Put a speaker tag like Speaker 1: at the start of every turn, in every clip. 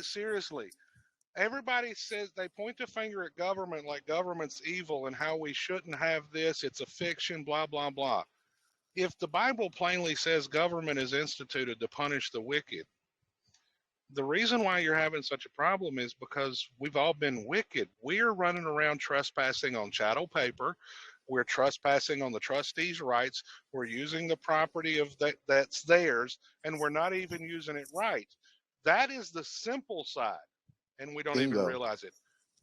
Speaker 1: it seriously. Everybody says they point the finger at government like government's evil and how we shouldn't have this. It's a fiction, blah, blah, blah. If the Bible plainly says government is instituted to punish the wicked, the reason why you're having such a problem is because we've all been wicked. We're running around trespassing on chattel paper. We're trespassing on the trustees' rights. We're using the property of that's theirs, and we're not even using it right. That is the simple side, and we don't even
Speaker 2: Bingo.
Speaker 1: realize it.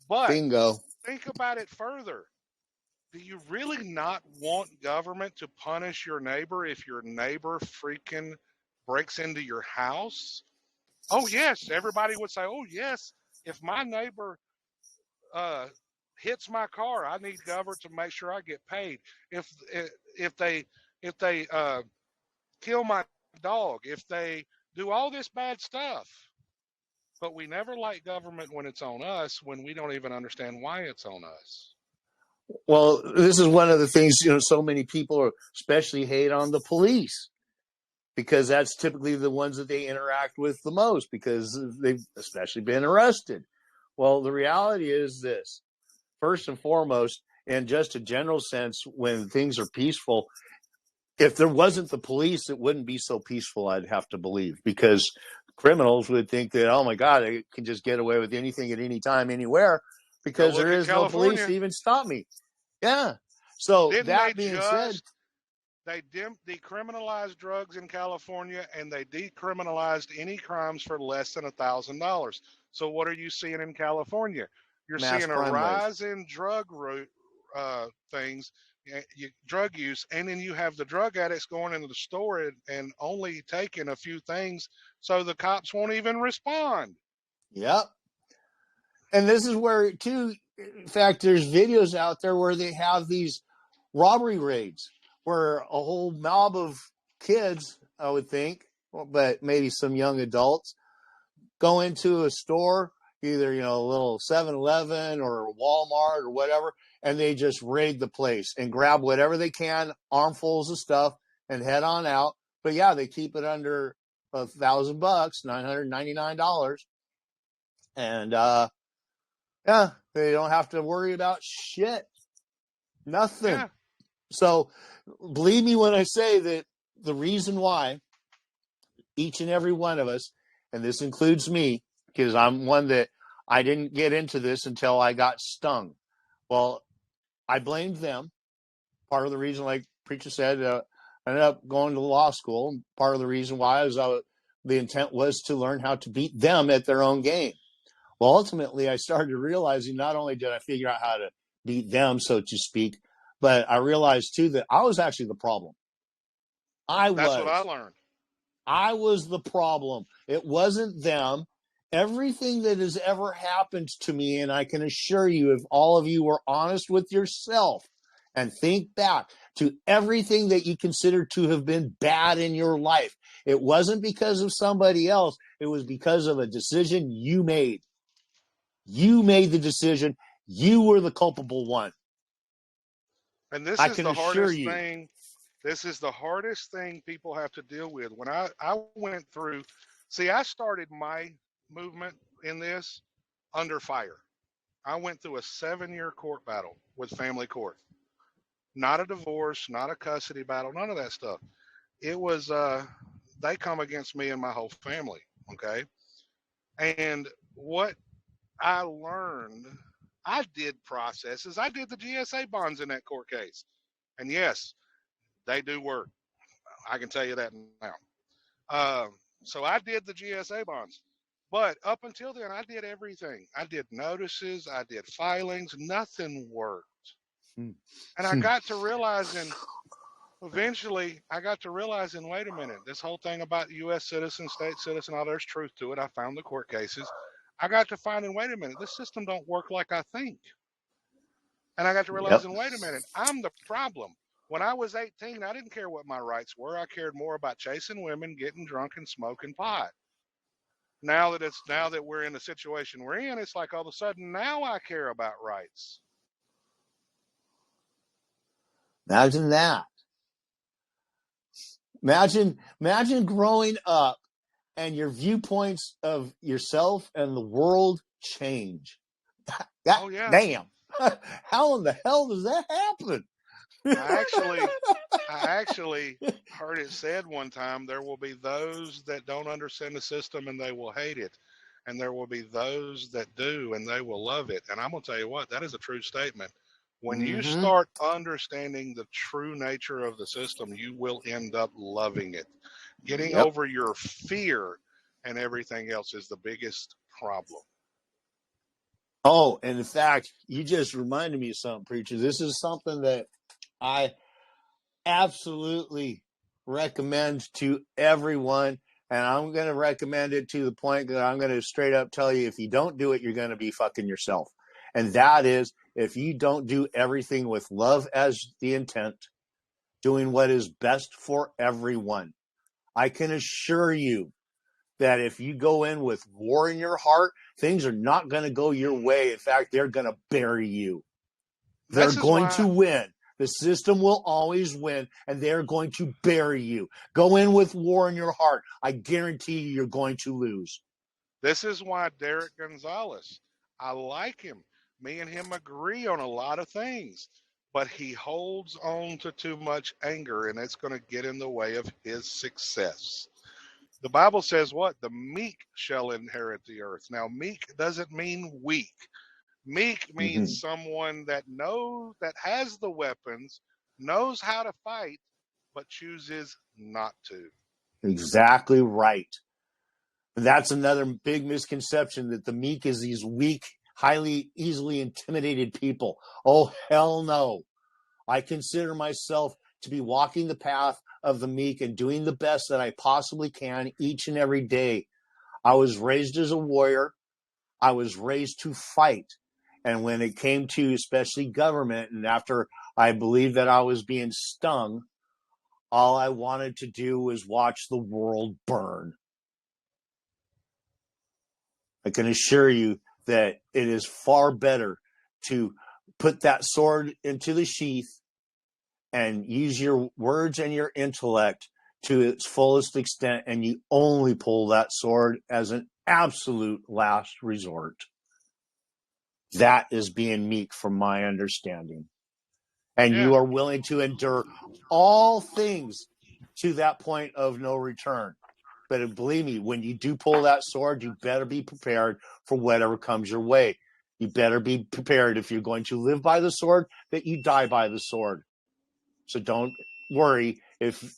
Speaker 1: But
Speaker 2: Bingo.
Speaker 1: think about it further. Do you really not want government to punish your neighbor if your neighbor freaking breaks into your house? Oh, yes. Everybody would say, oh, yes. If my neighbor hits my car, I need government to make sure I get paid. If they kill my dog, if they do all this bad stuff, but we never like government when it's on us, when we don't even understand why it's on us.
Speaker 2: Well, this is one of the things, so many people especially hate on the police, because that's typically the ones that they interact with the most, because they've especially been arrested. Well, the reality is this. First and foremost, in just a general sense, when things are peaceful, if there wasn't the police, it wouldn't be so peaceful, I'd have to believe, because criminals would think that, oh my God, they can just get away with anything at any time, anywhere, because there is no police to even stop me. Yeah. So that being said,
Speaker 1: they decriminalized drugs in California, and they decriminalized any crimes for less than $1,000. So what are you seeing in California? You're seeing a rise in drug things, drug use, and then you have the drug addicts going into the store and only taking a few things, so the cops won't even respond.
Speaker 2: Yep. And this is where, too, in fact, there's videos out there where they have these robbery raids where a whole mob of kids, I would think, but maybe some young adults, go into a store, either, a little 7-Eleven or Walmart or whatever, and they just raid the place and grab whatever they can, armfuls of stuff, and head on out. But yeah, they keep it under $1,000, $999. And, yeah, they don't have to worry about shit. Nothing. Yeah. So believe me when I say that the reason why each and every one of us, and this includes me, because I'm one that I didn't get into this until I got stung. Well, I blamed them. Part of the reason, like Preacher said, I ended up going to law school. Part of the reason why is the intent was to learn how to beat them at their own game. Well, ultimately, I started realizing not only did I figure out how to beat them, so to speak, but I realized, too, that I was actually the problem.
Speaker 1: That's what I learned.
Speaker 2: I was the problem. It wasn't them. Everything that has ever happened to me, and I can assure you, if all of you were honest with yourself and think back to everything that you consider to have been bad in your life, it wasn't because of somebody else. It was because of a decision you made. You made the decision. You were the culpable one.
Speaker 1: And this is the hardest thing. This is the hardest thing people have to deal with. When I went through, I started my movement in this under fire. I went through a 7-year court battle with family court. Not a divorce, not a custody battle, none of that stuff. It was, they come against me and my whole family, okay? And what I learned, I did processes. I did the GSA bonds in that court case. And yes, they do work. I can tell you that now. So I did the GSA bonds. But up until then, I did everything. I did notices. I did filings. Nothing worked. And I got to realizing, eventually, wait a minute, this whole thing about U.S. citizen, state citizen, all there's truth to it. I found the court cases. I got to finding, wait a minute, this system don't work like I think. And I got to realizing, wait a minute, I'm the problem. When I was 18, I didn't care what my rights were. I cared more about chasing women, getting drunk, and smoking pot. Now that we're in the situation we're in, it's like all of a sudden now I care about rights.
Speaker 2: Imagine that. Imagine growing up and your viewpoints of yourself and the world change. God,
Speaker 1: oh yeah.
Speaker 2: Damn. How in the hell does that happen?
Speaker 1: I actually heard it said one time, there will be those that don't understand the system and they will hate it. And there will be those that do and they will love it. And I'm going to tell you what, that is a true statement. When you start understanding the true nature of the system, you will end up loving it. Getting over your fear and everything else is the biggest problem.
Speaker 2: Oh, and in fact, you just reminded me of something, preacher. This is something that I absolutely recommend to everyone. And I'm going to recommend it to the point that I'm going to straight up tell you, if you don't do it, you're going to be fucking yourself. And that is, if you don't do everything with love as the intent, doing what is best for everyone, I can assure you that if you go in with war in your heart, things are not going to go your way. In fact, they're going to bury you. They're going to win. The system will always win, and they're going to bury you. Go in with war in your heart. I guarantee you're going to lose.
Speaker 1: This is why Derek Gonzalez, I like him. Me and him agree on a lot of things, but he holds on to too much anger, and it's going to get in the way of his success. The Bible says what? The meek shall inherit the earth. Now, meek doesn't mean weak. Meek means someone that knows, that has the weapons, knows how to fight, but chooses not to.
Speaker 2: Exactly right. That's another big misconception, that the meek is these weak, highly, easily intimidated people. Oh, hell no. I consider myself to be walking the path of the meek and doing the best that I possibly can each and every day. I was raised as a warrior. I was raised to fight. And when it came to especially government, and after I believed that I was being stung, all I wanted to do was watch the world burn. I can assure you that it is far better to put that sword into the sheath and use your words and your intellect to its fullest extent, and you only pull that sword as an absolute last resort. That is being meek, from my understanding. And you are willing to endure all things to that point of no return. But believe me, when you do pull that sword, you better be prepared for whatever comes your way. You better be prepared, if you're going to live by the sword, that you die by the sword. So don't worry if,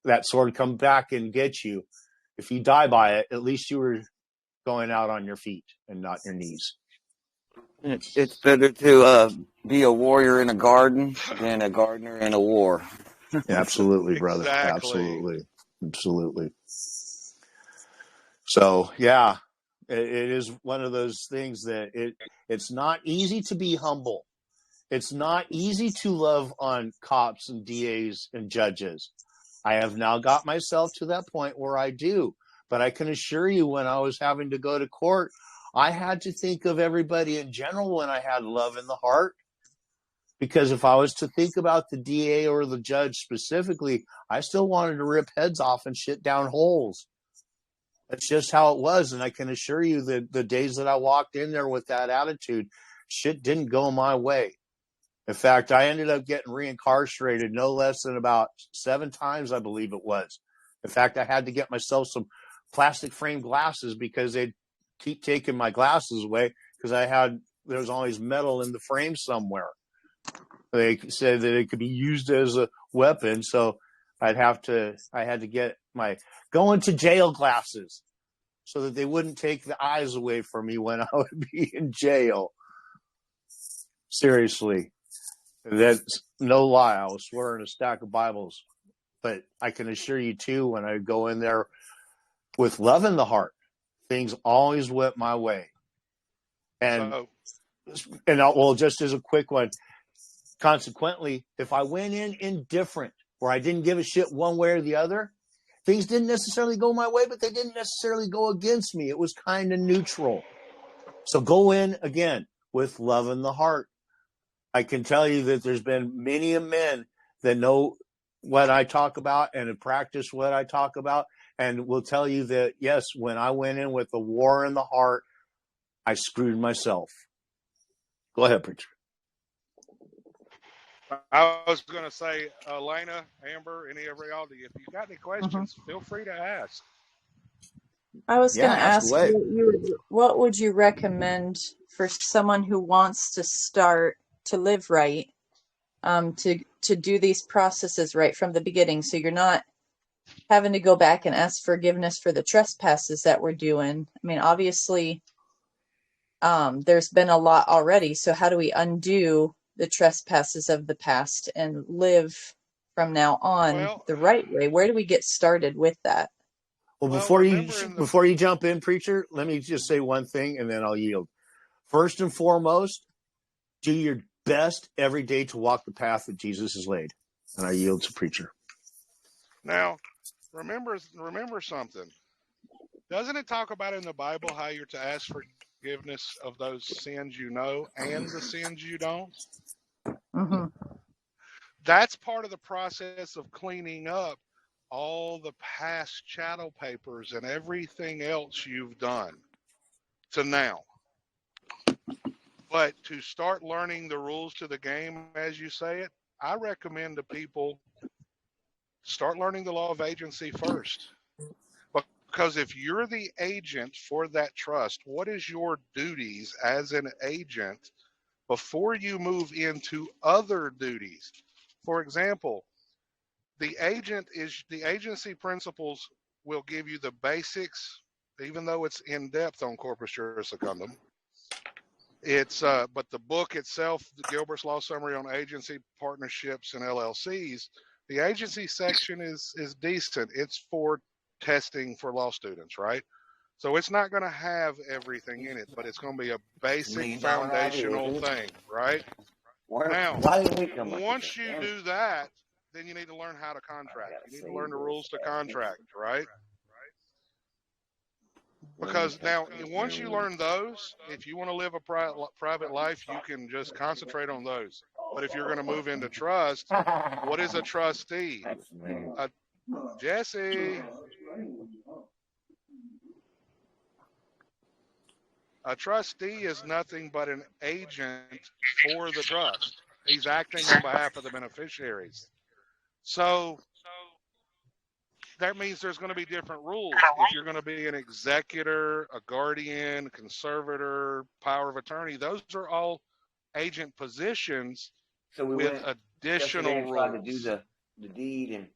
Speaker 2: that sword comes back and gets you. If you die by it, at least you were going out on your feet and not your knees.
Speaker 3: It's better to be a warrior in a garden than a gardener in a war.
Speaker 2: Absolutely, brother.
Speaker 1: Exactly.
Speaker 2: Absolutely. So, yeah, it is one of those things that it's not easy to be humble. It's not easy to love on cops and DAs and judges. I have now got myself to that point where I do. But I can assure you, when I was having to go to court, I had to think of everybody in general when I had love in the heart. Because if I was to think about the DA or the judge specifically, I still wanted to rip heads off and shit down holes. That's just how it was. And I can assure you that the days that I walked in there with that attitude, shit didn't go my way. In fact, I ended up getting reincarcerated no less than about 7 times, I believe it was. In fact, I had to get myself some plastic frame glasses because they'd keep taking my glasses away because there was always metal in the frame somewhere. They said that it could be used as a weapon, so I had to get my going to jail glasses so that they wouldn't take the eyes away from me when I would be in jail. Seriously. That's no lie. I was swearing a stack of Bibles. But I can assure you, too, when I go in there with love in the heart, things always went my way. And just as a quick one, consequently, if I went in indifferent, or I didn't give a shit one way or the other, things didn't necessarily go my way, but they didn't necessarily go against me. It was kind of neutral. So go in, again, with love in the heart. I can tell you that there's been many men that know what I talk about and have practiced what I talk about and will tell you that, yes, when I went in with a war in the heart, I screwed myself. Go ahead, preacher.
Speaker 1: I was going to say, Elena, Amber, any of y'all, if you got any questions, feel free to ask.
Speaker 4: I was going to ask, what would you recommend for someone who wants to start to live right, to do these processes right from the beginning, so you're not having to go back and ask forgiveness for the trespasses that we're doing? I mean, obviously, there's been a lot already, so how do we undo the trespasses of the past and live from now on the right way? Where do we get started with that?
Speaker 2: Well, before you jump in, preacher, let me just say one thing and then I'll yield. First and foremost, do your best every day to walk the path that Jesus has laid. And I yield to preacher.
Speaker 1: Now, remember something. Doesn't it talk about in the Bible how you're to ask forgiveness of those sins you know and the sins you don't?
Speaker 4: Mm-hmm.
Speaker 1: That's part of the process of cleaning up all the past chattel papers and everything else you've done to now. But to start learning the rules to the game, as you say it, I recommend to people start learning the law of agency first. Because if you're the agent for that trust, what is your duties as an agent before you move into other duties? For example, the agency principles will give you the basics, even though it's in depth on corpus juris secundum. It's but the book itself, the Gilbert's Law Summary on Agency, Partnerships, and LLCs, the agency section is decent. It's for testing for law students, right? So it's not going to have everything in it, but it's going to be a basic foundational thing, right? Now, once you do that, then you need to learn how to contract. You need to learn the rules to contract, right? Because now, once you learn those, if you want to live a private life, you can just concentrate on those. But if you're going to move into trust, what is a trustee? Jesse. A trustee is nothing but an agent for the trust. He's acting on behalf of the beneficiaries. So that means there's going to be different rules. If you're going to be an executor, a guardian, conservator, power of attorney, those are all agent positions with additional rules.
Speaker 3: To do the deed and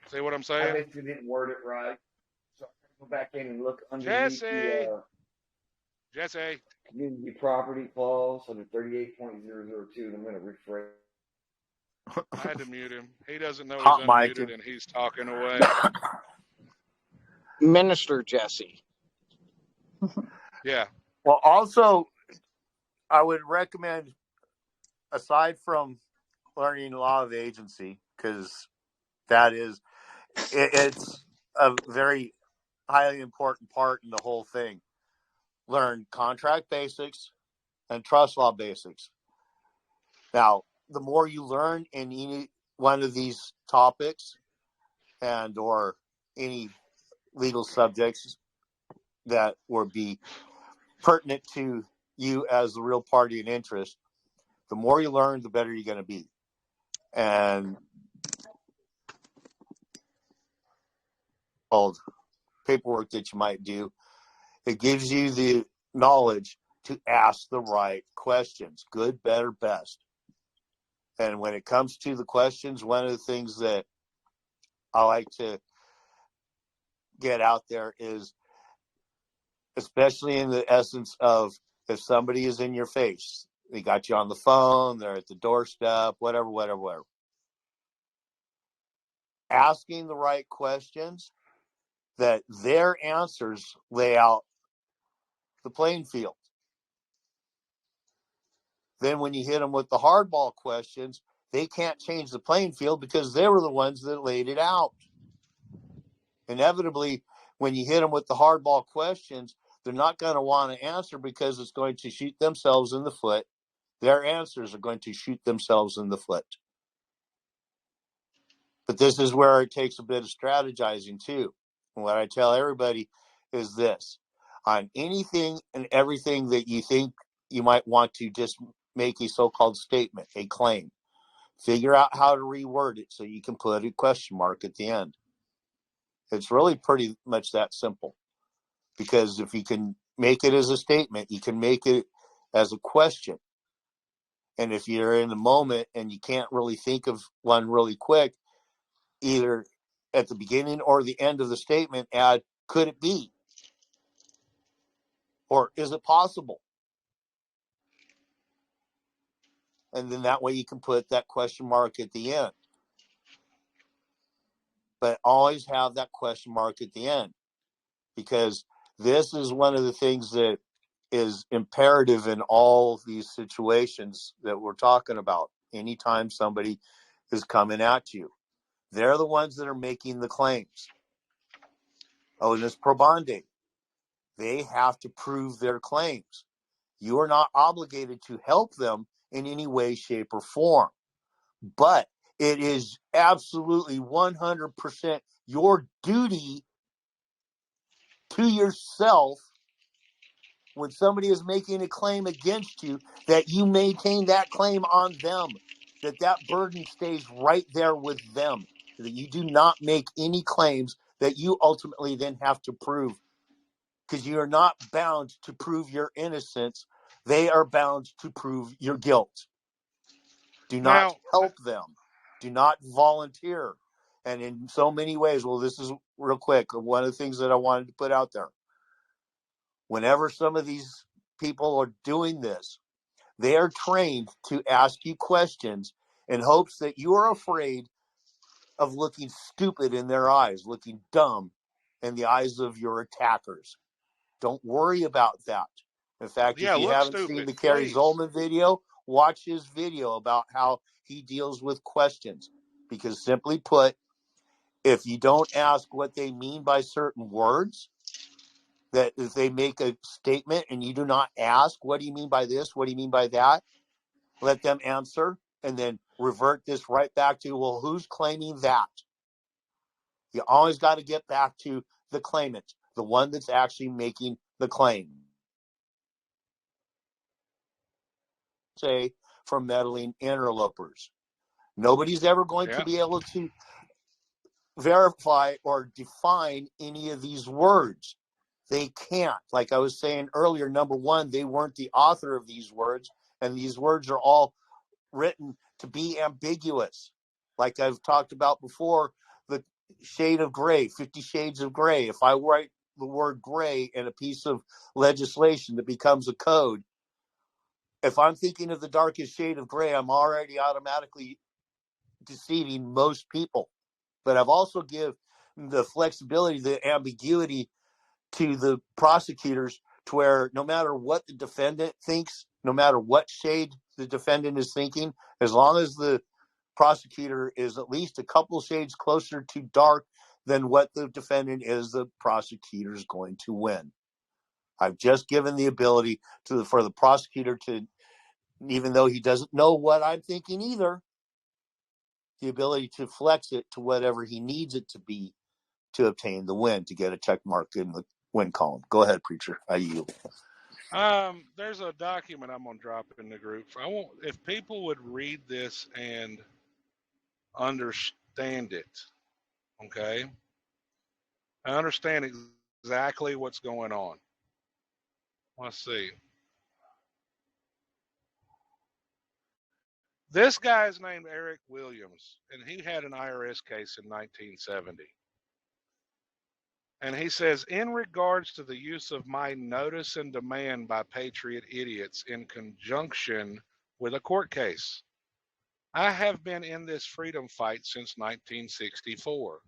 Speaker 1: see what I'm saying?
Speaker 3: I basically didn't word it right, so I go back in and look underneath
Speaker 1: Jesse.
Speaker 3: Community property clause under 38.002, and I'm going to rephrase.
Speaker 1: I had to mute him. He doesn't know he's unmuted and he's talking away.
Speaker 5: Minister Jesse.
Speaker 1: Yeah.
Speaker 2: Well, also, I would recommend, aside from learning law of agency, because that is, it's a very highly important part in the whole thing. Learn contract basics and trust law basics. Now, the more you learn in any one of these topics and or any legal subjects that would be pertinent to you as the real party in interest, the more you learn, the better you're going to be. And all paperwork that you might do, it gives you the knowledge to ask the right questions, good, better, best. And when it comes to the questions, one of the things that I like to get out there is, especially in the essence of if somebody is in your face, they got you on the phone, they're at the doorstep, whatever. Asking the right questions, that their answers lay out the playing field. Then when you hit them with the hardball questions, they can't change the playing field because they were the ones that laid it out. Inevitably, when you hit them with the hardball questions, they're not going to want to answer because it's going to shoot themselves in the foot. Their answers are going to shoot themselves in the foot. But this is where it takes a bit of strategizing too. And what I tell everybody is this: on anything and everything that you think you might want to just make a so-called statement, a claim, figure out how to reword it so you can put a question mark at the end. It's really pretty much that simple. Because if you can make it as a statement, you can make it as a question. And if you're in the moment and you can't really think of one really quick, either at the beginning or the end of the statement, add, could it be? Or is it possible? And then that way you can put that question mark at the end. But always have that question mark at the end, because this is one of the things that is imperative in all these situations that we're talking about. Anytime somebody is coming at you, they're the ones that are making the claims. Oh, and this probandi, they have to prove their claims. You are not obligated to help them in any way, shape, or form. But it is absolutely 100% your duty to yourself, when somebody is making a claim against you, that you maintain that claim on them, that burden stays right there with them, that you do not make any claims that you ultimately then have to prove, because you are not bound to prove your innocence. They are bound to prove your guilt. Do not help them. Do not volunteer. And in so many ways, well, this is real quick, one of the things that I wanted to put out there. Whenever some of these people are doing this, they are trained to ask you questions in hopes that you are afraid of looking stupid in their eyes, looking dumb in the eyes of your attackers. Don't worry about that. In fact, if you haven't seen the Kerry Zolman video, watch his video about how he deals with questions. Because simply put, if you don't ask what they mean by certain words, that if they make a statement and you do not ask, what do you mean by this? What do you mean by that? Let them answer and then revert this right back to, well, who's claiming that? You always got to get back to the claimant, the one that's actually making the claim. Say, for meddling interlopers. Nobody's ever going to be able to verify or define any of these words. They can't. Like I was saying earlier, number one, they weren't the author of these words, and these words are all written to be ambiguous. Like I've talked about before, the shade of gray, 50 Shades of Gray. If I write the word gray in a piece of legislation that becomes a code, if I'm thinking of the darkest shade of gray, I'm already automatically deceiving most people. But I've also given the flexibility, the ambiguity to the prosecutors, to where no matter what the defendant thinks, no matter what shade the defendant is thinking, as long as the prosecutor is at least a couple shades closer to dark than what the defendant is, the prosecutor is going to win. I've just given the ability for the prosecutor to, even though he doesn't know what I'm thinking either, the ability to flex it to whatever he needs it to be to obtain the win, to get a check mark in the win column. Go ahead, preacher. I yield.
Speaker 1: There's a document I'm going to drop in the group. If people would read this and understand it, okay? I understand exactly what's going on. Let's see. This guy's named Eric Williams, and he had an IRS case in 1970. And he says, in regards to the use of my notice and demand by patriot idiots in conjunction with a court case, I have been in this freedom fight since 1964.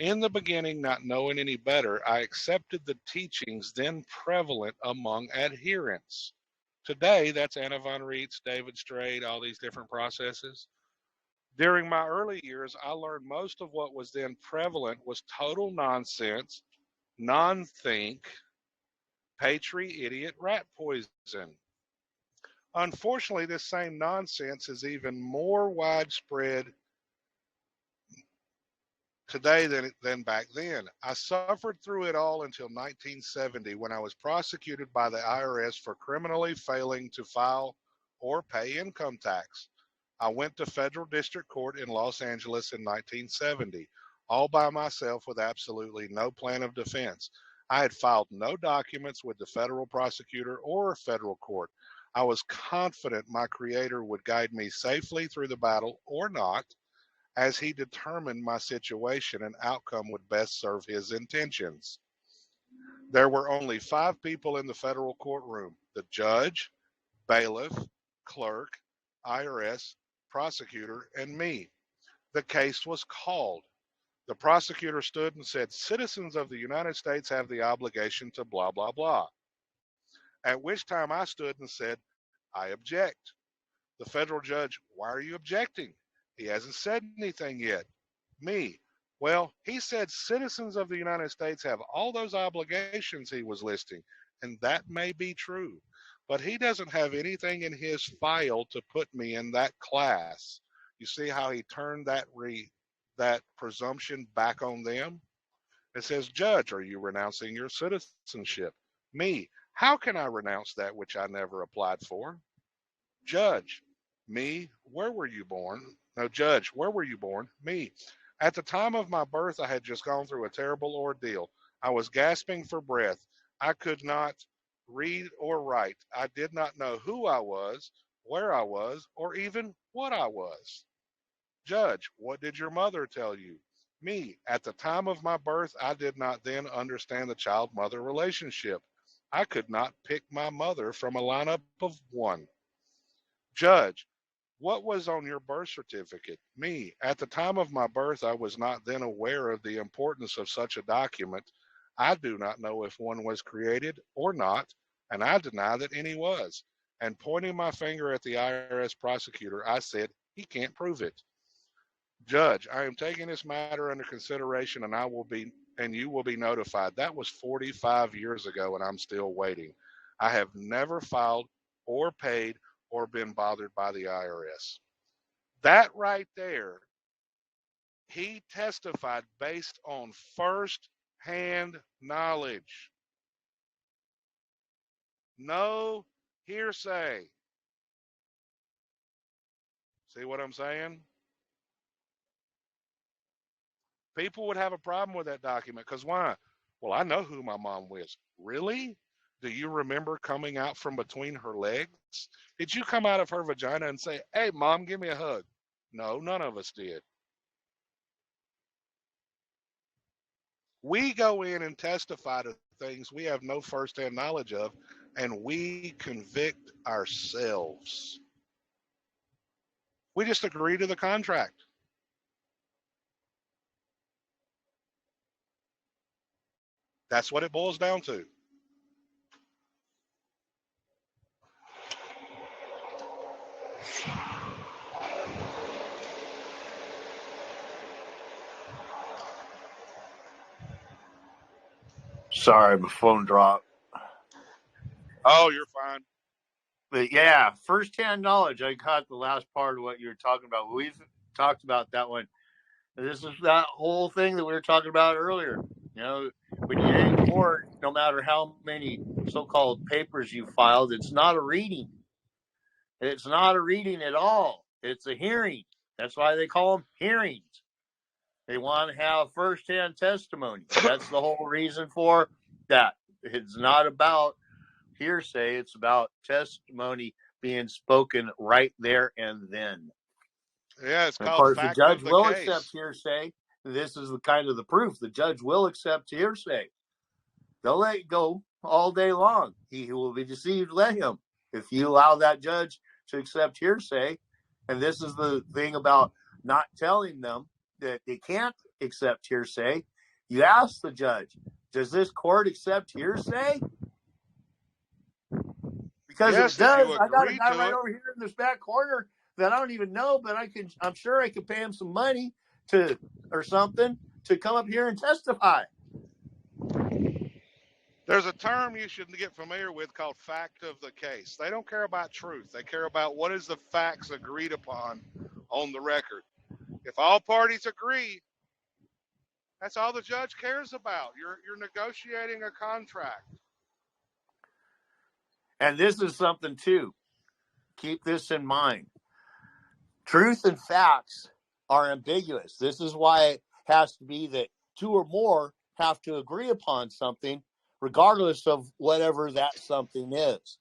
Speaker 1: In the beginning, not knowing any better, I accepted the teachings then prevalent among adherents. Today, that's Anna von Reitz, David Straight, all these different processes. During my early years, I learned most of what was then prevalent was total nonsense, non-think, patriot idiot rat poison. Unfortunately, this same nonsense is even more widespread today than back then. I suffered through it all until 1970 when I was prosecuted by the IRS for criminally failing to file or pay income tax. I went to federal district court in Los Angeles in 1970, all by myself with absolutely no plan of defense. I had filed no documents with the federal prosecutor or federal court. I was confident my creator would guide me safely through the battle or not, as he determined my situation and outcome would best serve his intentions. There were only 5 people in the federal courtroom: the judge, bailiff, clerk, IRS, prosecutor, and me. The case was called. The prosecutor stood and said, "Citizens of the United States have the obligation to blah, blah, blah." At which time I stood and said, "I object." The federal judge, "Why are you objecting? He hasn't said anything yet." Me, "Well, he said citizens of the United States have all those obligations he was listing, and that may be true, but he doesn't have anything in his file to put me in that class." You see how he turned that presumption back on them? It says, "Judge, are you renouncing your citizenship?" Me, "How can I renounce that which I never applied for?" Judge, me, "Where were you born?" No, Judge, "Where were you born?" Me, "At the time of my birth, I had just gone through a terrible ordeal. I was gasping for breath. I could not read or write. I did not know who I was, where I was, or even what I was." Judge, "What did your mother tell you?" Me, "At the time of my birth, I did not then understand the child-mother relationship. I could not pick my mother from a lineup of 1. Judge, "What was on your birth certificate?" Me, "At the time of my birth, I was not then aware of the importance of such a document. I do not know if one was created or not, and I deny that any was." And pointing my finger at the IRS prosecutor, I said, "He can't prove it." Judge, "I am taking this matter under consideration, and you will be notified." That was 45 years ago, and I'm still waiting. I have never filed or paid or been bothered by the IRS. That right there, he testified based on first-hand knowledge. No hearsay. See what I'm saying? People would have a problem with that document because why? "Well, I know who my mom was." Really? Do you remember coming out from between her legs? Did you come out of her vagina and say, "Hey, Mom, give me a hug"? No, none of us did. We go in and testify to things we have no firsthand knowledge of, and we convict ourselves. We just agree to the contract. That's what it boils down to.
Speaker 2: Sorry, my phone dropped.
Speaker 1: Oh, you're fine.
Speaker 2: But yeah, first-hand knowledge. I caught the last part of what you were talking about. We've talked about that one. This is that whole thing that we were talking about earlier. You know, when you get in court, no matter how many so-called papers you filed, it's not a reading. It's not a reading at all. It's a hearing. That's why they call them hearings. They want to have first-hand testimony. That's the whole reason for that. It's not about hearsay. It's about testimony being spoken right there and then.
Speaker 1: Yeah, it's called fact of the case.
Speaker 2: Of course, the judge will accept hearsay. This is the kind of the proof. The judge will accept hearsay. They'll let it go all day long. He who will be deceived, let him. If you allow that judge to accept hearsay, and this is the thing about not telling them that they can't accept hearsay, you ask the judge, "Does this court accept hearsay?" Because
Speaker 1: yes,
Speaker 2: it does. I got a guy right over here in this back corner that I don't even know, but I'm sure I could pay him some money or something to come up here and testify.
Speaker 1: There's a term you should get familiar with called fact of the case. They don't care about truth. They care about what is the facts agreed upon on the record. If all parties agree, That's all the judge cares about. You're negotiating a contract.
Speaker 2: And this is something too. Keep this in mind. Truth and facts are ambiguous. This is why it has to be that two or more have to agree upon something, regardless of whatever that something is.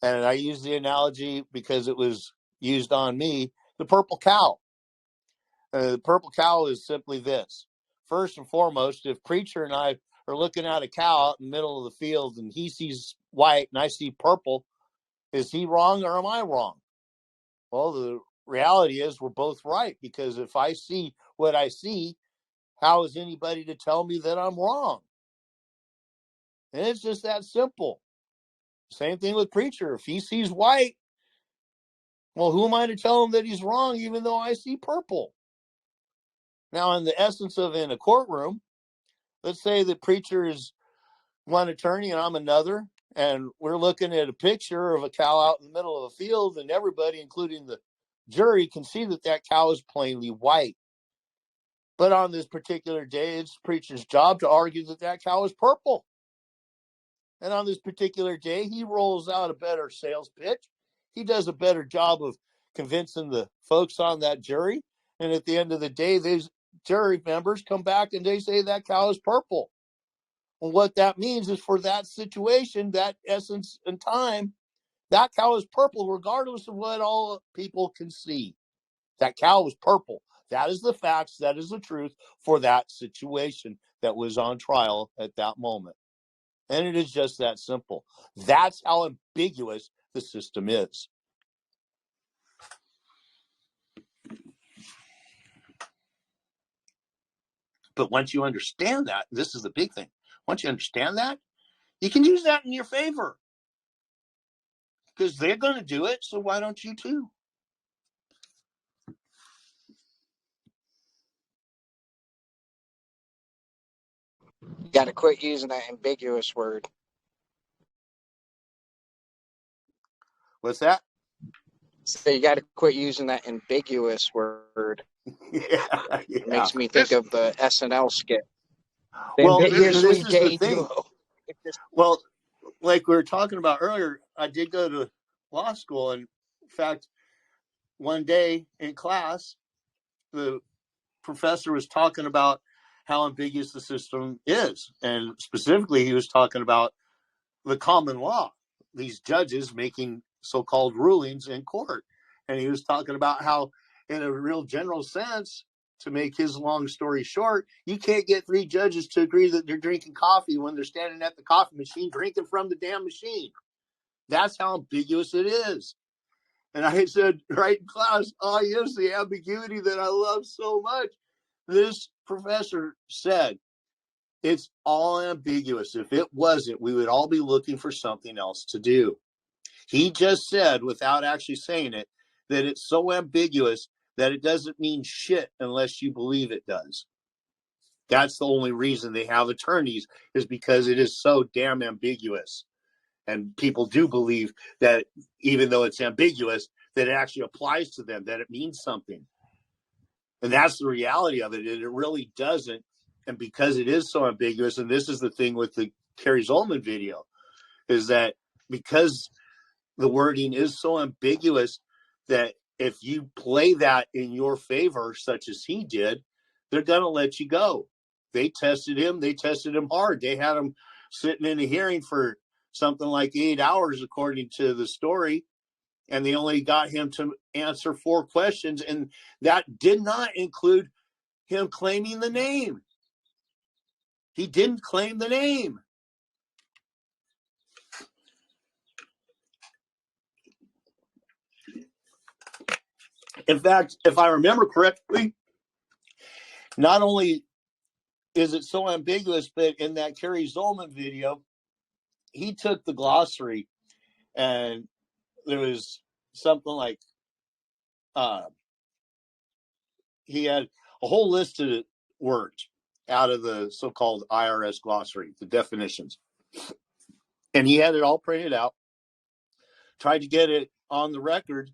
Speaker 2: And I use the analogy because it was used on me, the purple cow. The purple cow is simply this. First and foremost, if Preacher and I are looking at a cow out in the middle of the field and he sees white and I see purple, is he wrong or am I wrong? Well, the reality is we're both right, because if I see what I see, how is anybody to tell me that I'm wrong? And it's just that simple. Same thing with Preacher. If he sees white, well, who am I to tell him that he's wrong, even though I see purple? Now, in the essence of in a courtroom, let's say the Preacher is one attorney and I'm another, and we're looking at a picture of a cow out in the middle of a field, and everybody, including the jury, can see that that cow is plainly white. But on this particular day, it's the Preacher's job to argue that that cow is purple. And on this particular day, he rolls out a better sales pitch. He does a better job of convincing the folks on that jury. And at the end of the day, these jury members come back and they say that cow is purple. Well, what that means is for that situation, that essence and time, that cow is purple, regardless of what all people can see. That cow was purple. That is the facts. That is the truth for that situation that was on trial at that moment. And it is just that simple. That's how ambiguous the system is. But once you understand that, this is the big thing. Once you understand that, you can use that in your favor. Because they're going to do it, so why don't you too?
Speaker 5: You got to quit using that ambiguous word.
Speaker 2: What's that?
Speaker 5: So you got to quit using that ambiguous word.
Speaker 2: Yeah.
Speaker 5: It makes me think of the SNL skit.
Speaker 2: Well, this is the thing. Well, like we were talking about earlier, I did go to law school. And in fact, one day in class, the professor was talking about how ambiguous the system is. And specifically, he was talking about the common law, these judges making so-called rulings in court. And he was talking about how, in a real general sense, to make his long story short, you can't get three judges to agree that they're drinking coffee when they're standing at the coffee machine drinking from the damn machine. That's how ambiguous it is. And I said, right in class, oh, yes, the ambiguity that I love so much. This professor said, it's all ambiguous. If it wasn't, we would all be looking for something else to do. He just said, without actually saying it, that it's so ambiguous that it doesn't mean shit unless you believe it does. That's the only reason they have attorneys, is because it is so damn ambiguous. And people do believe that even though it's ambiguous, that it actually applies to them, that it means something. And that's the reality of it. And it really doesn't. And because it is so ambiguous, and this is the thing with the Kerry Zolman video, is that because the wording is so ambiguous that if you play that in your favor, such as he did, they're going to let you go. They tested him hard. They had him sitting in a hearing for something like 8 hours, according to the story. And they only got him to answer 4 questions. And that did not include him claiming the name. He didn't claim the name. In fact, if I remember correctly, not only is it so ambiguous, but in that Kerry Zolman video, he took the glossary and there was something like he had a whole list of words out of the so-called IRS glossary, the definitions. And he had it all printed out, tried to get it on the record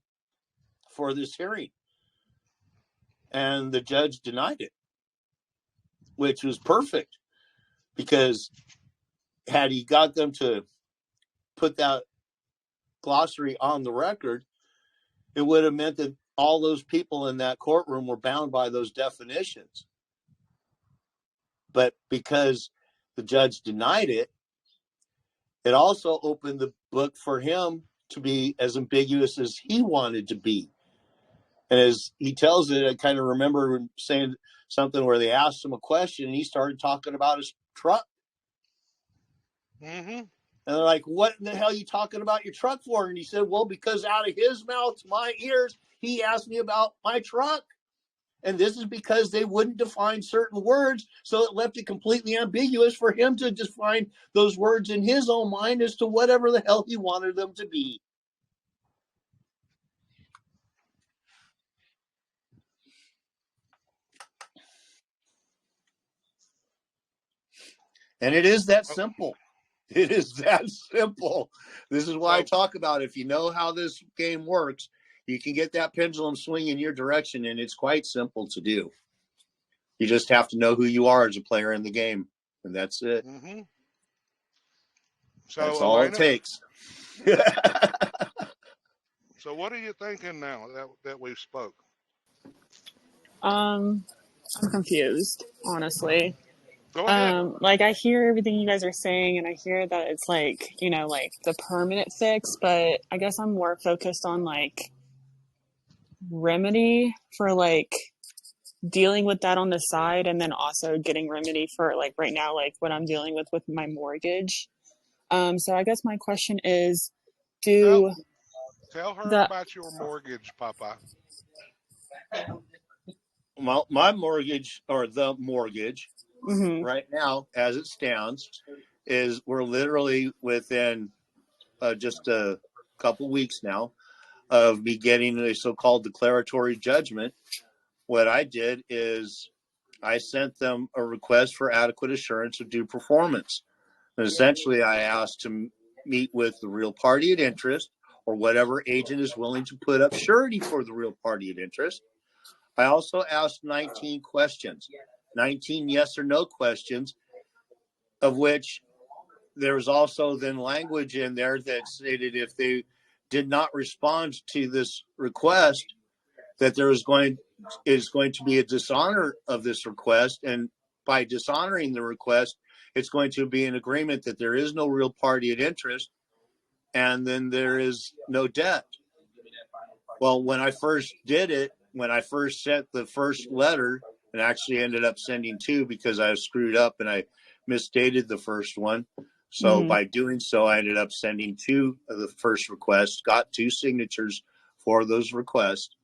Speaker 2: for this hearing. And the judge denied it. which was perfect, because had he got them to put that glossary on the record, it would have meant that all those people in that courtroom were bound by those definitions. But because the judge denied it, it also opened the book for him to be as ambiguous as he wanted to be. And as he tells it, I kind of remember saying something where they asked him a question and he started talking about his truck.
Speaker 1: Mm-hmm.
Speaker 2: And they're like, what in the hell are you talking about your truck for? And he said, well, because out of his mouth to my ears, he asked me about my truck. And this is because they wouldn't define certain words. So it left it completely ambiguous for him to define those words in his own mind as to whatever the hell he wanted them to be. And it is that simple. It is that simple. This is why I talk about, if you know how this game works, you can get that pendulum swing in your direction, and it's quite simple to do. You just have to know who you are as a player in the game, and that's it.
Speaker 1: Mm-hmm. So
Speaker 2: that's all Elena, it takes.
Speaker 1: So what are you thinking now that we've spoke?
Speaker 6: I'm confused, honestly.
Speaker 1: Go ahead.
Speaker 6: Like, I hear everything you guys are saying, and I hear that it's like, you know, like the permanent fix, but I guess I'm more focused on like remedy for like dealing with that on the side, and then also getting remedy for like right now, like what I'm dealing with my mortgage. So I guess my question is,
Speaker 1: tell her about your mortgage, Papa.
Speaker 2: Well, my mortgage, or the mortgage,
Speaker 6: mm-hmm.
Speaker 2: right now, as it stands, is we're literally within just a couple weeks now of me getting a so-called declaratory judgment. What I did is I sent them a request for adequate assurance of due performance. And essentially, I asked to meet with the real party at interest, or whatever agent is willing to put up surety for the real party at interest. I also asked 19 questions, 19 yes or no questions, of which there was also then language in there that stated if they did not respond to this request, that there is going to be a dishonor of this request. And by dishonoring the request, it's going to be an agreement that there is no real party at interest, and then there is no debt. Well, when I first did it, when I first sent the first letter, and actually ended up sending two because I screwed up and I misstated the first one. So by doing so, I ended up sending two of the first requests, got two signatures for those requests.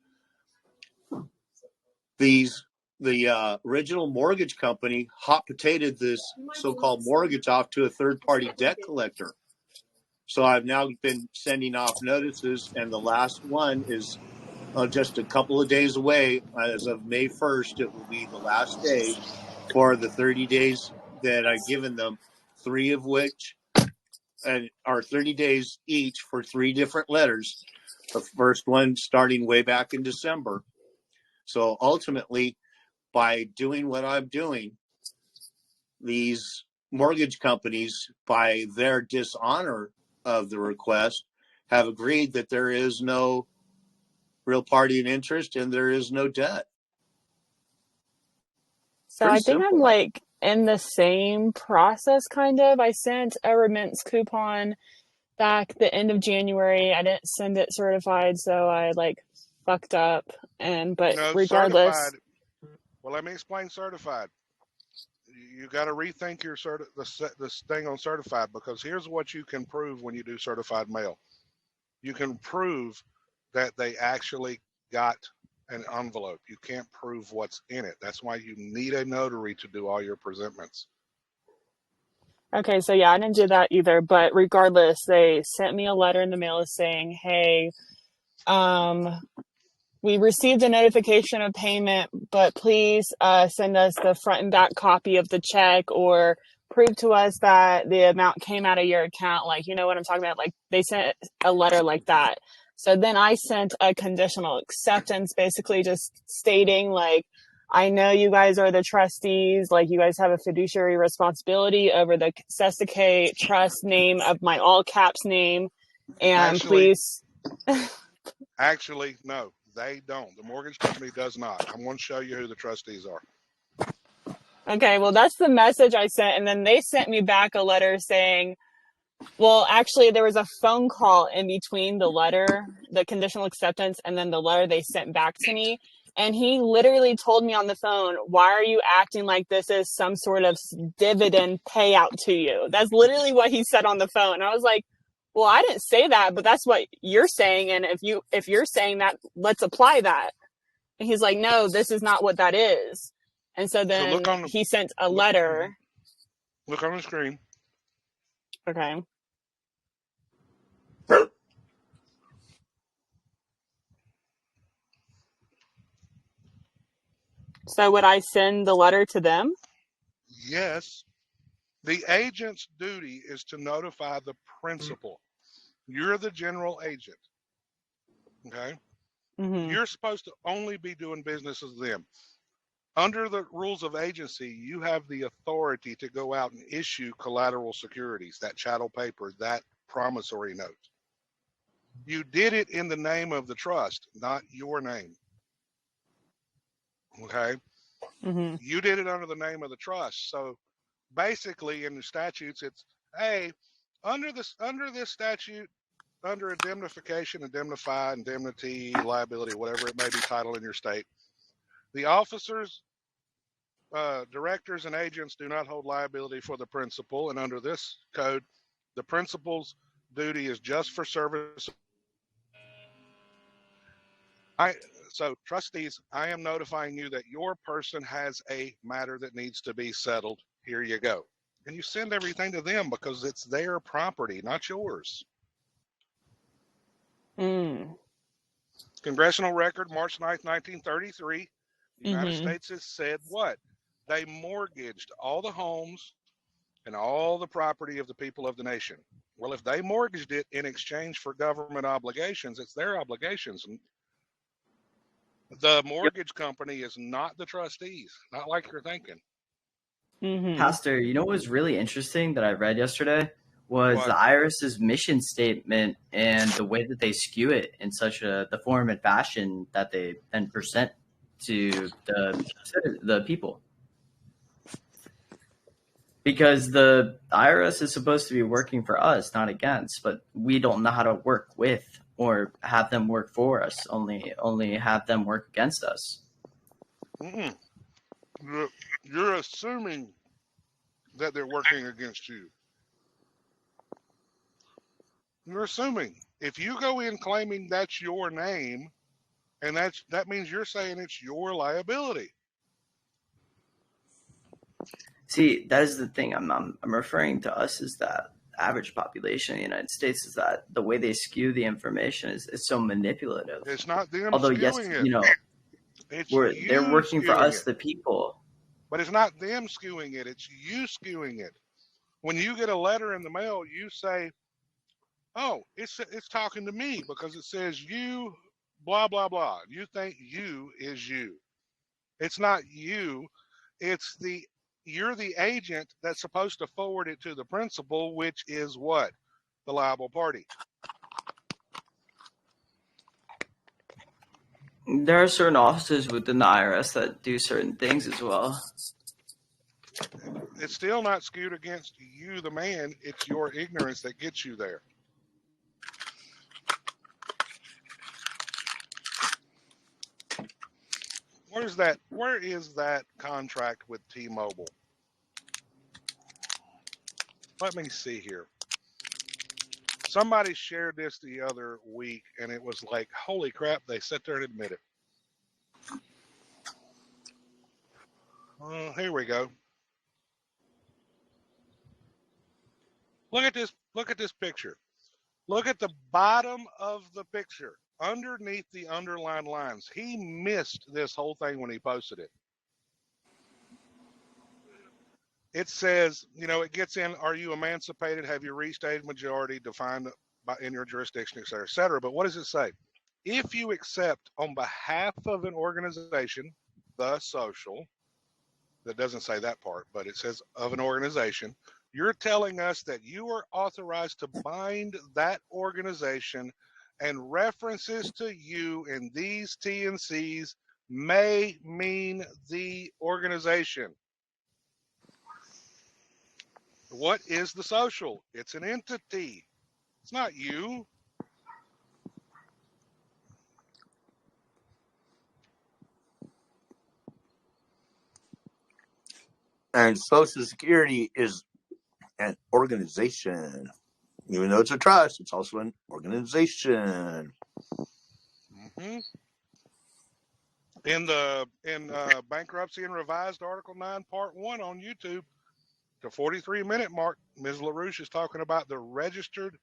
Speaker 2: The original mortgage company hot potatoed this so-called mortgage off to a third-party debt collector. So I've now been sending off notices, and the last one is just a couple of days away. As of May 1st, it will be the last day for the 30 days that I've given them, three of which are 30 days each for three different letters. The first one starting way back in December. So ultimately, by doing what I'm doing, these mortgage companies, by their dishonor of the request, have agreed that there is no real party in interest and there is no debt.
Speaker 6: So I think I'm like in the same process, kind of. I sent a remittance coupon back the end of January. I didn't send it certified, so I like fucked up. But regardless,
Speaker 1: certified. Well, let me explain certified. You got to rethink your this thing on certified, because here's what you can prove when you do certified mail. You can prove that they actually got an envelope. You can't prove what's in it. That's why you need a notary to do all your presentments.
Speaker 6: Okay, so yeah, I didn't do that either. But regardless, they sent me a letter in the mail saying, hey, we received a notification of payment, but please send us the front and back copy of the check, or prove to us that the amount came out of your account. Like, you know what I'm talking about? Like, they sent a letter like that. So then I sent a conditional acceptance, basically just stating like, I know you guys are the trustees. Like, you guys have a fiduciary responsibility over the Cesta K trust name of my all caps name. And please.
Speaker 1: Actually, no, they don't. The mortgage company does not. I'm going to show you who the trustees are.
Speaker 6: Okay, well, that's the message I sent. And then they sent me back a letter saying, well, actually, there was a phone call in between the letter, the conditional acceptance, and then the letter they sent back to me. And he literally told me on the phone, why are you acting like this is some sort of dividend payout to you? That's literally what he said on the phone. And I was like, well, I didn't say that, but that's what you're saying. And if you're saying that, let's apply that. And he's like, no, this is not what that is. And so then he sent a letter.
Speaker 1: Look on the screen.
Speaker 6: Okay. So would I send the letter to them?
Speaker 1: Yes. The agent's duty is to notify the principal. You're the general agent. Okay? Mm-hmm. You're supposed to only be doing business with them. Under the rules of agency, you have the authority to go out and issue collateral securities, that chattel paper, that promissory note. You did it in the name of the trust, not your name. Okay? Mm-hmm. You did it under the name of the trust. So basically in the statutes, it's, hey, under this statute, under indemnification, indemnify, indemnity, liability, whatever it may be titled in your state, the officers, directors, and agents do not hold liability for the principal. And under this code, the principal's duty is just for service. So, trustees, I am notifying you that your person has a matter that needs to be settled. Here you go. And you send everything to them because it's their property, not yours. Congressional record, March 9th, 1933. The United States has said what? They mortgaged all the homes and all the property of the people of the nation. Well, if they mortgaged it in exchange for government obligations, it's their obligations. The mortgage company is not the trustees, not like you're thinking.
Speaker 7: Pastor, you know what was really interesting that I read yesterday was the IRS's mission statement and the way that they skew it in such the form and fashion that they then present to the people. Because the IRS is supposed to be working for us, not against, but we don't know how to work with or have them work for us, only have them work against us.
Speaker 1: You're assuming that they're working against you. You're assuming. If you go in claiming that's your name, and that means you're saying it's your liability.
Speaker 7: See, that is the thing I'm referring to us is that average population in the United States is that the way they skew the information is so manipulative.
Speaker 1: It's not them
Speaker 7: Although,
Speaker 1: skewing
Speaker 7: yes,
Speaker 1: it.
Speaker 7: you know, they're working for us, the people.
Speaker 1: But it's not them skewing it. It's you skewing it. When you get a letter in the mail, you say, oh, it's talking to me because it says you, blah, blah, blah. You think you is you. It's not you. You're the agent that's supposed to forward it to the principal, which is what? The liable party.
Speaker 7: There are certain offices within the IRS that do certain things as well.
Speaker 1: It's still not skewed against you, the man. It's your ignorance that gets you there. Where is that contract with T-Mobile? Let me see here. Somebody shared this the other week, and it was like, holy crap, they sat there and admit it. Here we go. Look at this picture. Look at the bottom of the picture. Underneath the underlined lines. He missed this whole thing when he posted it. It says, it gets in, are you emancipated? Have you reached age majority defined in your jurisdiction, et cetera, et cetera. But what does it say? If you accept on behalf of an organization the social, that doesn't say that part, but it says of an organization, you're telling us that you are authorized to bind that organization, and references to you in these T&Cs may mean the organization. What is the social? It's an entity. It's not you.
Speaker 2: And Social Security is an organization. Even though it's a trust, it's also an organization.
Speaker 1: Mm-hmm. In Bankruptcy and Revised Article 9, Part 1 on YouTube, the 43-minute mark, Ms. LaRouche is talking about the registered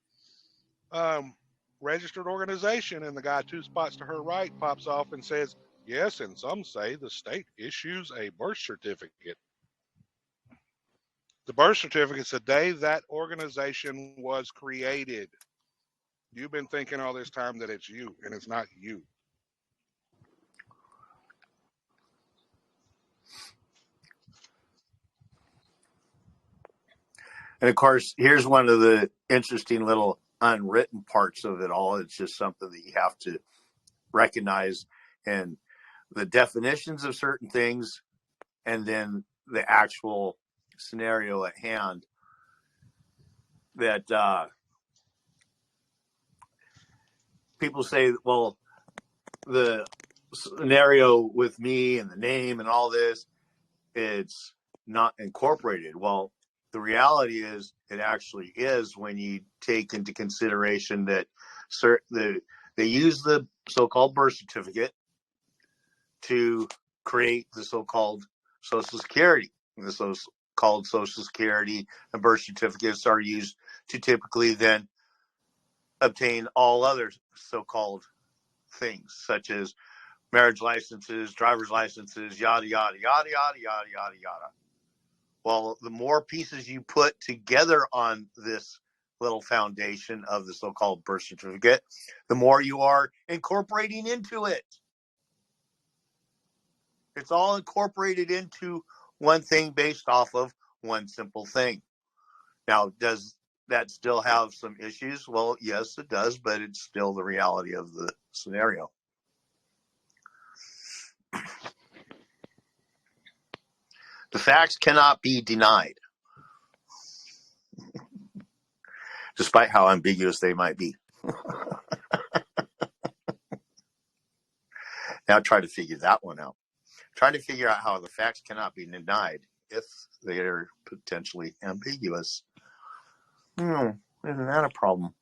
Speaker 1: organization, and the guy 2 spots to her right pops off and says, yes, and some say the state issues a birth certificate. The birth certificate's the day that organization was created. You've been thinking all this time that it's you, and it's not you.
Speaker 2: And of course, here's one of the interesting little unwritten parts of it all. It's just something that you have to recognize, and the definitions of certain things, and then the actual scenario at hand. That people say, well, the scenario with me and the name and all this, it's not incorporated. Well, the reality is it actually is, when you take into consideration that they use the so-called birth certificate to create the so-called Social Security. The so-called Social Security and birth certificates are used to typically then obtain all other so-called things, such as marriage licenses, driver's licenses, yada, yada, yada, yada, yada, yada, yada. Well, the more pieces you put together on this little foundation of the so-called birth certificate, the more you are incorporating into it. It's all incorporated into one thing based off of one simple thing. Now, does that still have some issues? Well, yes, it does, but it's still the reality of the scenario. The facts cannot be denied, despite how ambiguous they might be. Now try to figure that one out. Try to figure out how the facts cannot be denied if they are potentially ambiguous. Isn't that a problem?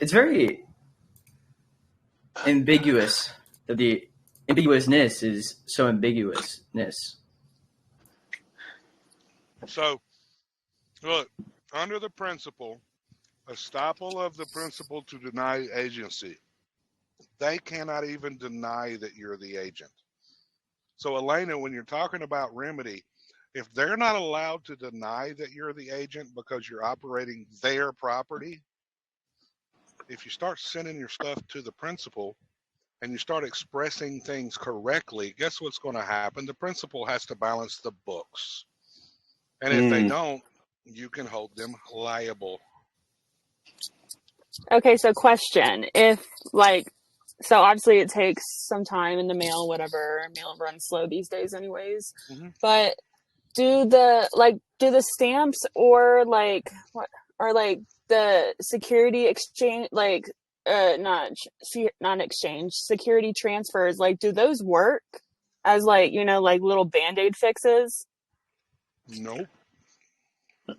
Speaker 7: It's very ambiguous. That the ambiguousness is so ambiguousness.
Speaker 1: So, look, under the principle, estoppel of the principle to deny agency, they cannot even deny that you're the agent. So, Elena, when you're talking about remedy, if they're not allowed to deny that you're the agent because you're operating their property, if you start sending your stuff to the principal and you start expressing things correctly, guess what's going to happen? The principal has to balance the books. And if they don't, you can hold them liable.
Speaker 6: Okay, so question. So obviously it takes some time in the mail, whatever. Mail runs slow these days anyways. Mm-hmm. But do the stamps or the security exchange, not exchange, security transfers, do those work as little Band-Aid fixes?
Speaker 1: Nope.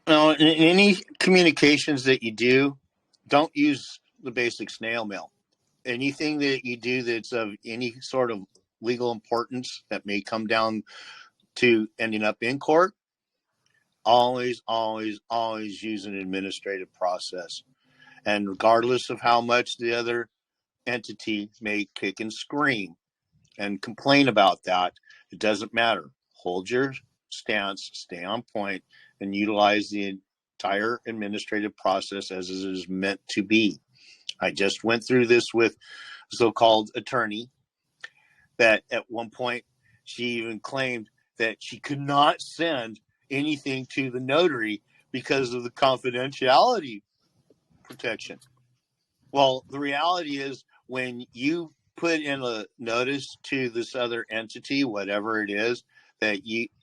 Speaker 2: No, in any communications that you do, don't use the basic snail mail. Anything that you do that's of any sort of legal importance that may come down to ending up in court, always, always, always use an administrative process. And regardless of how much the other entity may kick and scream and complain about that, it doesn't matter. Hold your stance, stay on point, and utilize the entire administrative process as it is meant to be. I just went through this with a so-called attorney that at one point she even claimed that she could not send anything to the notary because of the confidentiality protection. Well, the reality is when you put in a notice to this other entity, whatever it is, that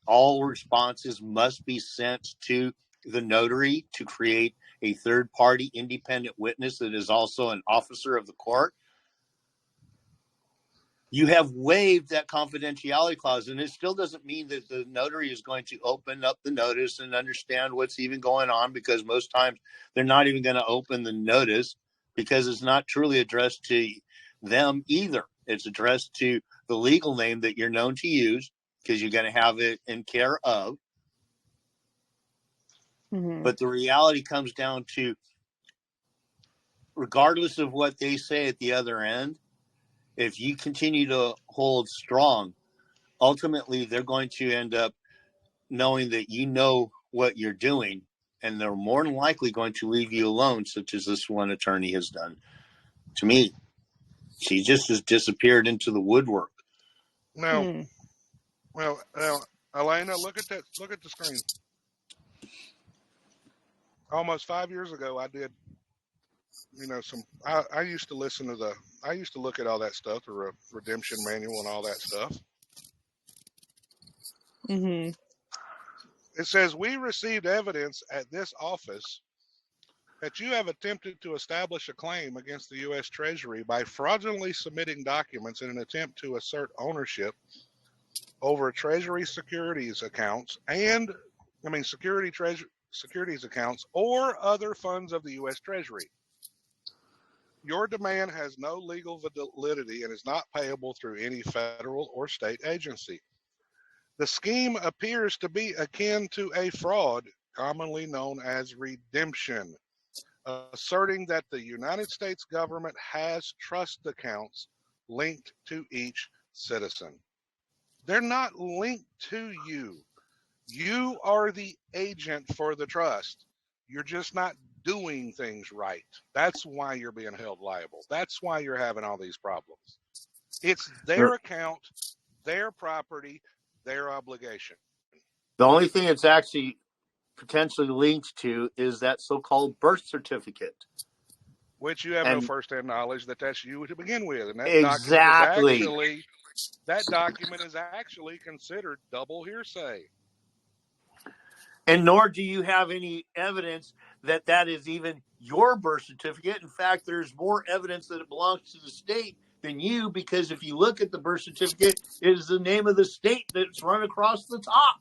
Speaker 2: all responses must be sent to the notary to create a third-party independent witness that is also an officer of the court. You have waived that confidentiality clause, and it still doesn't mean that the notary is going to open up the notice and understand what's even going on, because most times they're not even going to open the notice because it's not truly addressed to them either. It's addressed to the legal name that you're known to use because you're going to have it in care of. Mm-hmm. But the reality comes down to, regardless of what they say at the other end, if you continue to hold strong, ultimately they're going to end up knowing that you know what you're doing, and they're more than likely going to leave you alone, such as this one attorney has done to me. She just has disappeared into the woodwork.
Speaker 1: No. Well, Elena, look at that. Look at the screen. Almost 5 years ago, I did, I used to I used to look at all that stuff, the redemption manual and all that stuff.
Speaker 6: Mm-hmm.
Speaker 1: It says, we received evidence at this office that you have attempted to establish a claim against the U.S. Treasury by fraudulently submitting documents in an attempt to assert ownership over Treasury securities accounts securities accounts or other funds of the U.S. Treasury. Your demand has no legal validity and is not payable through any federal or state agency. The scheme appears to be akin to a fraud, commonly known as redemption, asserting that the United States government has trust accounts linked to each citizen. They're not linked to you. You are the agent for the trust. You're just not doing things right. That's why you're being held liable. That's why you're having all these problems. It's their account, their property, their obligation.
Speaker 2: The only thing it's actually potentially linked to is that so-called birth certificate.
Speaker 1: Which you have no first-hand knowledge that that's you to begin with. And that
Speaker 2: exactly.
Speaker 1: document is actually considered double hearsay.
Speaker 2: And nor do you have any evidence that that is even your birth certificate. In fact, there's more evidence that it belongs to the state than you, because if you look at the birth certificate, it is the name of the state that's run across the top.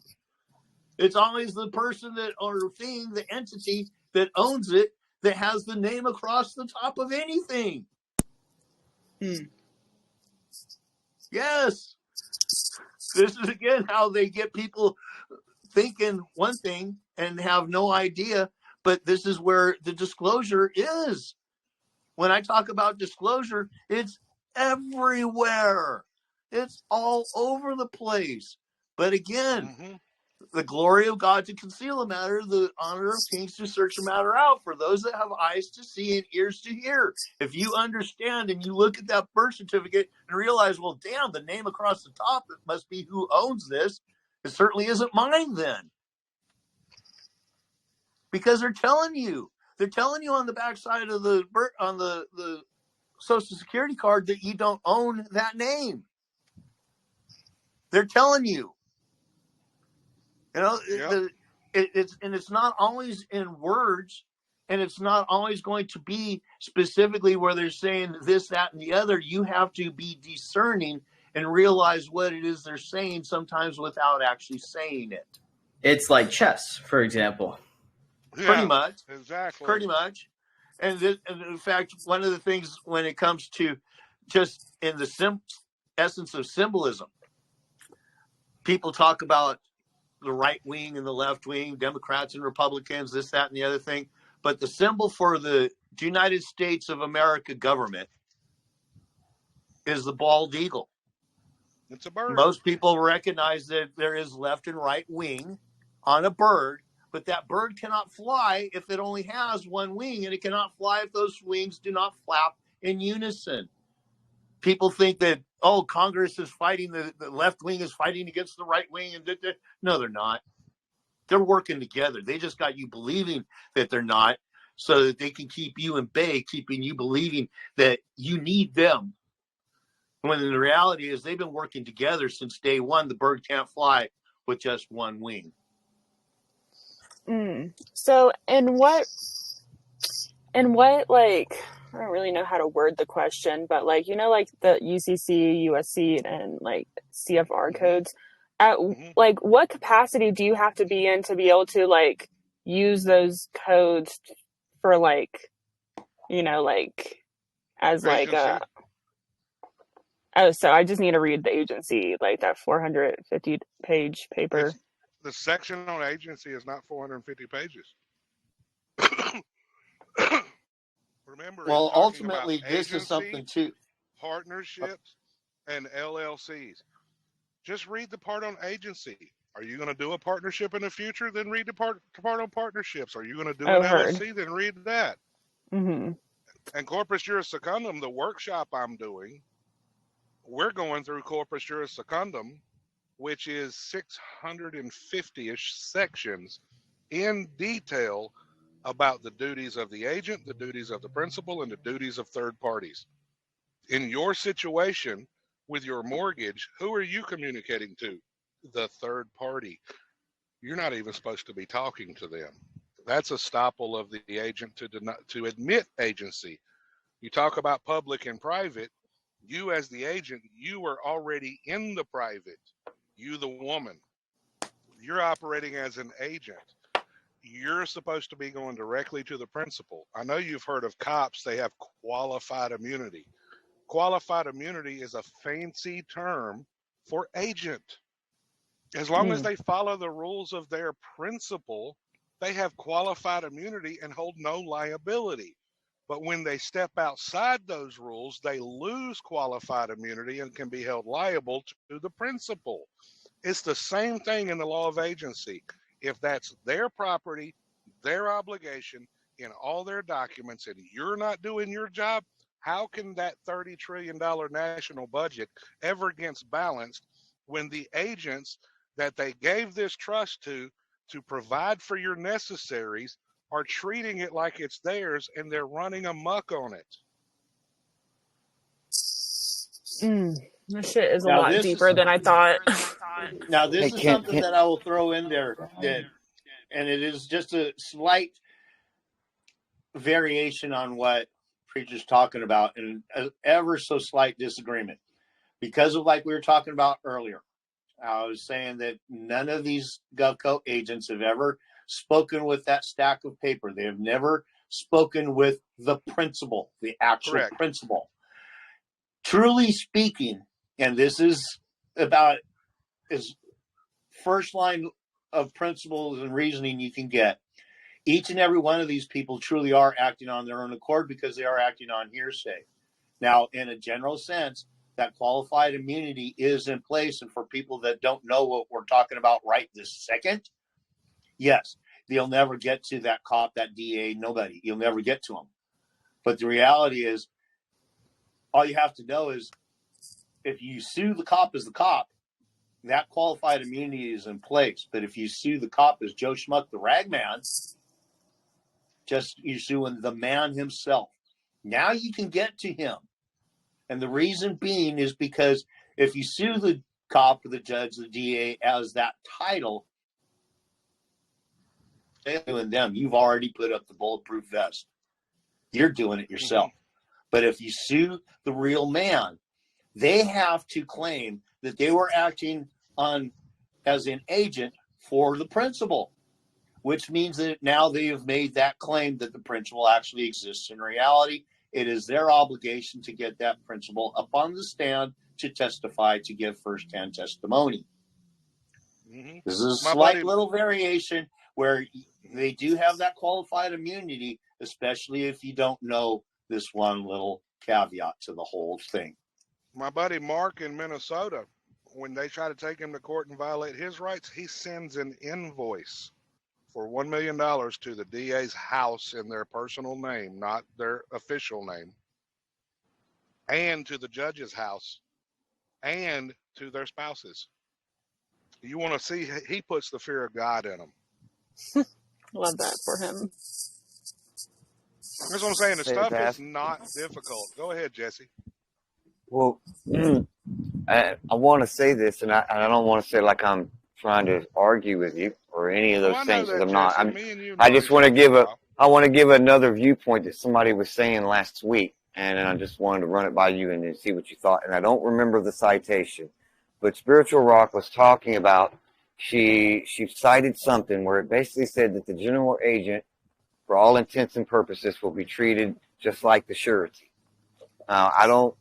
Speaker 2: It's always the person that, or thing, the entity that owns it, that has the name across the top of anything. Yes. This is, again, how they get people thinking one thing and have no idea, but this is where the disclosure is. When I talk about disclosure, it's everywhere. It's all over the place. But again, the glory of God to conceal a matter, the honor of kings to search a matter out, for those that have eyes to see and ears to hear. If you understand and you look at that birth certificate and realize, well, damn, the name across the top, it must be who owns this. It certainly isn't mine then. Because they're telling you on the backside of the Social Security card that you don't own that name. They're telling you. It's not always in words, and it's not always going to be specifically where they're saying this, that, and the other. You have to be discerning and realize what it is they're saying, sometimes without actually saying it.
Speaker 7: It's like chess, for example.
Speaker 1: Yeah,
Speaker 2: pretty much.
Speaker 1: Exactly.
Speaker 2: Pretty much. And in fact, one of the things when it comes to just in the essence of symbolism, people talk about the right wing and the left wing, Democrats and Republicans, this, that, and the other thing. But the symbol for the United States of America government is the bald eagle.
Speaker 1: It's a bird.
Speaker 2: Most people recognize that there is left and right wing on a bird. but that bird cannot fly if it only has one wing, and it cannot fly if those wings do not flap in unison. People think that, Congress is fighting, the left wing is fighting against the right wing. No, they're not. They're working together. They just got you believing that they're not, so that they can keep you in bay, keeping you believing that you need them. When the reality is they've been working together since day one. The bird can't fly with just one wing.
Speaker 6: So, and what, like, I don't really know how to word the question, but like, like the UCC, USC, and like CFR codes, at like what capacity do you have to be in to be able to like use those codes for like, like as like
Speaker 1: Agency.
Speaker 6: so I just need to read the agency, like that 450-page paper.
Speaker 1: The section on agency is not 450 pages. Remember,
Speaker 2: well, ultimately, this is something too.
Speaker 1: Partnerships and LLCs. Just read the part on agency. Are you going to do a partnership in the future? Then read the part on partnerships. Are you going to do an LLC? Then read that.
Speaker 6: Mm-hmm.
Speaker 1: And Corpus Juris Secundum, the workshop I'm doing, we're going through Corpus Juris Secundum, which is 650-ish sections in detail about the duties of the agent, the duties of the principal, and the duties of third parties. In your situation with your mortgage, who are you communicating to? The third party. You're not even supposed to be talking to them. That's a stopple of the agent to admit agency. You talk about public and private. You as the agent, you are already in the private. You, the woman, you're operating as an agent. You're supposed to be going directly to the principal. I know you've heard of cops. They have qualified immunity. Qualified immunity is a fancy term for agent. As long as they follow the rules of their principal, they have qualified immunity and hold no liability. But when they step outside those rules, they lose qualified immunity and can be held liable to the principal. It's the same thing in the law of agency. If that's their property, their obligation in all their documents, and you're not doing your job, how can that $30 trillion national budget ever get balanced when the agents that they gave this trust to provide for your necessaries are treating it like it's theirs and they're running amok on it?
Speaker 6: This shit is a lot deeper than I thought.
Speaker 2: Now, this is something that I will throw in there, and it is just a slight variation on what Preacher's talking about, and an ever so slight disagreement. Because of, like we were talking about earlier, I was saying that none of these GovCo agents have ever spoken with that stack of paper. They have never spoken with the principal, the actual principal. Truly speaking, and this is about as first line of principles and reasoning you can get, each and every one of these people truly are acting on their own accord because they are acting on hearsay. Now, in a general sense, that qualified immunity is in place. And for people that don't know what we're talking about right this second, yes, they'll never get to that cop, that DA, nobody. You'll never get to them. But the reality is, all you have to know is if you sue the cop as the cop, that qualified immunity is in place. But if you sue the cop as Joe Schmuck, the ragman, just you're suing the man himself. Now you can get to him. And the reason being is because if you sue the cop or the judge, the DA as that title, and them, you've already put up the bulletproof vest. You're doing it yourself. But if you sue the real man, they have to claim that they were acting on as an agent for the principal, which means that now they have made that claim that the principal actually exists in reality. It is their obligation to get that principal up on the stand to testify, to give firsthand testimony. This is a slight little variation where they do have that qualified immunity, especially if you don't know this one little caveat to the whole thing.
Speaker 1: My buddy Mark in Minnesota, when they try to take him to court and violate his rights, he sends an invoice for $1 million to the DA's house in their personal name, not their official name, and to the judge's house, and to their spouses. You want to see, he puts the fear of God in them.
Speaker 6: Love that for him.
Speaker 1: That's what I'm saying. The stuff is not difficult. Go ahead, Jesse.
Speaker 3: Well, I want to say this, and I don't want to say like I'm trying to argue with you or any of those things, because I'm not. I just want to give another viewpoint that somebody was saying last week, and I just wanted to run it by you and then see what you thought. And I don't remember the citation, but Spiritual Rock was talking about, she cited something where it basically said that the general agent, for all intents and purposes, will be treated just like the surety. I don't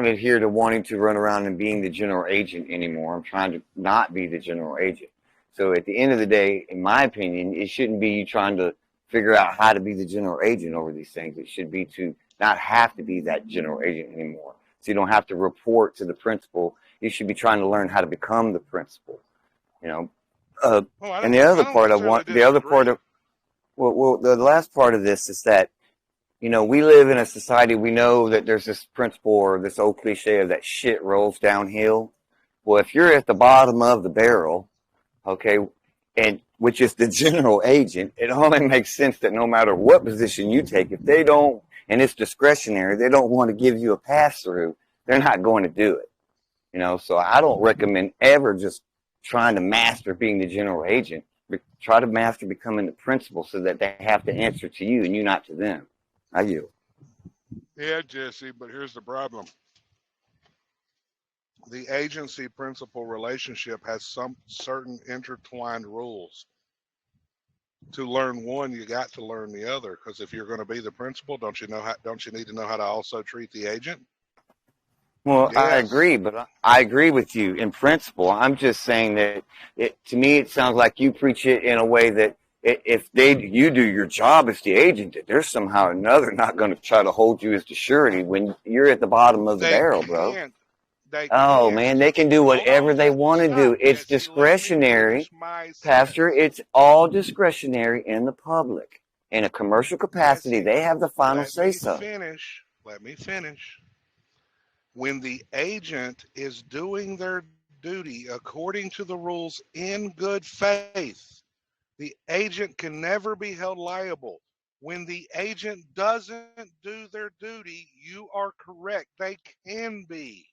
Speaker 3: adhere to wanting to run around and being the general agent anymore. I'm trying to not be the general agent. So at the end of the day, in my opinion, it shouldn't be you trying to figure out how to be the general agent over these things. It should be to not have to be that general agent anymore. So you don't have to report to the principal. You should be trying to learn how to become the principal. And the other part the last part of this is that, we live in a society, we know that there's this principle or this old cliche of that shit rolls downhill. Well, if you're at the bottom of the barrel, okay, and which is the general agent, it only makes sense that no matter what position you take, if they don't, and it's discretionary, they don't want to give you a pass through, they're not going to do it. So I don't recommend ever just trying to master being the general agent. Try to master becoming the principal so that they have to answer to you and you not to them. I yield.
Speaker 1: Yeah, Jesse, but here's the problem. The agency principal relationship has some certain intertwined rules. To learn one, you got to learn the other, because if you're going to be the principal, don't you need to know how to also treat the agent?
Speaker 3: Well, yes. I agree, but I agree with you in principle. I'm just saying that to me, it sounds like you preach it in a way that if you do your job as the agent, that they're somehow or another not going to try to hold you as the surety when you're at the bottom of the barrel, bro. Man, they can do whatever they want to do. It's discretionary, Pastor. It's all discretionary in the public. In a commercial capacity, they have the final say-so.
Speaker 1: Let me finish. When the agent is doing their duty according to the rules in good faith, the agent can never be held liable. When the agent doesn't do their duty, you are correct. They can be.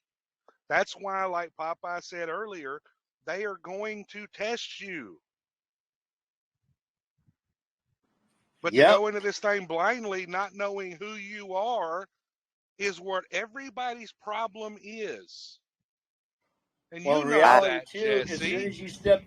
Speaker 1: That's why, like Popeye said earlier, they are going to test you. But to go into this thing blindly, not knowing who you are, is what everybody's problem is. And
Speaker 2: well,
Speaker 1: you
Speaker 2: know reality
Speaker 1: that,
Speaker 2: too,
Speaker 1: Jesse.
Speaker 2: As soon as you step,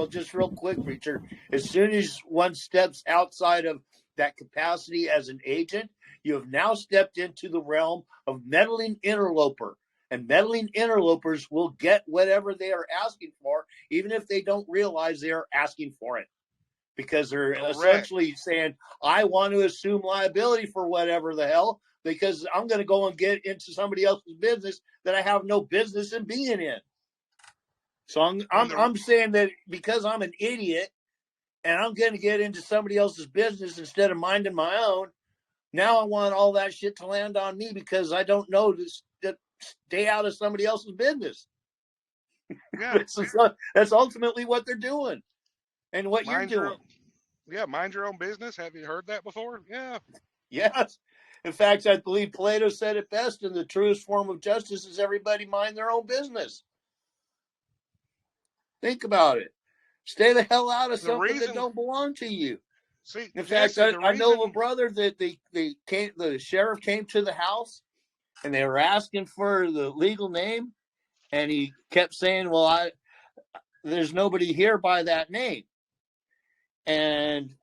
Speaker 2: just real quick, Richard, as soon as one steps outside of that capacity as an agent, you have now stepped into the realm of meddling interloper. And meddling interlopers will get whatever they are asking for, even if they don't realize they are asking for it. Because they're essentially saying, I want to assume liability for whatever the hell, because I'm going to go and get into somebody else's business that I have no business in being in. So I'm saying that because I'm an idiot and I'm going to get into somebody else's business instead of minding my own, now I want all that shit to land on me because I don't know to stay out of somebody else's business.
Speaker 1: Yeah.
Speaker 2: That's ultimately what they're doing and what you're doing.
Speaker 1: Mind your own business. Have you heard that before? Yeah.
Speaker 2: Yes. In fact, I believe Plato said it best, and the truest form of justice is everybody mind their own business. Think about it. Stay the hell out of something that don't belong to you.
Speaker 1: See,
Speaker 2: in fact, I know of a brother that the sheriff came to the house and they were asking for the legal name, and he kept saying, well, there's nobody here by that name. And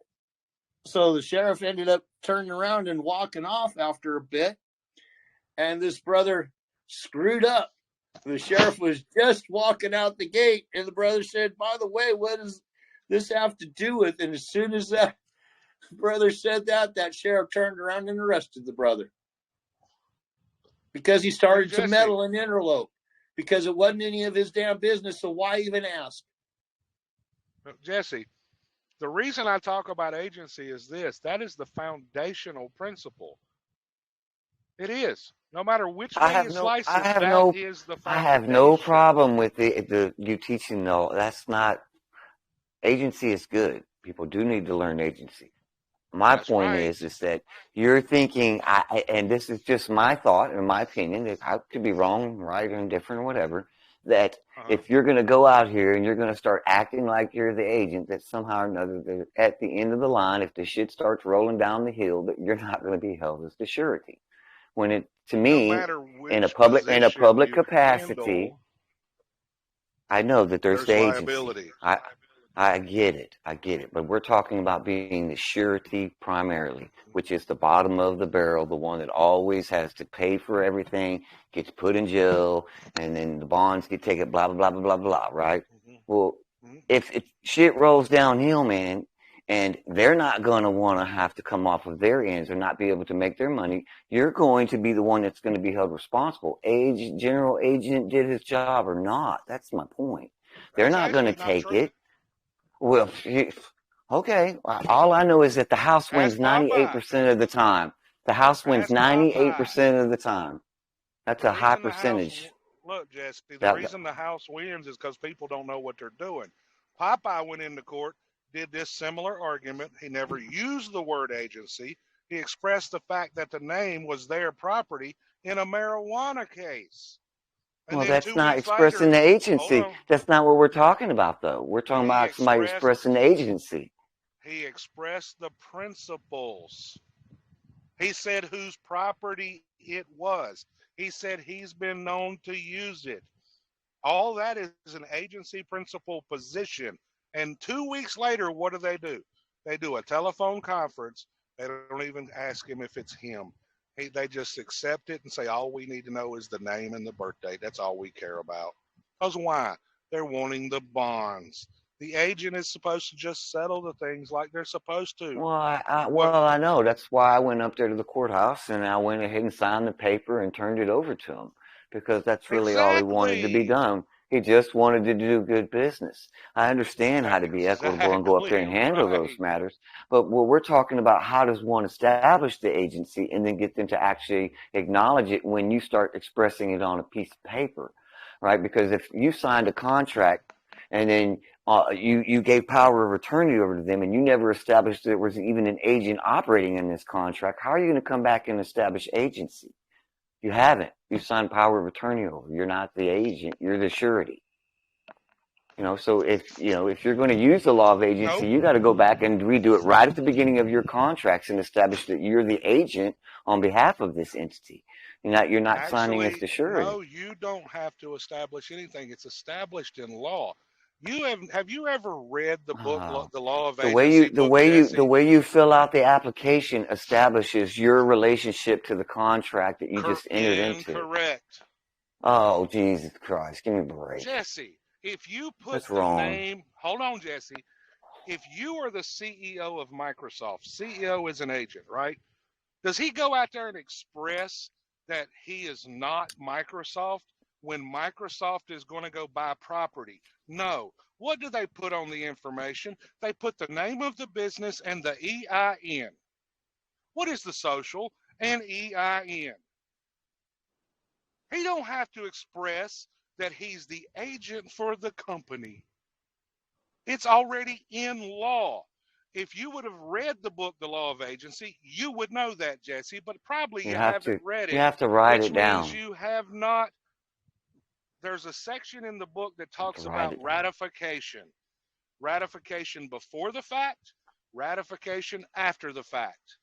Speaker 2: so the sheriff ended up turning around and walking off after a bit, and this brother screwed up. The sheriff was just walking out the gate, and the brother said, by the way, what does this have to do with? And as soon as that brother said that sheriff turned around and arrested the brother because he started to meddle and interlope because it wasn't any of his damn business, so why even ask?
Speaker 1: Jesse, The reason I talk about agency is this. That is the foundational principle. It is. No matter which way you slice it, that is the foundation.
Speaker 3: I have no problem with you teaching, though. That's not, agency is good. People do need to learn agency. My point is that you're thinking, and this is just my thought and my opinion, I could be wrong, right, or indifferent, or whatever, that if you're going to go out here and you're going to start acting like you're the agent, that somehow or another, at the end of the line, if the shit starts rolling down the hill, that you're not going to be held as the surety. When it, to me, in a public capacity, I know that there's the agency. I get it, but we're talking about being the surety primarily, which is the bottom of the barrel, the one that always has to pay for everything, gets put in jail, and then the bonds get taken, blah, blah, blah, blah, blah, blah, right? Well, if shit rolls downhill, man, and they're not going to want to have to come off of their ends or not be able to make their money, you're going to be the one that's going to be held responsible. General agent did his job or not. That's my point. They're not going to take it. Well, okay. All I know is that the House wins 98% of the time. The House wins 98% of the time. That's a high percentage.
Speaker 1: Look, Jesse, the reason the House wins is because people don't know what they're doing. Popeye went into court, did this similar argument. He never used the word agency. He expressed the fact that the name was their property in a marijuana case.
Speaker 3: Well, that's not expressing the agency. That's not what we're talking about, though. We're talking about somebody expressing the agency.
Speaker 1: He expressed the principles. He said whose property it was. He said he's been known to use it. All that is an agency principle position. And 2 weeks later, what do? They do a telephone conference. They don't even ask him if it's him. They just accept it and say, all we need to know is the name and the birth date. That's all we care about. Because why? They're wanting the bonds. The agent is supposed to just settle the things like they're supposed to.
Speaker 3: Well, I know. That's why I went up there to the courthouse and I went ahead and signed the paper and turned it over to him, because that's really all he wanted to be done. He just wanted to do good business. I understand how to be equitable and go up there and handle those matters. But what we're talking about, how does one establish the agency and then get them to actually acknowledge it when you start expressing it on a piece of paper, right? Because if you signed a contract and then you gave power of attorney over to them and you never established there was even an agent operating in this contract, how are you going to come back and establish agency? You haven't. You signed power of attorney over. You're not the agent. You're the surety. So if you're going to use the law of agency, you got to go back and redo it right at the beginning of your contracts and establish that you're the agent on behalf of this entity. You're not signing as the surety.
Speaker 1: No, you don't have to establish anything. It's established in law. Have you ever read the book, The Law of Agency?
Speaker 3: The way you fill out the application establishes your relationship to the contract that you just entered into.
Speaker 1: Correct.
Speaker 3: Oh, Jesus Christ! Give me a break,
Speaker 1: Jesse. If you put
Speaker 3: That's
Speaker 1: the
Speaker 3: wrong.
Speaker 1: name, hold on, Jesse. If you are the CEO of Microsoft, CEO is an agent, right? Does he go out there and express that he is not Microsoft when Microsoft is going to go buy property? No. What do they put on the information? They put the name of the business and the EIN. What is the social? And EIN. He don't have to express that he's the agent for the company. It's already in law. If you would have read the book, The Law of Agency, you would know that, Jesse, but probably you haven't read it.
Speaker 3: You have to write it down.
Speaker 1: Which means you have not. There's a section in the book that talks about ratification. Ratification before the fact, ratification after the fact.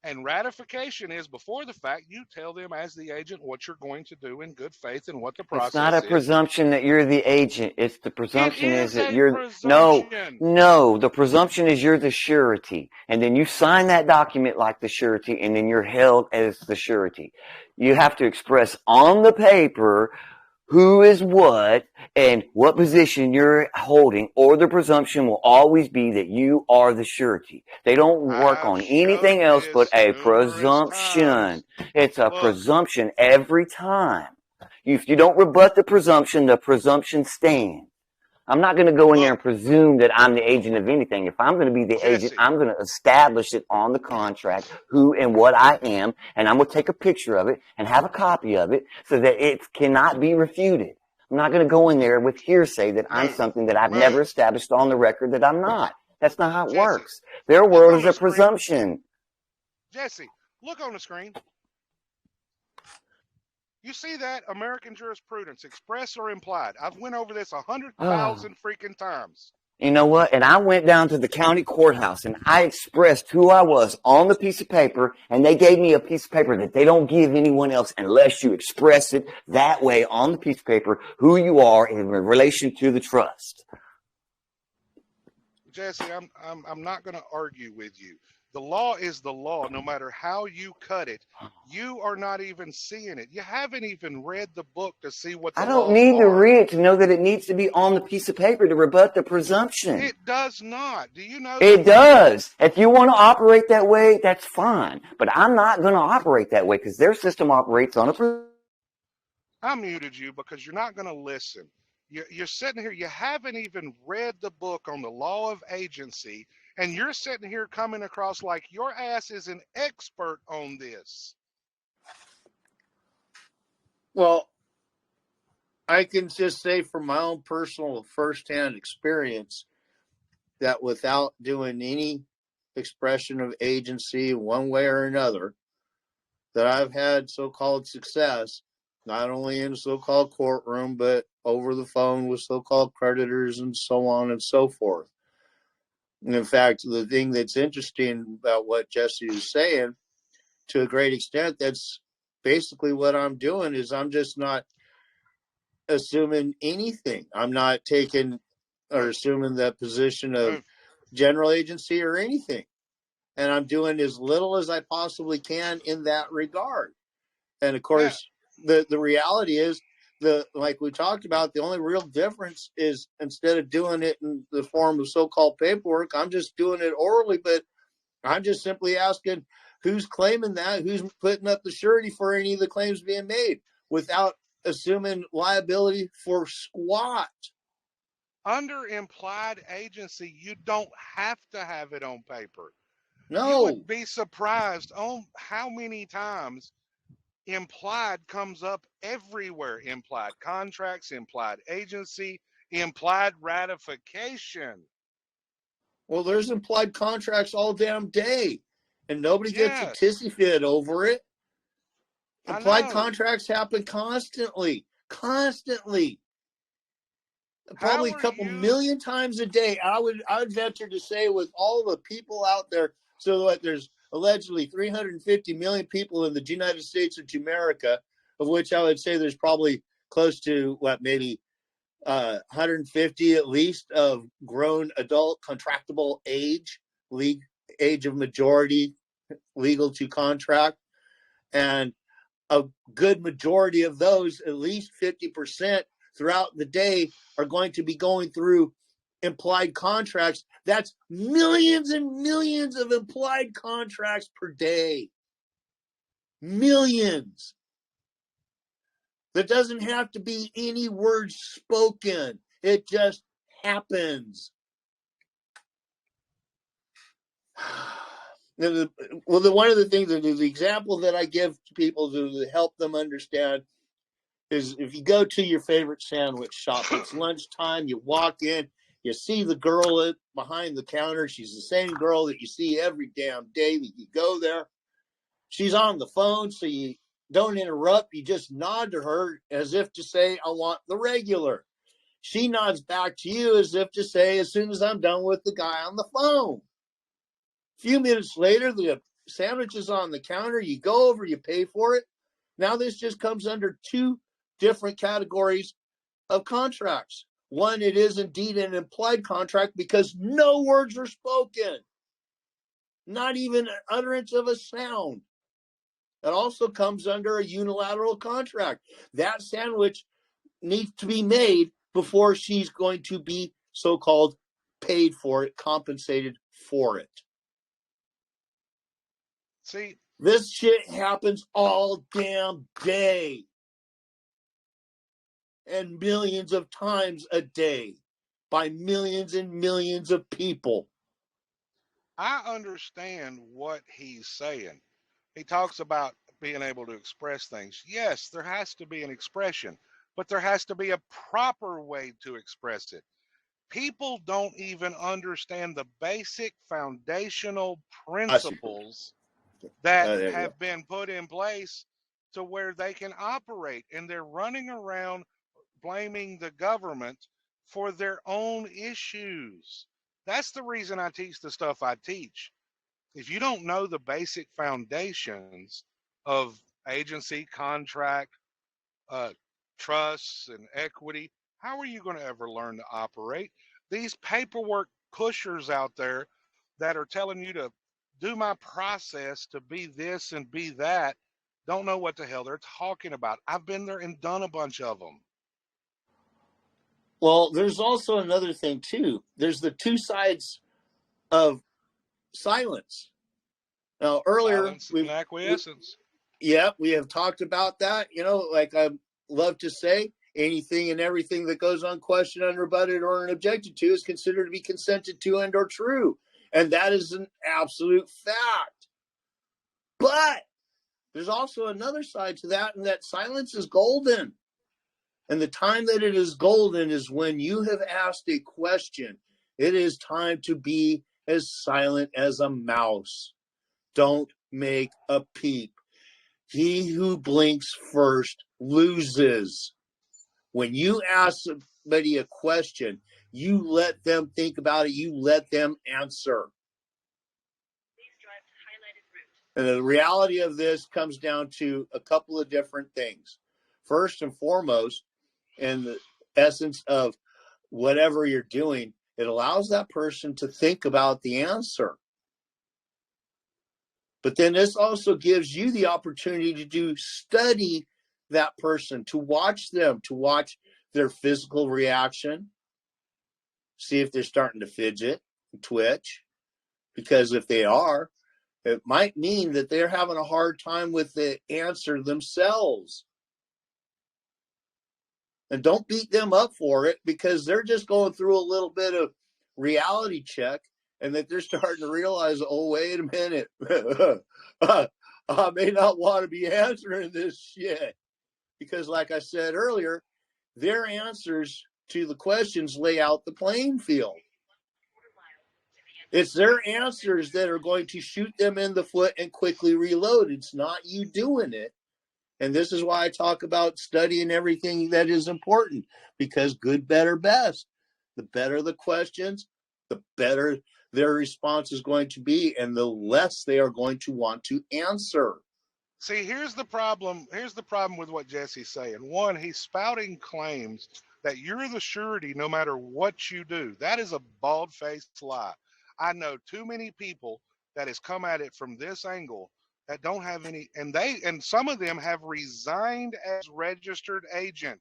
Speaker 1: And ratification is before the fact. You tell them as the agent what you're going to do in good faith and what the process is.
Speaker 3: It's not a presumption that you're the agent. It's the presumption is that you're no. The presumption is you're the surety, and then you sign that document like the surety, and then you're held as the surety. You have to express on the paper who is what and what position you're holding, or the presumption will always be that you are the surety. They don't work on anything else but a presumption. It's a presumption every time. If you don't rebut the presumption stands. I'm not going to go in there and presume that I'm the agent of anything. If I'm going to be the agent, I'm going to establish it on the contract, who and what I am, and I'm going to take a picture of it and have a copy of it so that it cannot be refuted. I'm not going to go in there with hearsay that I'm something that I've never established on the record that I'm not. That's not how it works. Their world is a presumption.
Speaker 1: Jesse, look on the screen. You see that? American jurisprudence, express or implied. I've went over this 100,000 freaking times.
Speaker 3: You know what? And I went down to the county courthouse and I expressed who I was on the piece of paper, and they gave me a piece of paper that they don't give anyone else unless you express it that way on the piece of paper, who you are in relation to the trust.
Speaker 1: Jesse, I'm not going to argue with you. The law is the law, no matter how you cut it. You are not even seeing it. You haven't even read the book to see what the laws are.
Speaker 3: I don't need to read it to know that it needs to be on the piece of paper to rebut the presumption.
Speaker 1: It does not. Do you know?
Speaker 3: It does. If you want to operate that way, that's fine. But I'm not going to operate that way because their system operates on a
Speaker 1: I muted you because you're not going to listen. You're sitting here. You haven't even read the book on the law of agency. And you're sitting here coming across like your ass is an expert on this.
Speaker 2: Well, I can just say from my own personal firsthand experience that without doing any expression of agency one way or another, that I've had so-called success, not only in the so-called courtroom, but over the phone with so-called creditors and so on and so forth. And in fact, the thing that's interesting about what Jesse is saying, to a great extent, that's basically what I'm doing, is I'm just not assuming anything. I'm not taking or assuming the position of general agency or anything. And I'm doing as little as I possibly can in that regard. And of course, the reality is, like we talked about, the only real difference is instead of doing it in the form of so-called paperwork, I'm just doing it orally, but I'm just simply asking who's claiming that, who's putting up the surety for any of the claims being made without assuming liability for squat.
Speaker 1: Under implied agency, you don't have to have it on paper.
Speaker 2: No.
Speaker 1: You would be surprised on how many times implied comes up everywhere. Implied contracts, implied agency, implied ratification.
Speaker 2: Well, there's implied contracts all damn day, and nobody gets a tissy fit over it. Implied contracts happen constantly. Probably a couple million times a day. I would venture to say, with all the people out there, so that there's allegedly 350 million people in the United States of America, of which I would say there's probably close to, maybe 150 at least of grown adult contractable age, age of majority, legal to contract. And a good majority of those, at least 50% throughout the day, are going to be going through implied contracts. That's millions and millions of implied contracts per day. Millions. There doesn't have to be any words spoken. It just happens. One of the things, the example that I give to people to help them understand is, if you go to your favorite sandwich shop, it's lunchtime, you walk in, you see the girl behind the counter. She's the same girl that you see every damn day that you go there. She's on the phone, so you don't interrupt. You just nod to her as if to say, I want the regular. She nods back to you as if to say, as soon as I'm done with the guy on the phone. A few minutes later, the sandwich is on the counter. You go over, you pay for it. Now this just comes under two different categories of contracts. One, it is indeed an implied contract because no words are spoken. Not even an utterance of a sound. It also comes under a unilateral contract. That sandwich needs to be made before she's going to be so-called paid for it, compensated for it.
Speaker 1: See,
Speaker 2: this shit happens all damn day. And millions of times a day. by millions and millions of people.
Speaker 1: I understand what he's saying. He talks about being able to express things. Yes, there has to be an expression, but there has to be a proper way to express it. People don't even understand the basic foundational principles that have been put in place to where they can operate, and they're running around blaming the government for their own issues. That's the reason I teach the stuff I teach. If you don't know the basic foundations of agency, contract, trusts, and equity, how are you going to ever learn to operate? These paperwork pushers out there that are telling you to do my process to be this and be that don't know what the hell they're talking about. I've been there and done a bunch of them.
Speaker 2: Well, there's also another thing, too. There's the two sides of silence. Now, earlier,
Speaker 1: silence and acquiescence.
Speaker 2: We have talked about that. Like I love to say, anything and everything that goes unquestioned, unrebutted, or unobjected to is considered to be consented to and or true. And that is an absolute fact. But there's also another side to that, and that silence is golden. And the time that it is golden is when you have asked a question. It is time to be as silent as a mouse. Don't make a peep. He who blinks first loses. When you ask somebody a question, you let them think about it. You let them answer. And the reality of this comes down to a couple of different things. First and foremost, in the essence of whatever you're doing, it allows that person to think about the answer. But then this also gives you the opportunity to study that person, to watch them, to watch their physical reaction, see if they're starting to fidget and twitch. Because if they are, it might mean that they're having a hard time with the answer themselves. And don't beat them up for it, because they're just going through a little bit of reality check, and that they're starting to realize, oh, wait a minute. I may not want to be answering this shit. Because like I said earlier, their answers to the questions lay out the playing field. It's their answers that are going to shoot them in the foot and quickly reload. It's not you doing it. And this is why I talk about studying everything that is important, because good, better, best. The better the questions, the better their response is going to be, and the less they are going to want to answer.
Speaker 1: See, here's the problem. Here's the problem with what Jesse's saying. One, he's spouting claims that you're the surety no matter what you do. That is a bald-faced lie. I know too many people that has come at it from this angle that don't have any, and some of them have resigned as registered agent,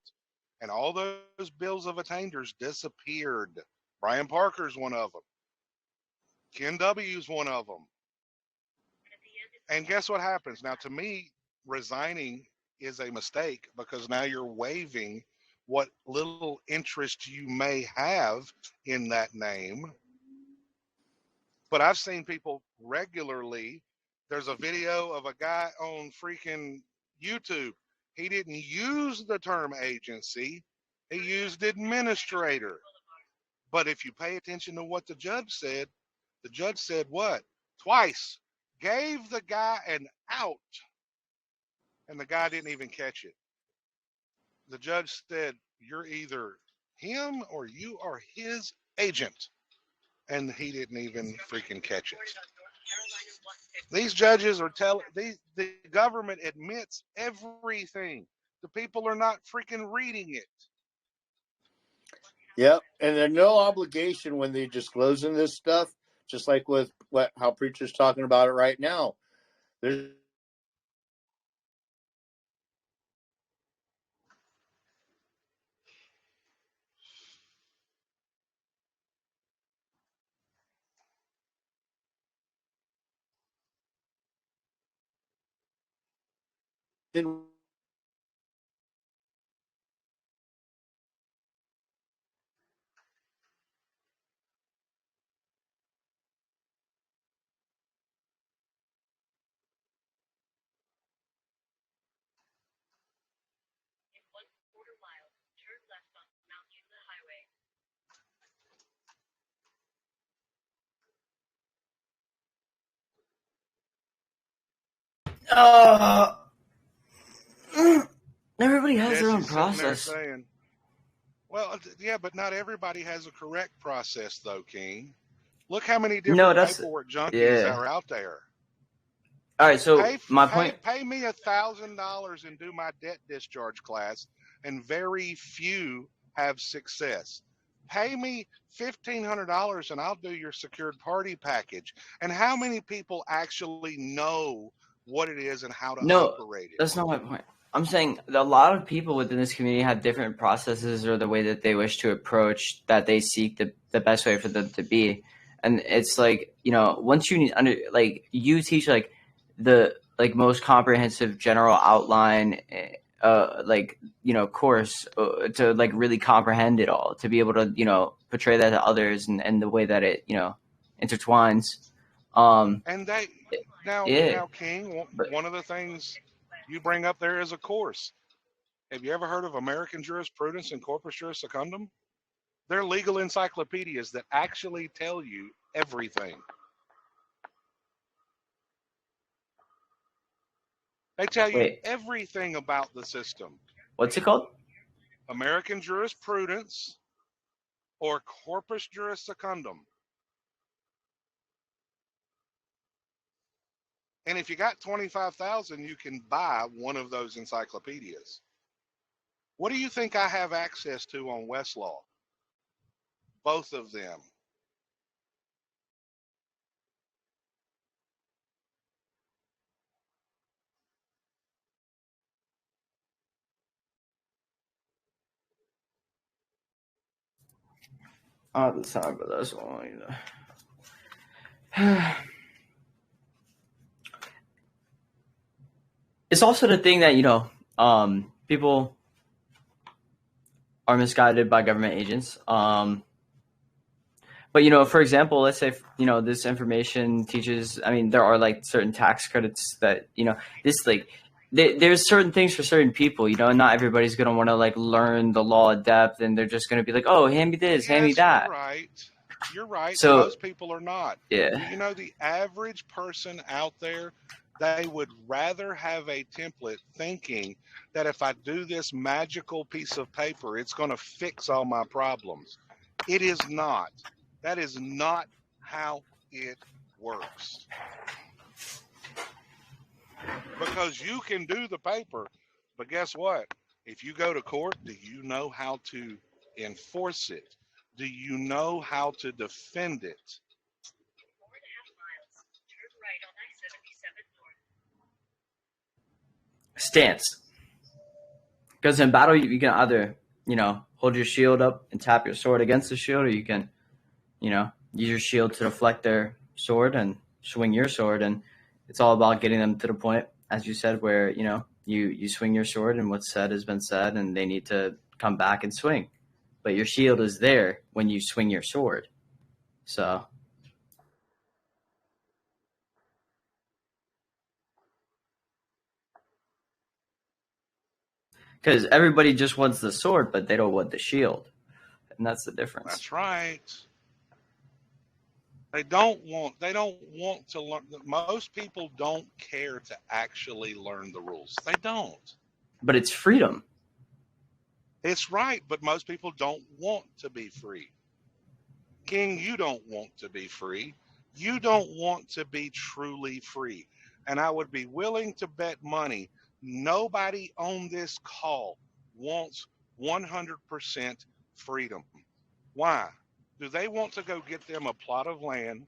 Speaker 1: and all those bills of attainders disappeared. Brian Parker's one of them. Ken W's one of them. And guess what happens? Now, to me, resigning is a mistake, because now you're waiving what little interest you may have in that name. But I've seen people regularly. There's a video of a guy on freaking YouTube. He didn't use the term agency. He used administrator. But if you pay attention to what the judge said what? Twice. Gave the guy an out. And the guy didn't even catch it. The judge said, you're either him or you are his agent. And he didn't even freaking catch it. These judges are the government admits everything. The people are not freaking reading it.
Speaker 2: Yep, and there's no obligation when they're disclosing this stuff, just like with how Preacher's talking about it right now. There's
Speaker 7: Everybody has their own
Speaker 1: Jesse's sitting there
Speaker 7: process.
Speaker 1: saying, well, yeah, but not everybody has a correct process, though, King. Look how many different paperwork junkies are out there.
Speaker 7: All right, so my point.
Speaker 1: Pay me $1,000 and do my debt discharge class, and very few have success. Pay me $1,500 and I'll do your secured party package. And how many people actually know what it is and how to operate it?
Speaker 7: That's not my point. I'm saying a lot of people within this community have different processes or the way that they wish to approach that they seek the best way for them to be. And it's like, you know, once you you teach like the most comprehensive general outline course to like really comprehend it all, to be able to, you know, portray that to others and the way that it, you know, intertwines.
Speaker 1: And they now King, one of the things you bring up there is a course. Have you ever heard of American Jurisprudence and Corpus Juris Secundum? They're legal encyclopedias that actually tell you everything. They tell you everything about the system.
Speaker 7: What's it called?
Speaker 1: American Jurisprudence or Corpus Juris Secundum. And if you got $25,000, you can buy one of those encyclopedias. What do you think I have access to on Westlaw? Both of them.
Speaker 7: All the time, but that's all, you know. It's also the thing that, you know, people are misguided by government agents. But, you know, for example, let's say, you know, this information teaches, I mean, there are like certain tax credits that, you know, this like, there's certain things for certain people, you know, and not everybody's going to want to like learn the law in depth, and they're just going to be like, oh, hand me this, hand me that.
Speaker 1: You're right.
Speaker 7: So
Speaker 1: most people are not.
Speaker 7: Yeah.
Speaker 1: You know, the average person out there, they would rather have a template thinking that if I do this magical piece of paper, it's going to fix all my problems. It is not. That is not how it works. Because you can do the paper, but guess what? If you go to court, do you know how to enforce it? Do you know how to defend it?
Speaker 7: Stance. Because in battle, you can either, you know, hold your shield up and tap your sword against the shield, or you can, you know, use your shield to deflect their sword and swing your sword. And it's all about getting them to the point, as you said, where, you know, you swing your sword and what's said has been said, and they need to come back and swing. But your shield is there when you swing your sword. So. Because everybody just wants the sword, but they don't want the shield. And that's the difference.
Speaker 1: That's right. They don't want to learn. Most people don't care to actually learn the rules. They don't.
Speaker 7: But it's freedom.
Speaker 1: It's right, but most people don't want to be free. King, you don't want to be free. You don't want to be truly free. And I would be willing to bet money nobody on this call wants 100% freedom. Why? Do they want to go get them a plot of land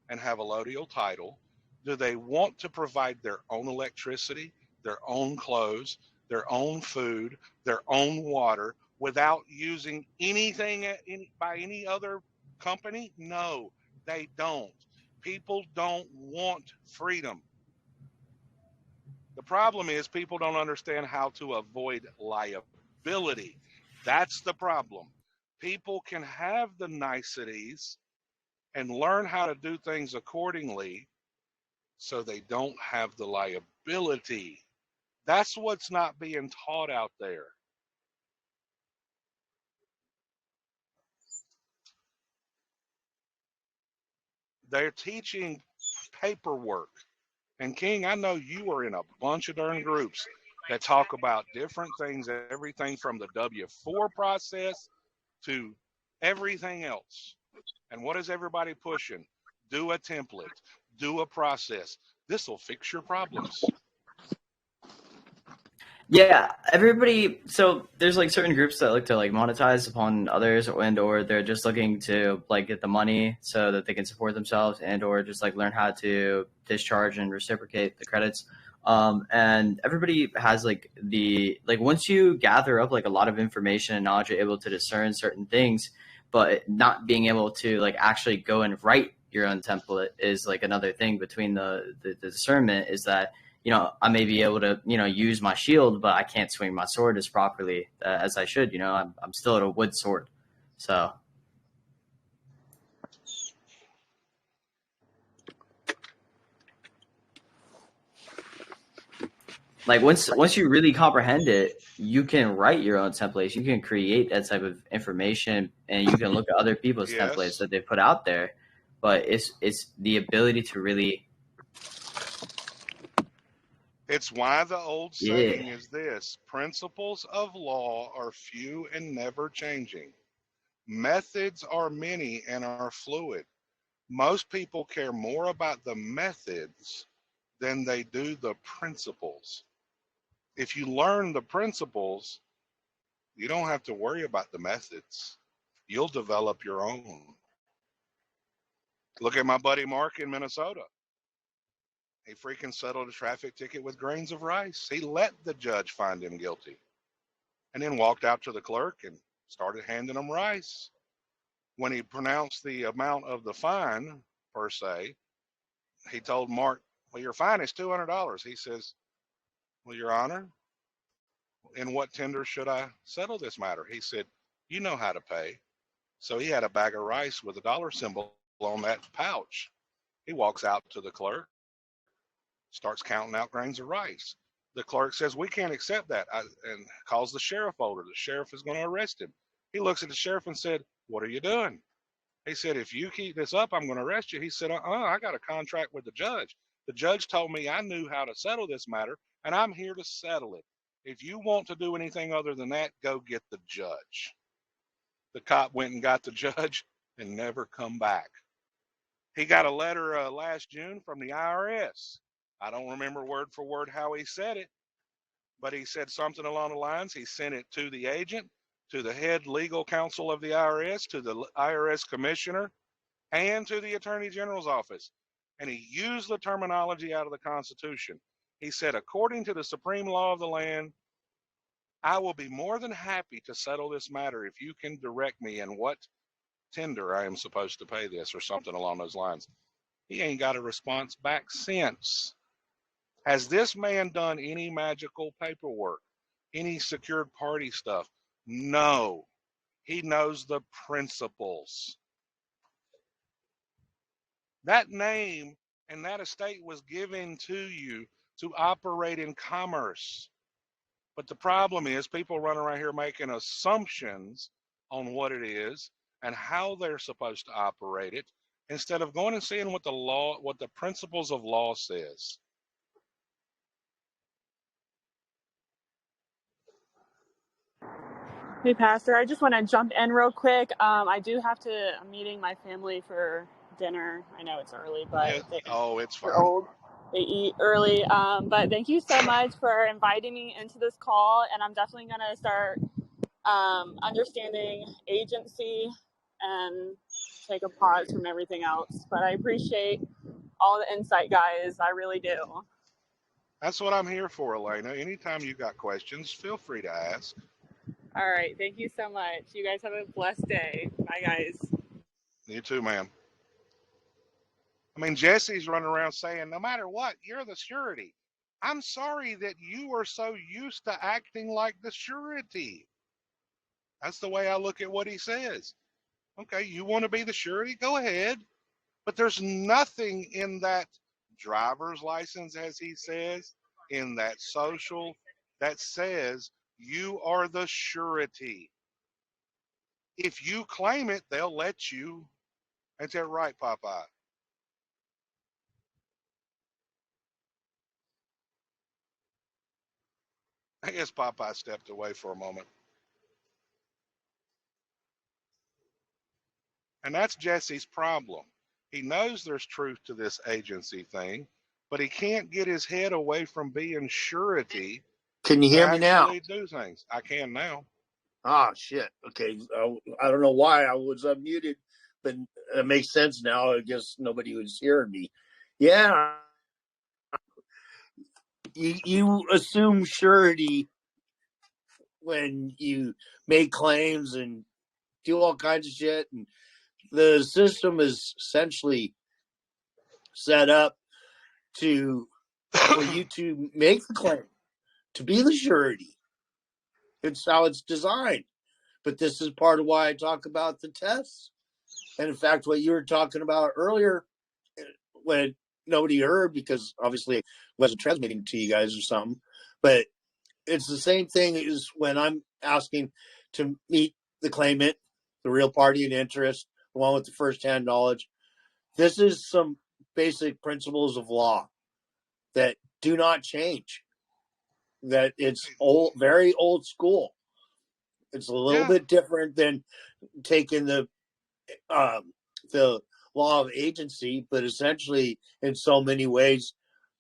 Speaker 1: and have a allodial title? Do they want to provide their own electricity, their own clothes, their own food, their own water without using anything by any other company? No, they don't. People don't want freedom. The problem is people don't understand how to avoid liability. That's the problem. People can have the niceties and learn how to do things accordingly so they don't have the liability. That's what's not being taught out there. They're teaching paperwork. And King, I know you are in a bunch of darn groups that talk about different things, everything from the W-4 process to everything else. And what is everybody pushing? Do a template, do a process. This will fix your problems.
Speaker 7: Yeah, everybody. So there's like certain groups that look to like monetize upon others, or they're just looking to like get the money so that they can support themselves, or just like learn how to discharge and reciprocate the credits. And everybody has like once you gather up like a lot of information and knowledge, you're able to discern certain things, but not being able to like actually go and write your own template is like another thing between the discernment is that. I may be able to, use my shield, but I can't swing my sword as properly as I should. I'm still at a wood sword. So. Like once you really comprehend it, you can write your own templates. You can create that type of information, and you can look at other people's templates that they put out there. But it's the ability to really.
Speaker 1: It's why the old saying is this: principles of law are few and never changing. Methods are many and are fluid. Most people care more about the methods than they do the principles. If you learn the principles, you don't have to worry about the methods. You'll develop your own. Look at my buddy Mark in Minnesota. He freaking settled a traffic ticket with grains of rice. He let the judge find him guilty and then walked out to the clerk and started handing him rice. When he pronounced the amount of the fine, per se, he told Mark, well, your fine is $200. He says, well, Your Honor, in what tender should I settle this matter? He said, you know how to pay. So he had a bag of rice with a dollar symbol on that pouch. He walks out to the clerk, starts counting out grains of rice. The clerk says, we can't accept that, and calls the sheriff over. The sheriff is going to arrest him. He looks at the sheriff and said, what are you doing? He said, if you keep this up, I'm going to arrest you. He said, I got a contract with the judge. The judge told me I knew how to settle this matter, and I'm here to settle it. If you want to do anything other than that, go get the judge. The cop went and got the judge and never come back. He got a letter last June from the IRS. I don't remember word for word how he said it, but he said something along the lines. He sent it to the agent, to the head legal counsel of the IRS, to the IRS commissioner, and to the Attorney General's office. And he used the terminology out of the Constitution. He said, according to the supreme law of the land, I will be more than happy to settle this matter if you can direct me in what tender I am supposed to pay this, or something along those lines. He ain't got a response back since. Has this man done any magical paperwork, any secured party stuff? No. He knows the principles. That name and that estate was given to you to operate in commerce. But the problem is people run around here making assumptions on what it is and how they're supposed to operate it, instead of going and seeing what the principles of law says.
Speaker 6: Hey, Pastor, I just want to jump in real quick. I'm meeting my family for dinner. I know it's early, but
Speaker 1: it's fine.
Speaker 6: They're old. They eat early. But thank you so much for inviting me into this call. And I'm definitely going to start understanding agency and take a pause from everything else. But I appreciate all the insight, guys. I really do.
Speaker 1: That's what I'm here for, Elena. Anytime you got questions, feel free to ask.
Speaker 6: All right. Thank you so much. You guys have a blessed day. Bye, guys.
Speaker 1: You too, ma'am. I mean, Jesse's running around saying, no matter what, you're the surety. I'm sorry that you are so used to acting like the surety. That's the way I look at what he says. Okay, you want to be the surety? Go ahead. But there's nothing in that driver's license, as he says, in that social, that says you are the surety. If you claim it, they'll let you. Ain't that right, Popeye? I guess Popeye stepped away for a moment. And that's Jesse's problem. He knows there's truth to this agency thing, but he can't get his head away from being surety.
Speaker 2: Can you hear me now?
Speaker 1: Do things. I can now.
Speaker 2: Ah, shit. Okay. I don't know why I was unmuted, but it makes sense now. I guess nobody was hearing me. Yeah. You assume surety when you make claims and do all kinds of shit. And the system is essentially set up for you to make the claim, to be the surety. It's how it's designed. But this is part of why I talk about the tests. And in fact, what you were talking about earlier, when nobody heard, because obviously I wasn't transmitting to you guys or something, but it's the same thing as when I'm asking to meet the claimant, the real party in interest, the one with the first-hand knowledge. This is some basic principles of law that do not change. That it's old, very old school. It's a little bit different than taking the law of agency, but essentially, in so many ways,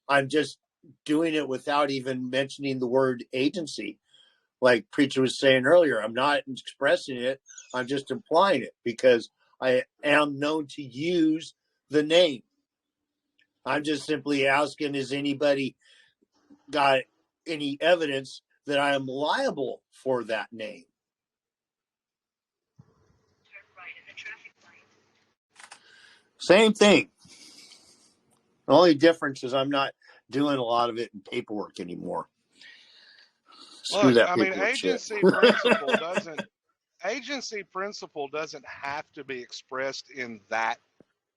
Speaker 2: I'm just doing it without even mentioning the word agency. Like Preacher was saying earlier, I'm not expressing it, I'm just implying it because I am known to use the name. I'm just simply asking, has anybody got any evidence that I am liable for that name? Same thing. The only difference is I'm not doing a lot of it in paperwork anymore. Screw that paperwork
Speaker 1: agency principle doesn't have to be expressed in that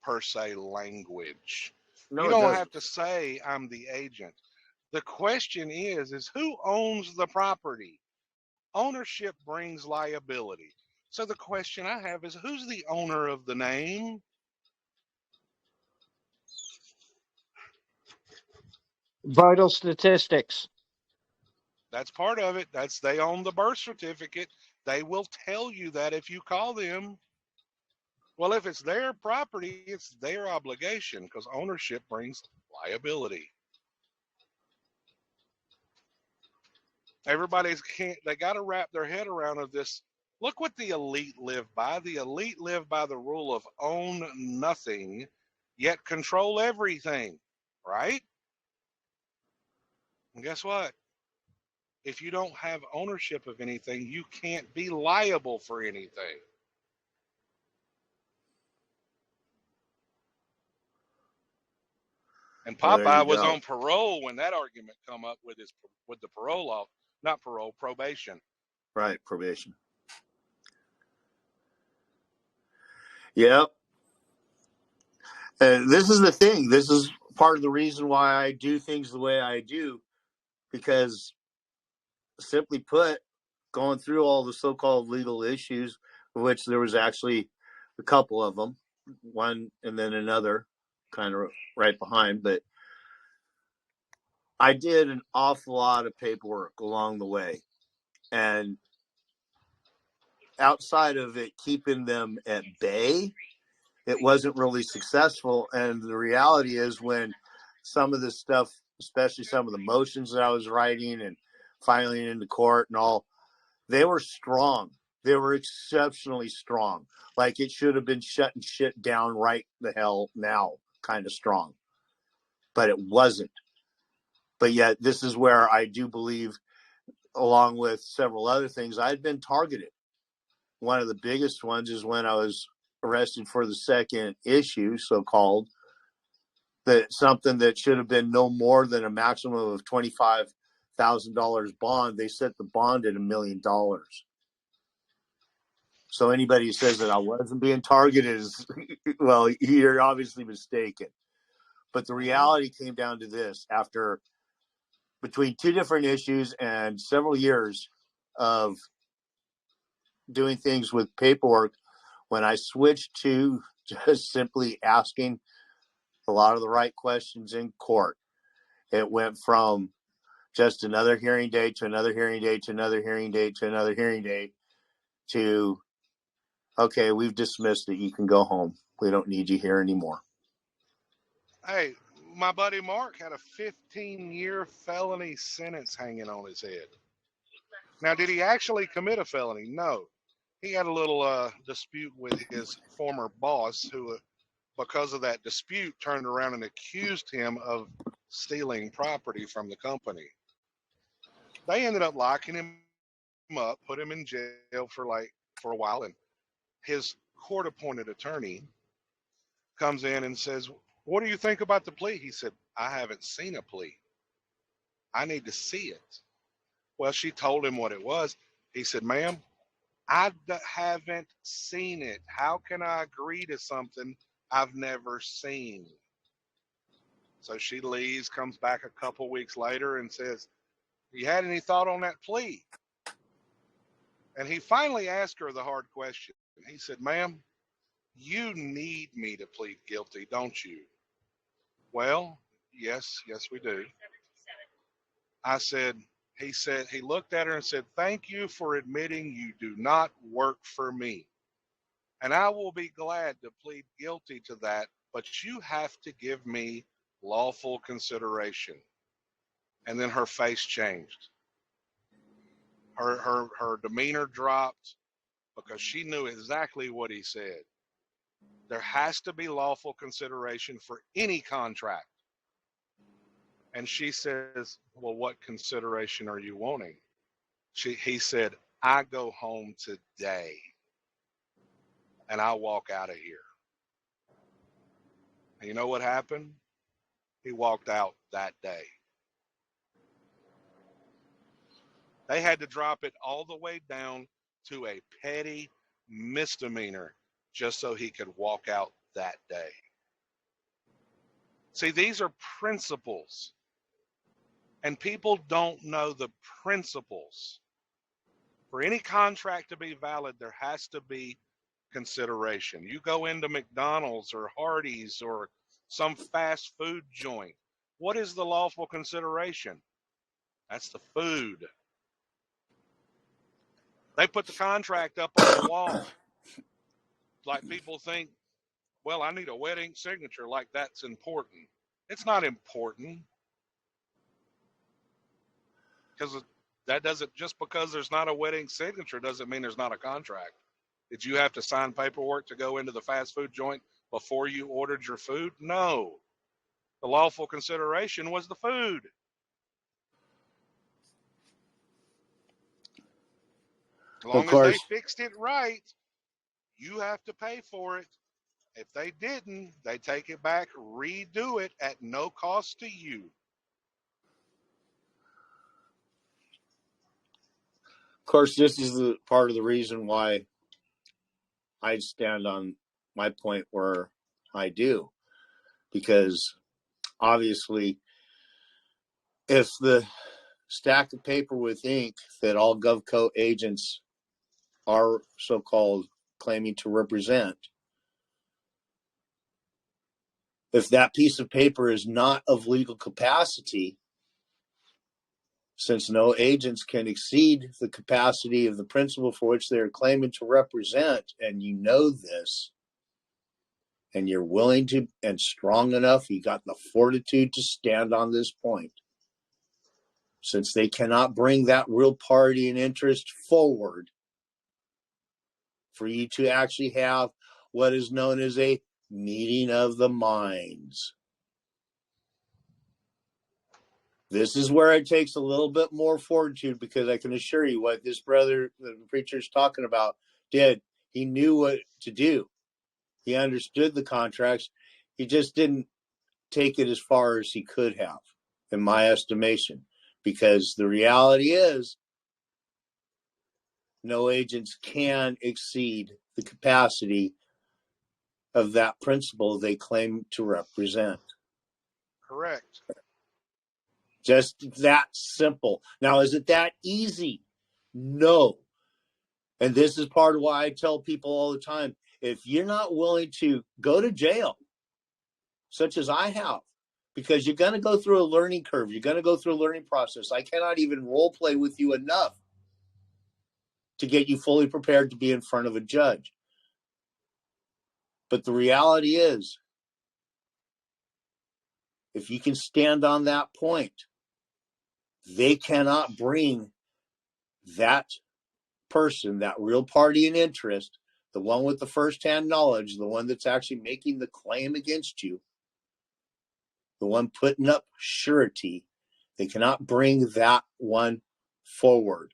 Speaker 1: per se language. No, you don't have to say I'm the agent. The question is who owns the property? Ownership brings liability. So the question I have is, who's the owner of the name?
Speaker 5: Vital statistics.
Speaker 1: That's part of it. They own the birth certificate. They will tell you that if you call them. Well, if it's their property, it's their obligation because ownership brings liability. They got to wrap their head around of this. Look what the elite live by. The elite live by the rule of own nothing, yet control everything, right? And guess what? If you don't have ownership of anything, you can't be liable for anything. And Popeye was on parole when that argument come up with the parole law, not parole, probation.
Speaker 2: Right, probation. Yep. This is the thing. This is part of the reason why I do things the way I do, because simply put, going through all the so-called legal issues, of which there was actually a couple of them, one and then another kind of right behind, but I did an awful lot of paperwork along the way. And outside of it keeping them at bay, it wasn't really successful. And the reality is, when some of this stuff, especially some of the motions that I was writing and filing into court and all, they were strong. They were exceptionally strong. Like it should have been shutting shit down right the hell now, kind of strong. But it wasn't. But yet this is where I do believe, along with several other things, I'd been targeted. One of the biggest ones is when I was arrested for the second issue, so-called, that something that should have been no more than a maximum of $25,000 bond. They set the bond at $1 million. So anybody who says that I wasn't being targeted is, well, you're obviously mistaken. But the reality came down to this: after between two different issues and several years of doing things with paperwork, when I switched to just simply asking a lot of the right questions in court, it went from just another hearing date to another hearing date to another hearing date to another hearing date to, okay, we've dismissed it. You can go home. We don't need you here anymore.
Speaker 1: Hey, my buddy Mark had a 15-year felony sentence hanging on his head. Now, did he actually commit a felony? No. He had a little dispute with his former boss who, because of that dispute, turned around and accused him of stealing property from the company. They ended up locking him up, put him in jail for a while, and his court-appointed attorney comes in and says, "What do you think about the plea?" He said, "I haven't seen a plea. I need to see it." Well, she told him what it was. He said, "Ma'am, I haven't seen it. How can I agree to something I've never seen?" So she leaves, comes back a couple weeks later and says, "You had any thought on that plea?" And he finally asked her the hard question. He said, "Ma'am, you need me to plead guilty, don't you?" "Well, yes, we do." He looked at her and said, "Thank you for admitting you do not work for me. And I will be glad to plead guilty to that, but you have to give me lawful consideration." And then her face changed. Her demeanor dropped because she knew exactly what he said. There has to be lawful consideration for any contract. And she says, "Well, what consideration are you wanting?" He said, "I go home today and I walk out of here." And you know what happened? He walked out that day. They had to drop it all the way down to a petty misdemeanor just so he could walk out that day. See, these are principles. And people don't know the principles. For any contract to be valid, there has to be consideration. You go into McDonald's or Hardee's or some fast food joint. What is the lawful consideration? That's the food. They put the contract up on the wall. Like people think, well, I need a wet ink signature, like that's important. It's not important. Because that doesn't, just because there's not a wet ink signature doesn't mean there's not a contract. Did you have to sign paperwork to go into the fast food joint before you ordered your food? No. The lawful consideration was the food. As long as they fixed it right, you have to pay for it. If they didn't, they take it back, redo it at no cost to you.
Speaker 2: Of course, this is the part of the reason why I stand on my point where I do. Because obviously, if the stack of paper with ink that all GovCo agents are so-called claiming to represent, if that piece of paper is not of legal capacity, since no agents can exceed the capacity of the principle for which they are claiming to represent, and you know this, and you're willing to and strong enough, you got the fortitude to stand on this point. Since they cannot bring that real party and interest forward for you to actually have what is known as a meeting of the minds. This is where it takes a little bit more fortitude, because I can assure you what this brother, the preacher is talking about, did. He knew what to do. He understood the contracts. He just didn't take it as far as he could have, in my estimation, because the reality is no agents can exceed the capacity of that principle they claim to represent.
Speaker 1: Correct.
Speaker 2: Just that simple. Now, is it that easy? No. And this is part of why I tell people all the time, if you're not willing to go to jail, such as I have, because you're going to go through a learning curve. You're going to go through a learning process. I cannot even role play with you enough to get you fully prepared to be in front of a judge. But the reality is, if you can stand on that point, they cannot bring that person, that real party in interest, the one with the firsthand knowledge, the one that's actually making the claim against you, the one putting up surety, they cannot bring that one forward.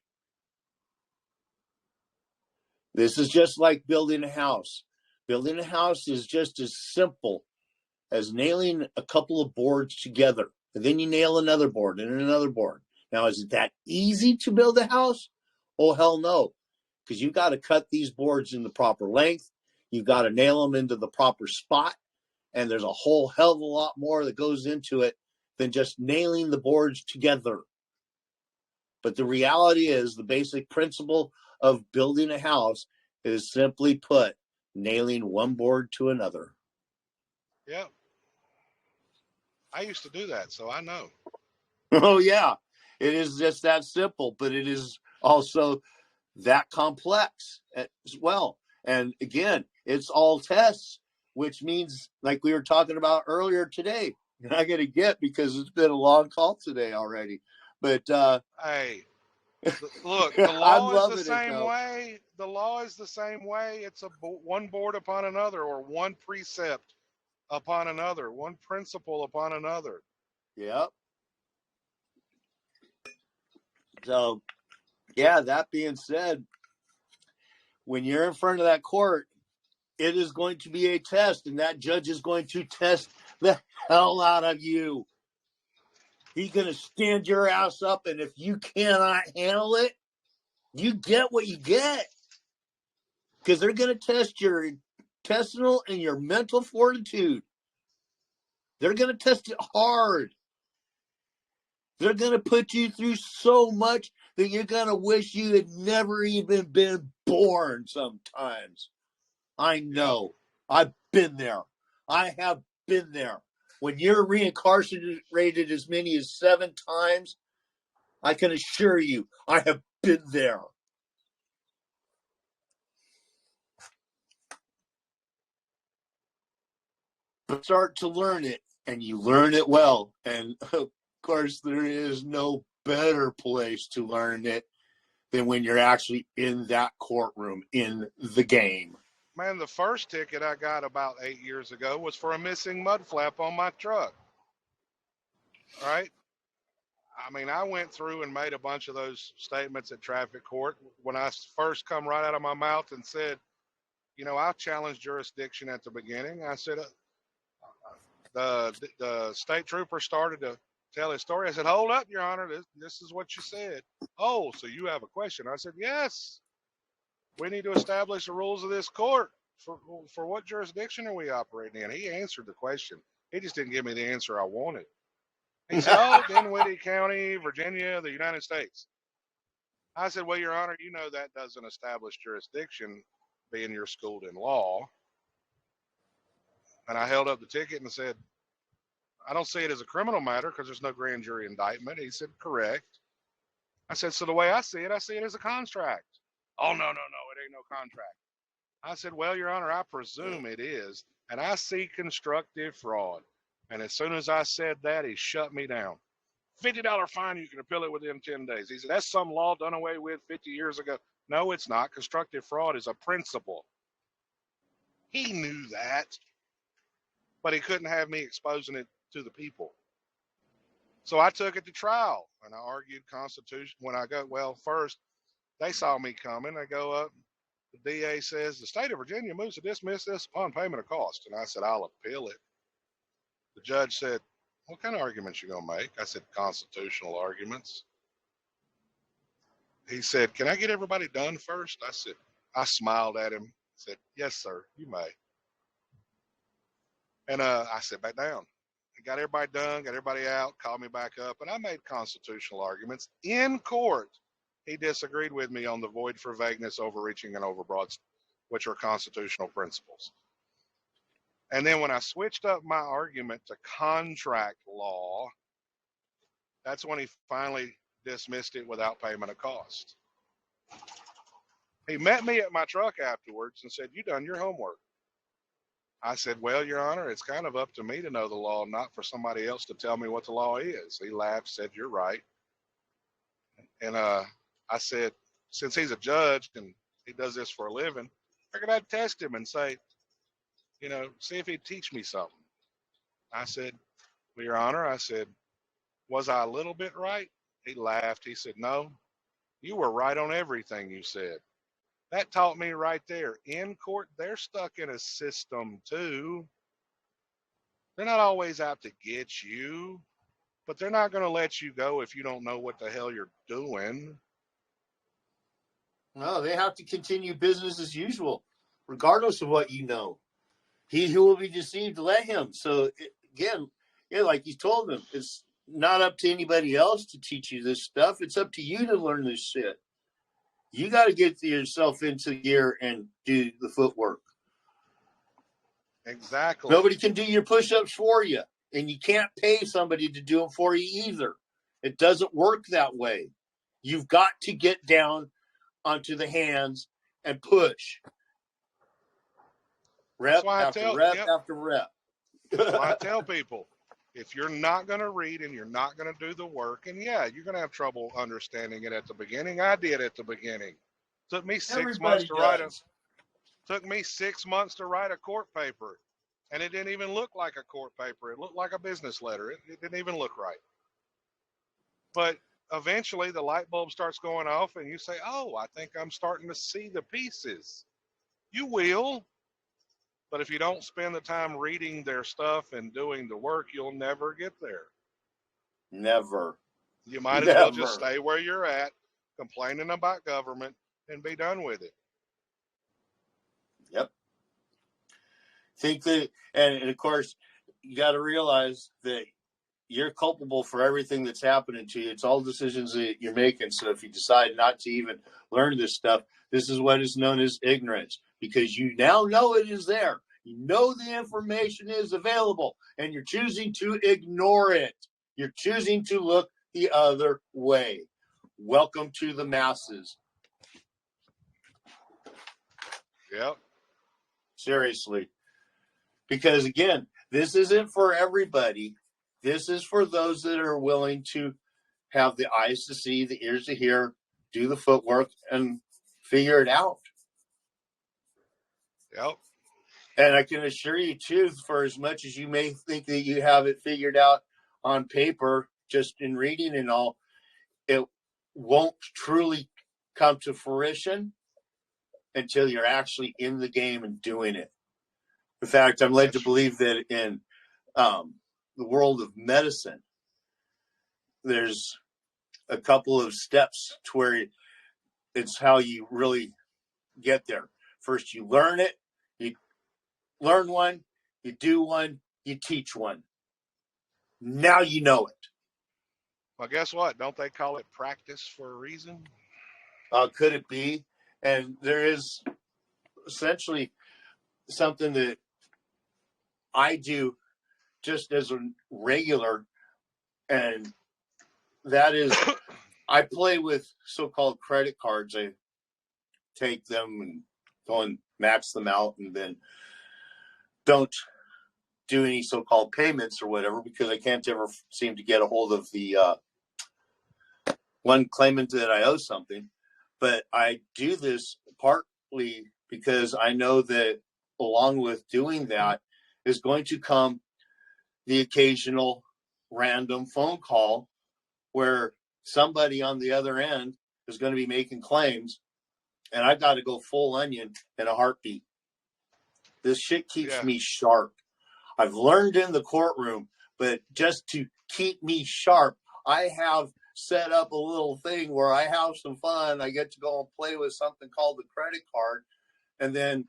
Speaker 2: This is just like building a house. Building a house is just as simple as nailing a couple of boards together. And then you nail another board and another board. Now, is it that easy to build a house? Oh, hell no. Because you've got to cut these boards in the proper length. You've got to nail them into the proper spot. And there's a whole hell of a lot more that goes into it than just nailing the boards together. But the reality is, the basic principle of building a house is, simply put, nailing one board to another.
Speaker 1: Yep. I used to do that, so I know.
Speaker 2: Oh, yeah. It is just that simple, but it is also that complex as well. And again, it's all tests, which means, like we were talking about earlier today, and I got to get, because it's been a long call today already. But
Speaker 1: hey, look, the law is the same way. The law is the same way. It's one board upon another, or one precept upon another, one principle upon another.
Speaker 2: Yep. So, yeah, that being said, when you're in front of that court, it is going to be a test, and that judge is going to test the hell out of you. He's going to stand your ass up, and if you cannot handle it, you get what you get. Because they're going to test your intestinal and your mental fortitude. They're going to test it hard. They're going to put you through so much that you're going to wish you had never even been born sometimes. I know. I've been there. I have been there. When you're reincarcerated as many as 7 times, I can assure you, I have been there. But start to learn it, and you learn it well. And of course, there is no better place to learn it than when you're actually in that courtroom, in the game.
Speaker 1: Man, the first ticket I got about 8 years ago was for a missing mud flap on my truck. All right? I mean, I went through and made a bunch of those statements at traffic court when I first come right out of my mouth and said, you know, I challenged jurisdiction at the beginning. I said, the state trooper started to tell his story. I said, hold up, Your Honor, this is what you said. Oh, so you have a question? I said, yes. We need to establish the rules of this court. For what jurisdiction are we operating in? He answered the question. He just didn't give me the answer I wanted. He said, oh, Dinwiddie County, Virginia, the United States. I said, well, Your Honor, you know that doesn't establish jurisdiction, being you're schooled in law. And I held up the ticket and said, I don't see it as a criminal matter because there's no grand jury indictment. He said, correct. I said, so the way I see it as a contract. Oh, no, it ain't no contract. I said, well, Your Honor, I presume it is, and I see constructive fraud. And as soon as I said that, he shut me down. $50 fine, you can appeal it within 10 days. He said, that's some law done away with 50 years ago. No, it's not. Constructive fraud is a principle. He knew that, but he couldn't have me exposing it to the people. So I took it to trial, and I argued Constitution. When I go, well, first, they saw me coming. I go up. The DA says, the state of Virginia moves to dismiss this upon payment of cost. And I said, I'll appeal it. The judge said, what kind of arguments you going to make? I said, constitutional arguments. He said, can I get everybody done first? I said, I smiled at him, said, yes, sir, you may. And I sat back down. I got everybody done, got everybody out, called me back up, and I made constitutional arguments in court. He disagreed with me on the void for vagueness, overreaching, and overbroad, which are constitutional principles. And then when I switched up my argument to contract law, that's when he finally dismissed it without payment of cost. He met me at my truck afterwards and said, "You done your homework?" I said, "Well, Your Honor, it's kind of up to me to know the law, not for somebody else to tell me what the law is." He laughed, said, "You're right." And I said, since he's a judge and he does this for a living, I figured I'd test him and say, see if he'd teach me something. I said, "Well, Your Honor," I said, "was I a little bit right?" He laughed. He said, "No, you were right on everything you said." That taught me right there. In court, they're stuck in a system too. They're not always out to get you, but they're not going to let you go if you don't know what the hell you're doing.
Speaker 2: No, they have to continue business as usual, regardless of what you know. He who will be deceived, let him. So, again, like you told them, it's not up to anybody else to teach you this stuff. It's up to you to learn this shit. You got to get yourself into gear and do the footwork.
Speaker 1: Exactly.
Speaker 2: Nobody can do your push-ups for you, and you can't pay somebody to do them for you either. It doesn't work that way. You've got to get down onto the hands and push. Rep after rep after rep.
Speaker 1: That's why I tell people, if you're not going to read and you're not going to do the work, and yeah, you're going to have trouble understanding it at the beginning. I did at the beginning. Took me 6 months to write a court paper, and it didn't even look like a court paper. It looked like a business letter. It didn't even look right. But eventually the light bulb starts going off and you say, "Oh, I think I'm starting to see the pieces." You will. But if you don't spend the time reading their stuff and doing the work, you'll never get there.
Speaker 2: Never.
Speaker 1: You might as well just stay where you're at, complaining about government, and be done with it.
Speaker 2: Yep. Think that, and of course, you got to realize that you're culpable for everything that's happening to you. It's all decisions that you're making. So if you decide not to even learn this stuff, this is what is known as ignorance, because you now know it is there. You know the information is available, and you're choosing to ignore it. You're choosing to look the other way. Welcome to the masses.
Speaker 1: Yep.
Speaker 2: Seriously. Because, again, this isn't for everybody. This is for those that are willing to have the eyes to see, the ears to hear, do the footwork, and figure it out.
Speaker 1: Yep.
Speaker 2: And I can assure you, too, for as much as you may think that you have it figured out on paper, just in reading and all, it won't truly come to fruition until you're actually in the game and doing it. In fact, I'm led to believe that in the world of medicine, there's a couple of steps to where it's how you really get there. First, you learn it. You learn one, you do one, you teach one. Now you know it.
Speaker 1: Well, guess what? Don't they call it practice for a reason?
Speaker 2: Could it be? And there is essentially something that I do just as a regular, and that is I play with so-called credit cards. I take them and go and max them out, and then don't do any so-called payments or whatever, because I can't ever seem to get a hold of the one claimant that I owe something. But I do this partly because I know that along with doing that is going to come the occasional random phone call where somebody on the other end is going to be making claims, and I got to go full onion in a heartbeat. This shit keeps me sharp. I've learned in the courtroom, but just to keep me sharp, I have set up a little thing where I have some fun. I get to go and play with something called the credit card, and then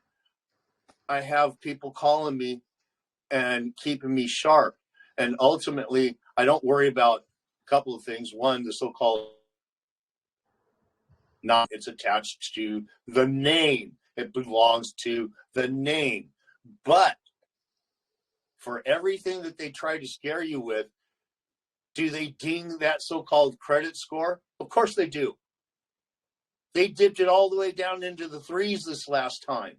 Speaker 2: I have people calling me and keeping me sharp. And ultimately, I don't worry about a couple of things. One, the so-called it's attached to the name. It belongs to the name. But for everything that they try to scare you with, do they ding that so-called credit score? Of course they do. They dipped it all the way down into the 3s this last time.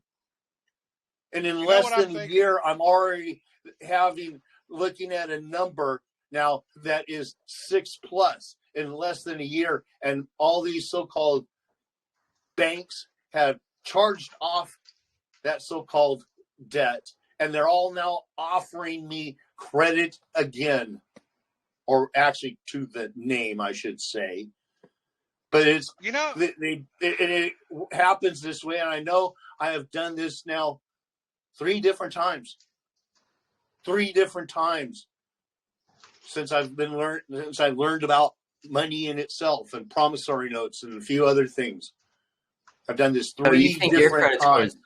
Speaker 2: And in less than a year, I'm already looking at a number now that is 6+ in less than a year. And all these so-called banks have charged off that so-called debt. And they're all now offering me credit again. Or actually to the name, I should say. But it's, it happens this way. And I know I have done this now 3 different times. 3 different times since I've learned about money in itself and promissory notes and a few other things. I've done this 3 different times.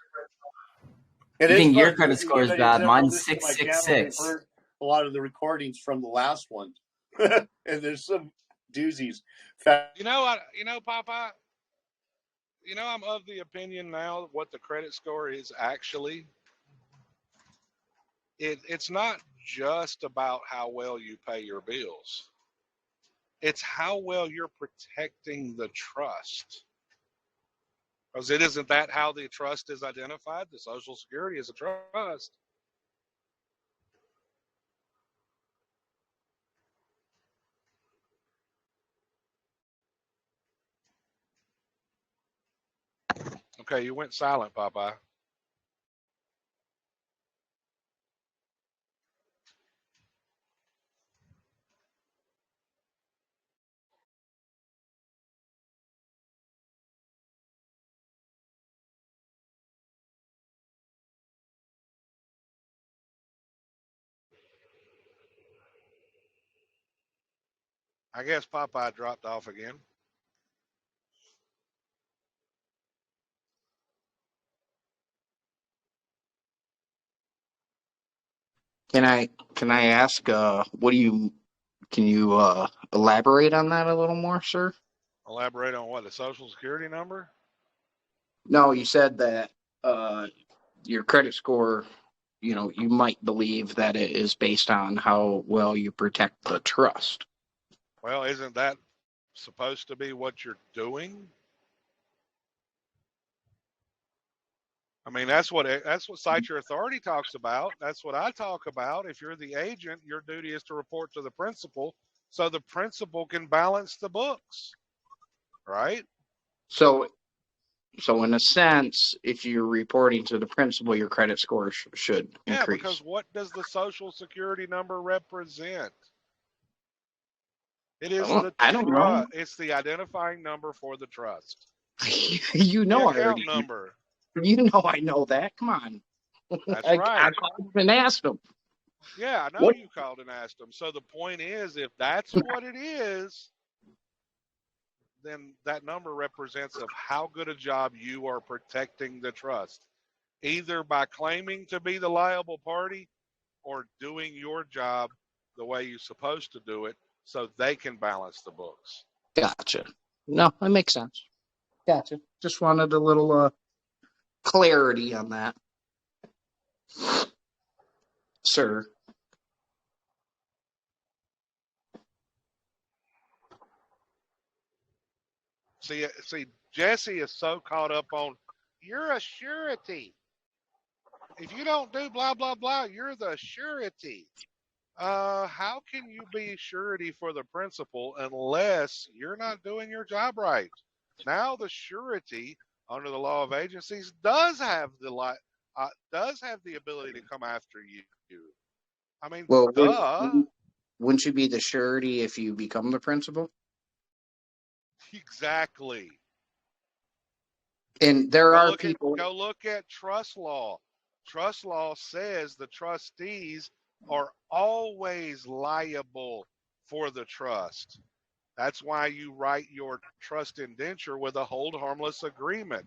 Speaker 7: You think your credit score is bad? Mine's 666.
Speaker 2: Heard a lot of the recordings from the last one. And there's some doozies.
Speaker 1: Papa, I'm of the opinion now what the credit score is actually. It's not just about how well you pay your bills. It's how well you're protecting the trust. Because isn't that how the trust is identified? The Social Security is a trust. Okay, you went silent, Popeye. I guess Popeye dropped off again.
Speaker 5: Can I ask, can you elaborate on that a little more, sir?
Speaker 1: Elaborate on what, the Social Security number?
Speaker 5: No, you said that your credit score, you might believe that it is based on how well you protect the trust.
Speaker 1: Well, isn't that supposed to be what you're doing? I mean, that's what Cite Your Authority talks about. That's what I talk about. If you're the agent, your duty is to report to the principal so the principal can balance the books, right?
Speaker 5: So in a sense, if you're reporting to the principal, your credit score should increase.
Speaker 1: Yeah, because what does the Social Security number represent? It is
Speaker 5: I don't know.
Speaker 1: It's the identifying number for the trust.
Speaker 5: The
Speaker 1: account number.
Speaker 5: I know that. Come on.
Speaker 1: That's right.
Speaker 5: I called and asked them.
Speaker 1: Yeah, I know you called and asked them. So the point is, if that's what it is, then that number represents of how good a job you are protecting the trust, either by claiming to be the liable party or doing your job the way you're supposed to do it so they can balance the books.
Speaker 5: Gotcha. No, that makes sense. Gotcha. Just wanted a little clarity on that, sir.
Speaker 1: See, Jesse is so caught up on, you're a surety. If you don't do blah, blah, blah, you're the surety. How can you be surety for the principal unless you're not doing your job right? Now the surety under the law of agencies does have the ability to come after you. I mean,
Speaker 5: wouldn't you be the surety if you become the principal?
Speaker 1: Exactly.
Speaker 5: And there are people.
Speaker 1: Go look at trust law. Trust law says the trustees are always liable for the trust. That's why you write your trust indenture with a hold harmless agreement.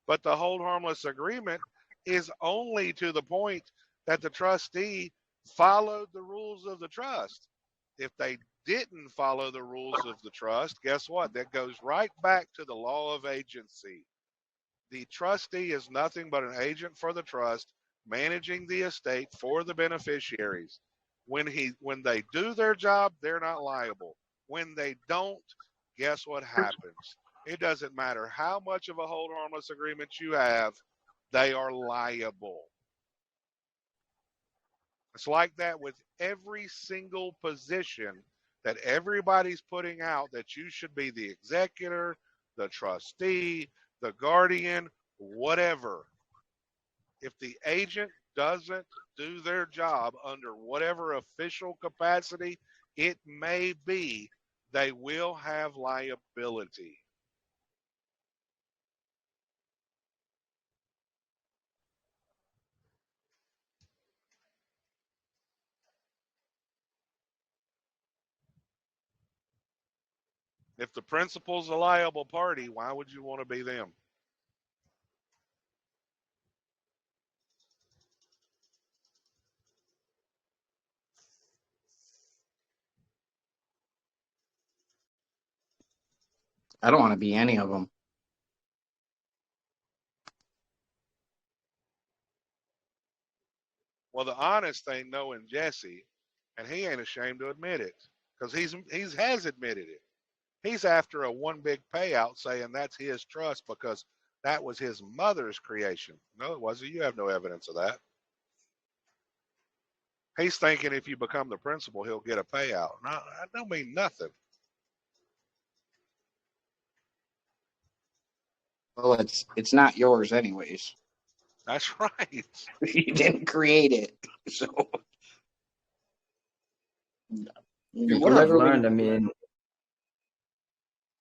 Speaker 1: But the hold harmless agreement is only to the point that the trustee followed the rules of the trust. If they didn't follow the rules of the trust, guess what? That goes right back to the law of agency. The trustee is nothing but an agent for the trust managing the estate for the beneficiaries. When they do their job, they're not liable. When they don't, guess what happens? It doesn't matter how much of a hold harmless agreement you have, they are liable. It's like that with every single position that everybody's putting out, that you should be the executor, the trustee, the guardian, whatever. If the agent doesn't do their job under whatever official capacity it may be, they will have liability. If the principal's a liable party, why would you want to be them?
Speaker 5: I don't want to be any of them.
Speaker 1: Well, the honest thing, knowing Jesse, and he ain't ashamed to admit it, because he has admitted it. He's after a one big payout, saying that's his trust because that was his mother's creation. No, it wasn't. You have no evidence of that. He's thinking if you become the principal, he'll get a payout. No, that don't mean nothing.
Speaker 5: Well, it's not yours anyways.
Speaker 1: That's right.
Speaker 5: You didn't create it, so.
Speaker 7: What I've learned, I mean,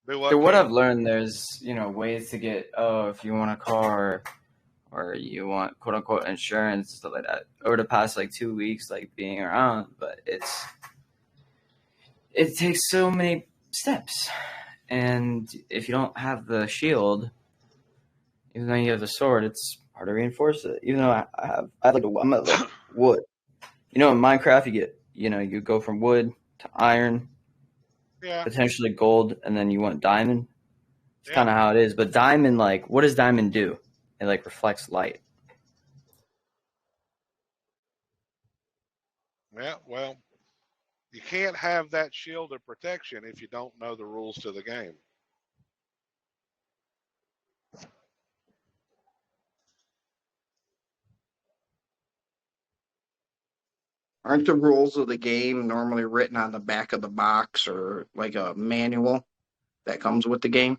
Speaker 7: through what I've learned, there's ways to get if you want a car or you want quote unquote insurance, stuff like that. Over the past 2 weeks, being around, but it takes so many steps, and if you don't have the shield, even though you have the sword, it's hard to reinforce it. Even though I'm at wood. In Minecraft, you go from wood to iron.
Speaker 1: Yeah.
Speaker 7: Potentially gold, and then you want diamond. It's kind of how it is. But diamond, what does diamond do? It reflects light.
Speaker 1: Yeah, well, you can't have that shield of protection if you don't know the rules to the game.
Speaker 5: Aren't the rules of the game normally written on the back of the box or a manual that comes with the game?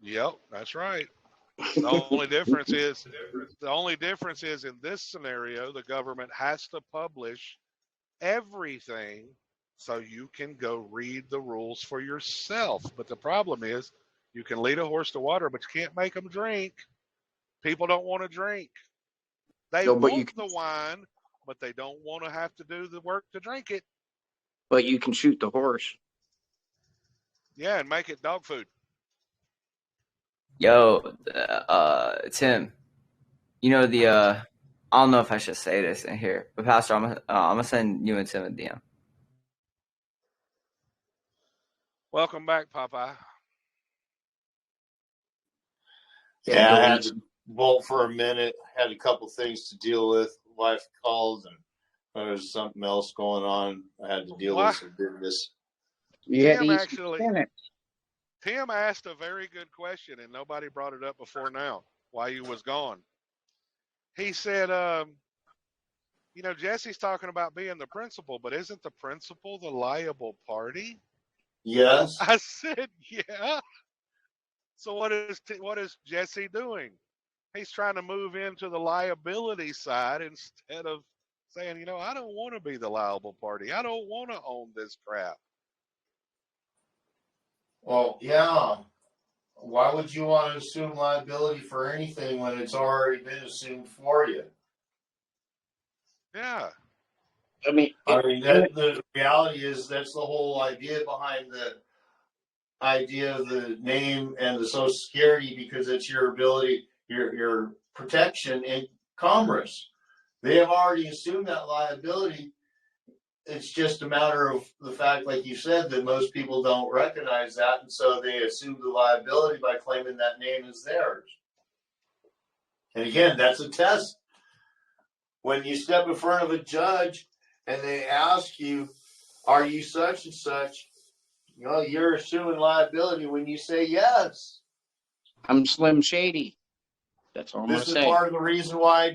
Speaker 1: Yep, that's right. The only difference is in this scenario, the government has to publish everything so you can go read the rules for yourself. But the problem is you can lead a horse to water, but you can't make them drink. People don't want to drink. They want the wine, but they don't want to have to do the work to drink it.
Speaker 5: But you can shoot the horse.
Speaker 1: Yeah, and make it dog food.
Speaker 7: Yo, Tim, I don't know if I should say this in here, but Pastor, I'm gonna send you and Tim a DM.
Speaker 1: Welcome back, Popeye.
Speaker 2: Yeah, I had to bolt for a minute. Had a couple things to deal with. Wife called, and there was something else going on. I had to deal with some business.
Speaker 1: Tim asked a very good question, and nobody brought it up before now while you was gone. He said, Jesse's talking about being the principal, but isn't the principal the liable party?
Speaker 2: Yes.
Speaker 1: I said, yeah. So what is Jesse doing? He's trying to move into the liability side instead of saying, I don't want to be the liable party. I don't want to own this crap.
Speaker 2: Well, yeah. Why would you want to assume liability for anything when it's already been assumed for you?
Speaker 1: Yeah.
Speaker 2: The reality is that's the whole idea behind the idea of the name and the Social Security, because it's your ability, your protection in commerce. They have already assumed that liability. It's just a matter of the fact, like you said, that most people don't recognize that, and so they assume the liability by claiming that name is theirs. And again, that's a test When you step in front of a judge and they ask you, are you such and such? You're assuming liability when you say yes.
Speaker 5: I'm Slim Shady. That's all I'm going to say. This is
Speaker 2: part of the reason why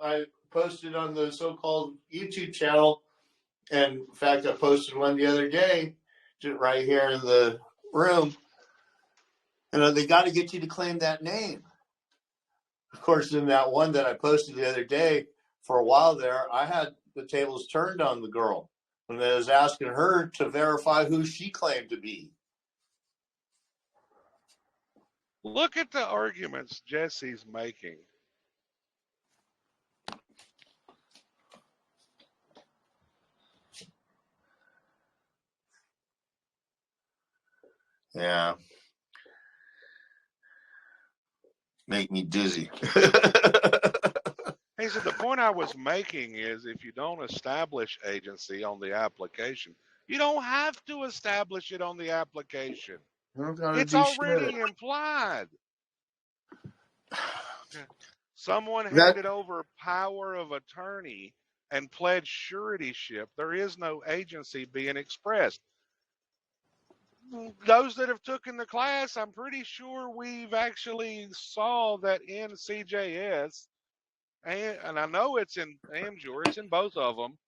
Speaker 2: I posted on the so-called YouTube channel. And in fact, I posted one the other day, right here in the room. They got to get you to claim that name. Of course, in that one that I posted the other day, for a while there, I had the tables turned on the girl when I was asking her to verify who she claimed to be.
Speaker 1: Look at the arguments Jesse's making.
Speaker 2: Yeah. Make me dizzy.
Speaker 1: He said, the point I was making is if you don't establish agency on the application, you don't have to establish it on the application. It's already implied. Someone handed over power of attorney and pledged suretyship. There is no agency being expressed. Those that have taken the class, I'm pretty sure we've actually saw that in CJS. And I know it's in AMJUR, it's in both of them.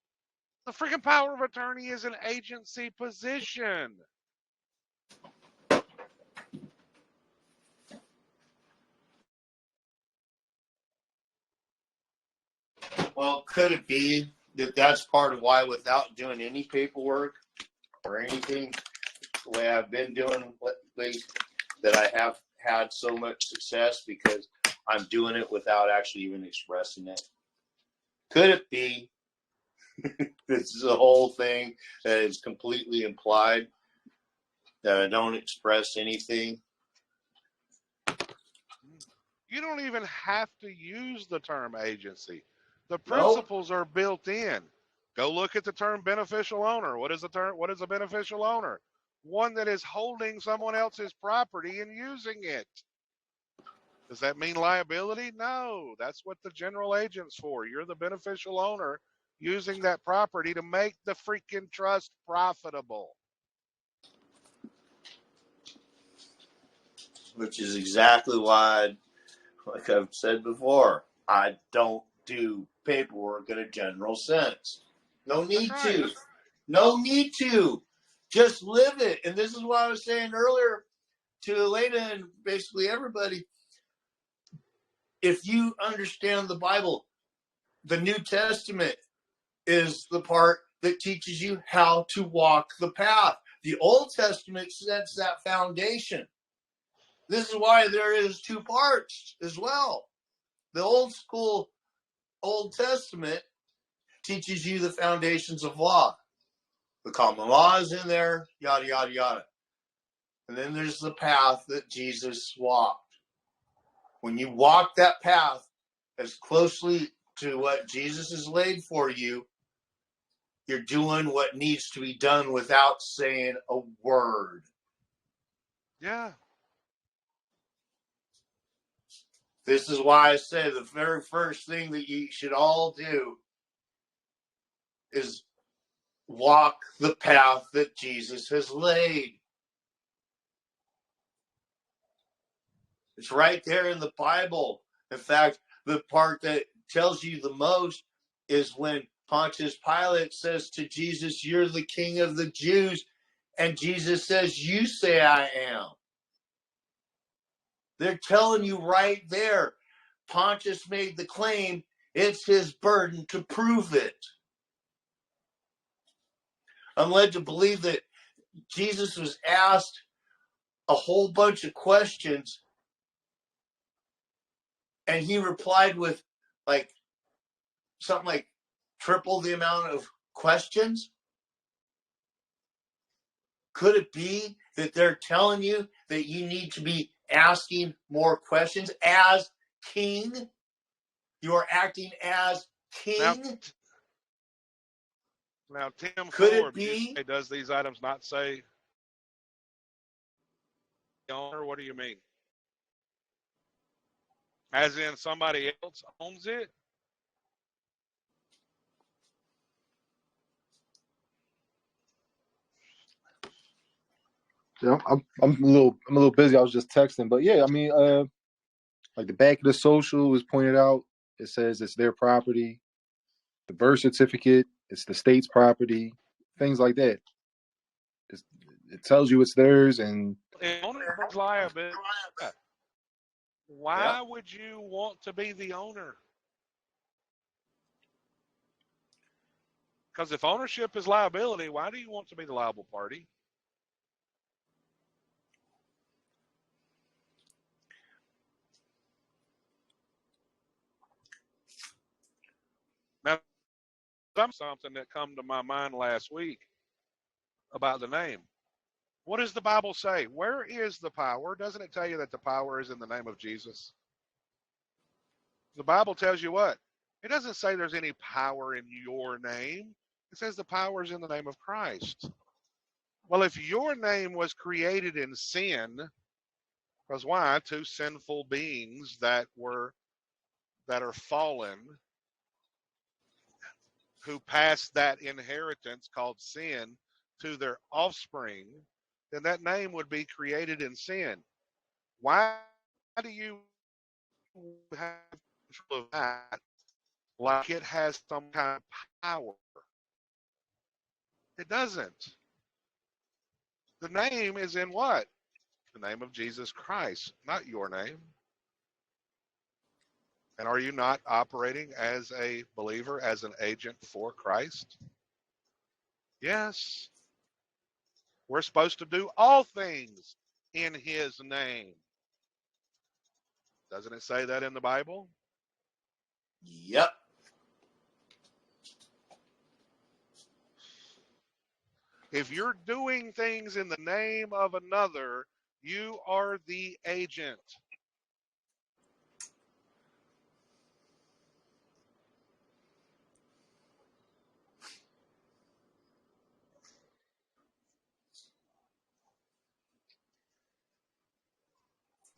Speaker 1: The freaking power of attorney is an agency position.
Speaker 2: Well, could it be that that's part of why, without doing any paperwork or anything, the way I've been doing lately, that I have had so much success because I'm doing it without actually even expressing it? Could it be this is a whole thing that is completely implied, that I don't express anything?
Speaker 1: You don't even have to use the term agency. The principles are built in. Go look at the term beneficial owner. What is the term? What is a beneficial owner? One that is holding someone else's property and using it. Does that mean liability? No, that's what the general agent's for. You're the beneficial owner using that property to make the freaking trust profitable.
Speaker 2: Which is exactly why, like I've said before, I don't do paperwork in a general sense. No need to. No need to. Just live it. And this is what I was saying earlier to Elena and basically everybody. If you understand the Bible, the New Testament is the part that teaches you how to walk the path. The Old Testament sets that foundation. This is why there is two parts as well. The old school Old Testament teaches you the foundations of law. The common law is in there, yada, yada, yada. And then there's the path that Jesus walked. When you walk that path as closely to what Jesus has laid for you, you're doing what needs to be done without saying a word.
Speaker 1: Yeah.
Speaker 2: This is why I say the very first thing that you should all do is walk the path that Jesus has laid. It's right there in the Bible. In fact, the part that tells you the most is when Pontius Pilate says to Jesus, "You're the king of the Jews." And Jesus says, "You say I am." They're telling you right there. Pontius made the claim. It's his burden to prove it. I'm led to believe that Jesus was asked a whole bunch of questions, and he replied with something like triple the amount of questions. Could it be that they're telling you that you need to be asking more questions as king? You are acting as king.
Speaker 1: Now Tim
Speaker 2: Could
Speaker 1: Forbes,
Speaker 2: it be?
Speaker 1: Does these items not say owner? What do you mean? As in somebody else owns it?
Speaker 8: Yeah, I'm a little busy. I was just texting, but yeah, I mean, like the back of the social is pointed out. It says it's their property. The birth certificate, it's the state's property. Things like that. It tells you it's theirs, and
Speaker 1: owner's liability. Why would you want to be the owner? Because if ownership is liability, why do you want to be the liable party? Now, something that come to my mind last week about the name. What does the Bible say? Where is the power? Doesn't it tell you that the power is in the name of Jesus? The Bible tells you what? It doesn't say there's any power in your name. It says the power is in the name of Christ. Well, if your name was created in sin, because why? Two sinful beings that are fallen, who passed that inheritance called sin to their offspring, then that name would be created in sin. Why do you have control of that like it has some kind of power? It doesn't. The name is in what? The name of Jesus Christ, not your name. And are you not operating as a believer, as an agent for Christ? Yes. We're supposed to do all things in his name. Doesn't it say that in the Bible?
Speaker 2: Yep.
Speaker 1: If you're doing things in the name of another, you are the agent.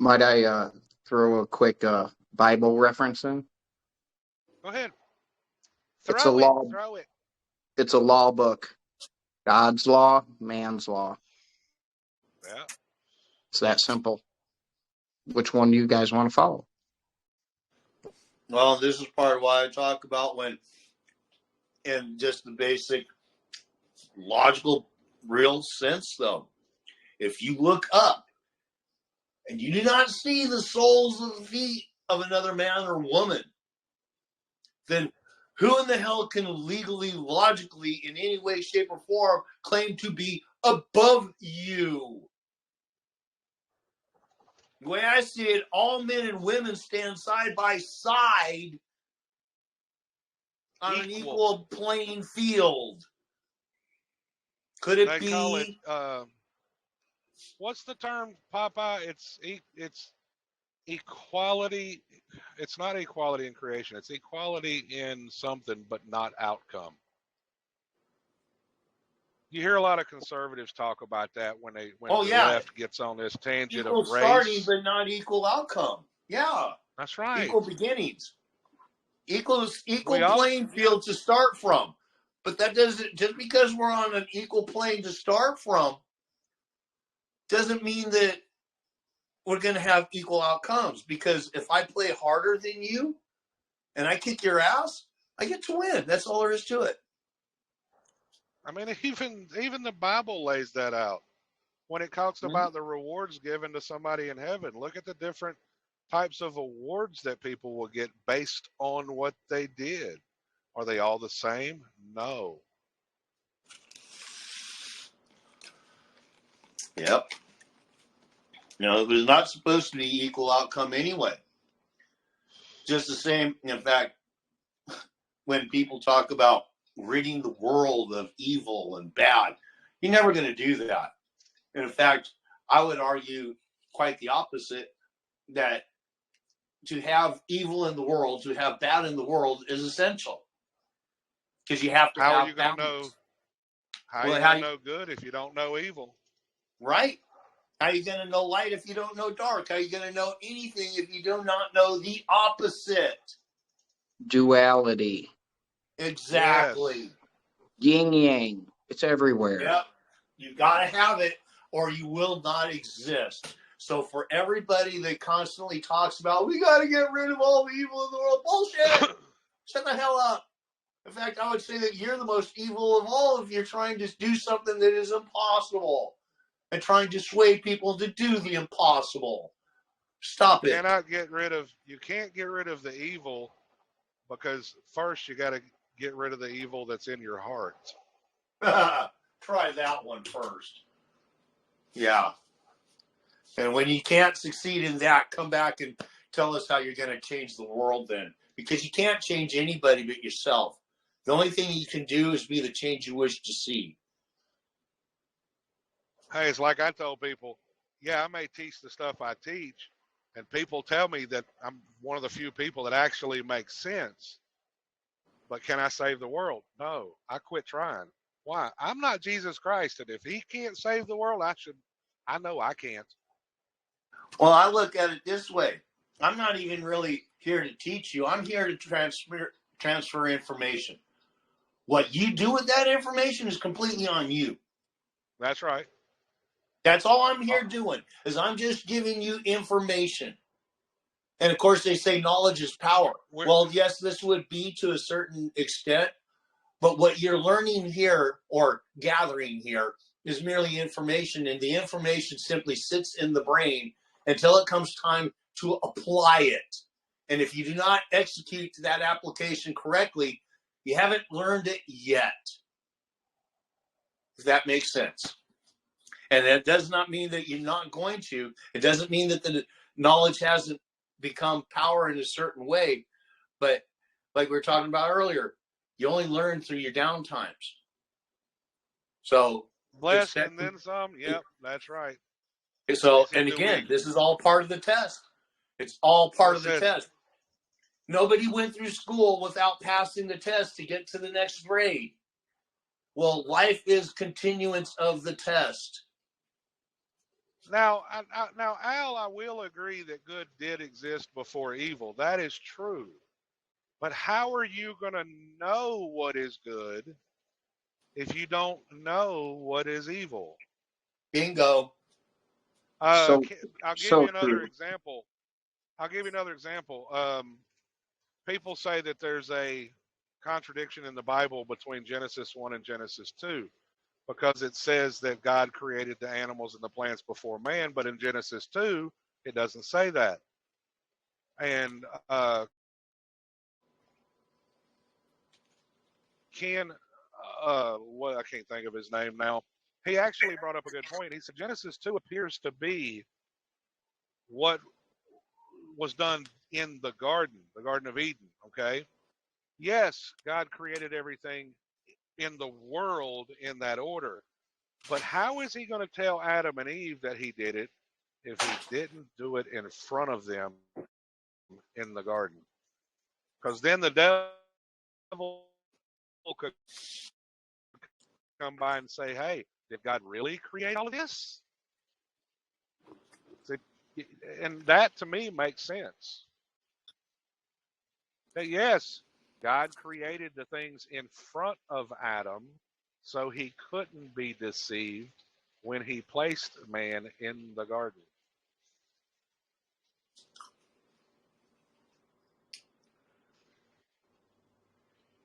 Speaker 5: Might I throw a quick Bible reference in?
Speaker 1: Go ahead.
Speaker 5: Throw it. It's a law book. God's law, man's law.
Speaker 1: Yeah.
Speaker 5: It's that simple. Which one do you guys want to follow?
Speaker 2: Well, this is part of why I talk about when, in just the basic logical, real sense, though. If you look up and you do not see the soles of the feet of another man or woman, then who in the hell can legally, logically, in any way, shape, or form claim to be above you? The way I see it, all men and women stand side by side on an equal playing field. Could it be? Call it,
Speaker 1: what's the term, Popeye? It's equality. It's not equality in creation. It's equality in something, but not outcome. You hear a lot of conservatives talk about that when the left gets on this tangent
Speaker 2: equal
Speaker 1: of race.
Speaker 2: Starting, but not equal outcome. Yeah,
Speaker 1: that's right.
Speaker 2: Equal beginnings, equal playing field to start from. But that doesn't, just because we're on an equal plane to start from, doesn't mean that we're going to have equal outcomes. Because if I play harder than you and I kick your ass, I get to win. That's all there is to it.
Speaker 1: I mean, even the Bible lays that out when it talks about the rewards given to somebody in heaven. Look at the different types of awards that people will get based on what they did. Are they all the same? No.
Speaker 2: Yep. No, it was not supposed to be equal outcome anyway. Just the same, in fact, when people talk about ridding the world of evil and bad, you're never going to do that. And in fact, I would argue quite the opposite, that to have evil in the world, to have bad in the world is essential. Because you have to
Speaker 1: How
Speaker 2: have
Speaker 1: are you going to know? How are you going to know good if you don't know evil?
Speaker 2: Right. How are you going to know light if you don't know dark? How are you going to know anything if you do not know the opposite?
Speaker 5: Duality.
Speaker 2: Exactly.
Speaker 5: Yes. Yin yang. It's everywhere.
Speaker 2: Yep. You got to have it. or you will not exist. So for everybody that constantly talks about, we got to get rid of all the evil in the world, bullshit. Shut the hell up. In fact, I would say that you're the most evil of all if you're trying to do something that is impossible and trying to sway people to do the impossible. Stop it.
Speaker 1: You can't get rid of the evil, because first you got to get rid of the evil that's in your heart.
Speaker 2: Try that one first. Yeah. And when you can't succeed in that, come back and tell us how you're going to change the world then. Because you can't change anybody but yourself. The only thing you can do is be the change you wish to see.
Speaker 1: Hey, it's like I told people, yeah, I may teach the stuff I teach, and people tell me that I'm one of the few people that actually makes sense. But can I save the world? No, I quit trying. Why? I'm not Jesus Christ, and if he can't save the world, I know I can't.
Speaker 2: Well, I look at it this way. I'm not even really here to teach you. I'm here to transfer information. What you do with that information is completely on you.
Speaker 1: That's right.
Speaker 2: That's all I'm here doing, is I'm just giving you information. And, of course, they say knowledge is power. Well, yes, this would be to a certain extent. But what you're learning here or gathering here is merely information. And the information simply sits in the brain until it comes time to apply it. And if you do not execute that application correctly, you haven't learned it yet. If that makes sense. And that does not mean that you're not going to. It doesn't mean that the knowledge hasn't become power in a certain way. But like we were talking about earlier, you only learn through your down times. So
Speaker 1: blessed and then some. Yep, that's right.
Speaker 2: So, and again, this is all part of the test. It's all part of the test. Nobody went through school without passing the test to get to the next grade. Well, life is continuance of the test.
Speaker 1: Now, Al, I will agree that good did exist before evil. That is true. But how are you going to know what is good if you don't know what is evil?
Speaker 2: Bingo.
Speaker 1: I'll give you another example. People say that there's a contradiction in the Bible between Genesis 1 and Genesis 2, because it says that God created the animals and the plants before man, but in Genesis 2, it doesn't say that. And I can't think of his name now. He actually brought up a good point. He said Genesis 2 appears to be what was done in the Garden of Eden, okay? Yes, God created everything in the world in that order. But how is he going to tell Adam and Eve that he did it if he didn't do it in front of them in the garden? Because then the devil could come by and say, hey, did God really create all of this? And that to me makes sense. That yes, God created the things in front of Adam so he couldn't be deceived when he placed man in the garden.